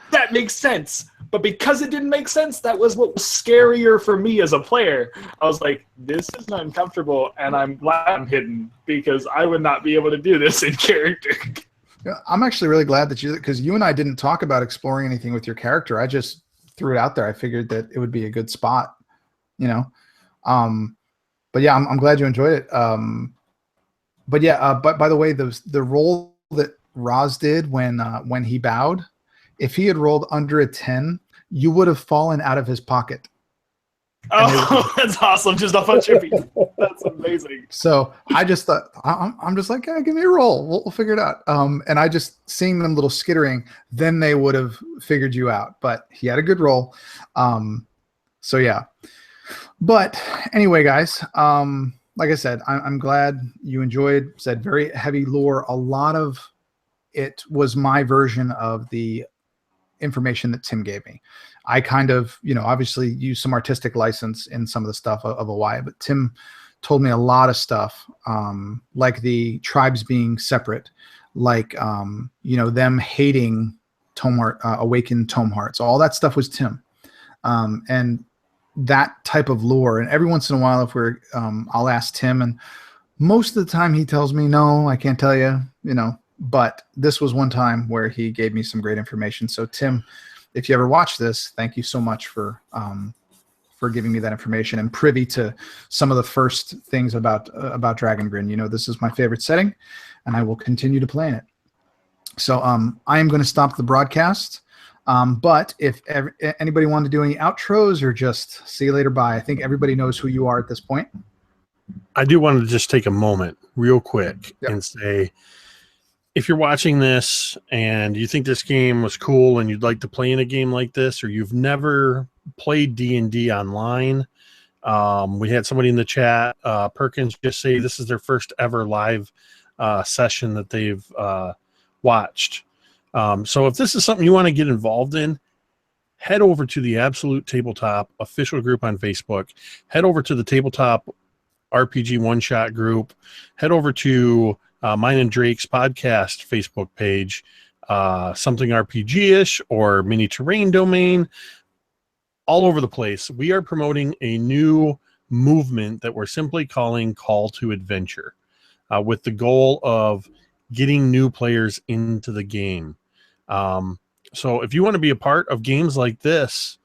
that makes sense. But because it didn't make sense, that was what was scarier for me as a player. I was like, this is uncomfortable, and I'm glad I'm hidden, because I would not be able to do this in character. Yeah, I'm actually really glad that because you and I didn't talk about exploring anything with your character. I just threw it out there. I figured that it would be a good spot, but yeah, I'm glad you enjoyed it. But yeah, but by the way, the roll that Roz did when he bowed, if he had rolled under a 10, you would have fallen out of his pocket. Oh, that's awesome. Just a bunch of people. That's amazing. So I just thought, I'm just like, yeah, give me a roll. We'll figure it out. And I just seeing them little skittering, then they would have figured you out. But he had a good roll. So yeah. But anyway, guys, like I said, I'm glad you enjoyed. Said very heavy lore. A lot of it was my version of the information that Tim gave me. I kind of, obviously used some artistic license in some of the stuff of Awai, but Tim told me a lot of stuff, like the tribes being separate, like, them hating awakened tome hearts. All that stuff was Tim. And that type of lore. And every once in a while, I'll ask Tim, and most of the time he tells me, no, I can't tell you, but this was one time where he gave me some great information. So Tim, if you ever watch this, thank you so much for giving me that information and privy to some of the first things about Dragongrin. You know, this is my favorite setting, and I will continue to play in it. So I am going to stop the broadcast. But if anybody wanted to do any outros or just see you later, bye, I think everybody knows who you are at this point. I do want to just take a moment real quick and say, if you're watching this and you think this game was cool and you'd like to play in a game like this, or you've never played D&D online, we had somebody in the chat, Perkins, just say this is their first ever live session that they've watched. So if this is something you want to get involved in, head over to the Absolute Tabletop official group on Facebook. Head over to the Tabletop RPG One Shot group. Head over to mine and Drake's podcast Facebook page, something RPG-ish or mini terrain domain, all over the place. We are promoting a new movement that we're simply calling Call to Adventure, with the goal of getting new players into the game. So if you want to be a part of games like this,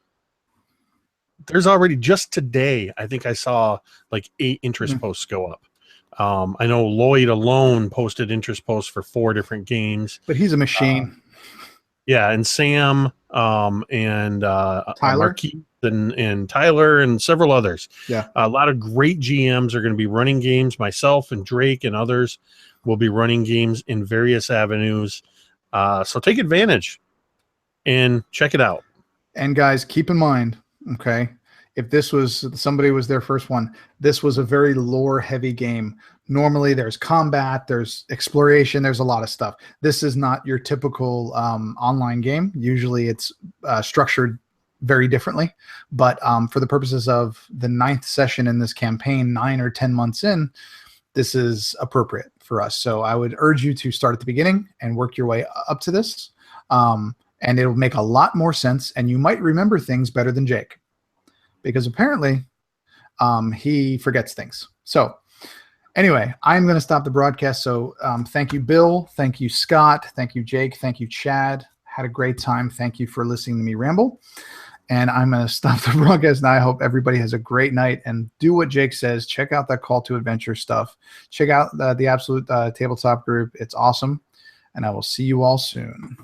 there's already, just today, I think I saw like 8 interest posts go up. I know Lloyd alone posted interest posts for 4 different games. But he's a machine. Yeah, and Sam and Tyler? Marquis and Tyler and several others. Yeah. A lot of great GMs are going to be running games. Myself and Drake and others will be running games in various avenues. So take advantage and check it out. And guys, keep in mind, okay, if this was somebody was their first one, this was a very lore heavy game. Normally there's combat, there's exploration, there's a lot of stuff. This is not your typical online game. Usually it's structured very differently, but for the purposes of the 9th session in this campaign, 9 or 10 months in, this is appropriate for us. So I would urge you to start at the beginning and work your way up to this. And it'll make a lot more sense. And you might remember things better than Jake, because apparently he forgets things. So anyway, I'm going to stop the broadcast. So thank you, Bill. Thank you, Scott. Thank you, Jake. Thank you, Chad. Had a great time. Thank you for listening to me ramble. And I'm going to stop the broadcast now. I hope everybody has a great night, and do what Jake says. Check out that Call to Adventure stuff. Check out the Absolute Tabletop group. It's awesome. And I will see you all soon.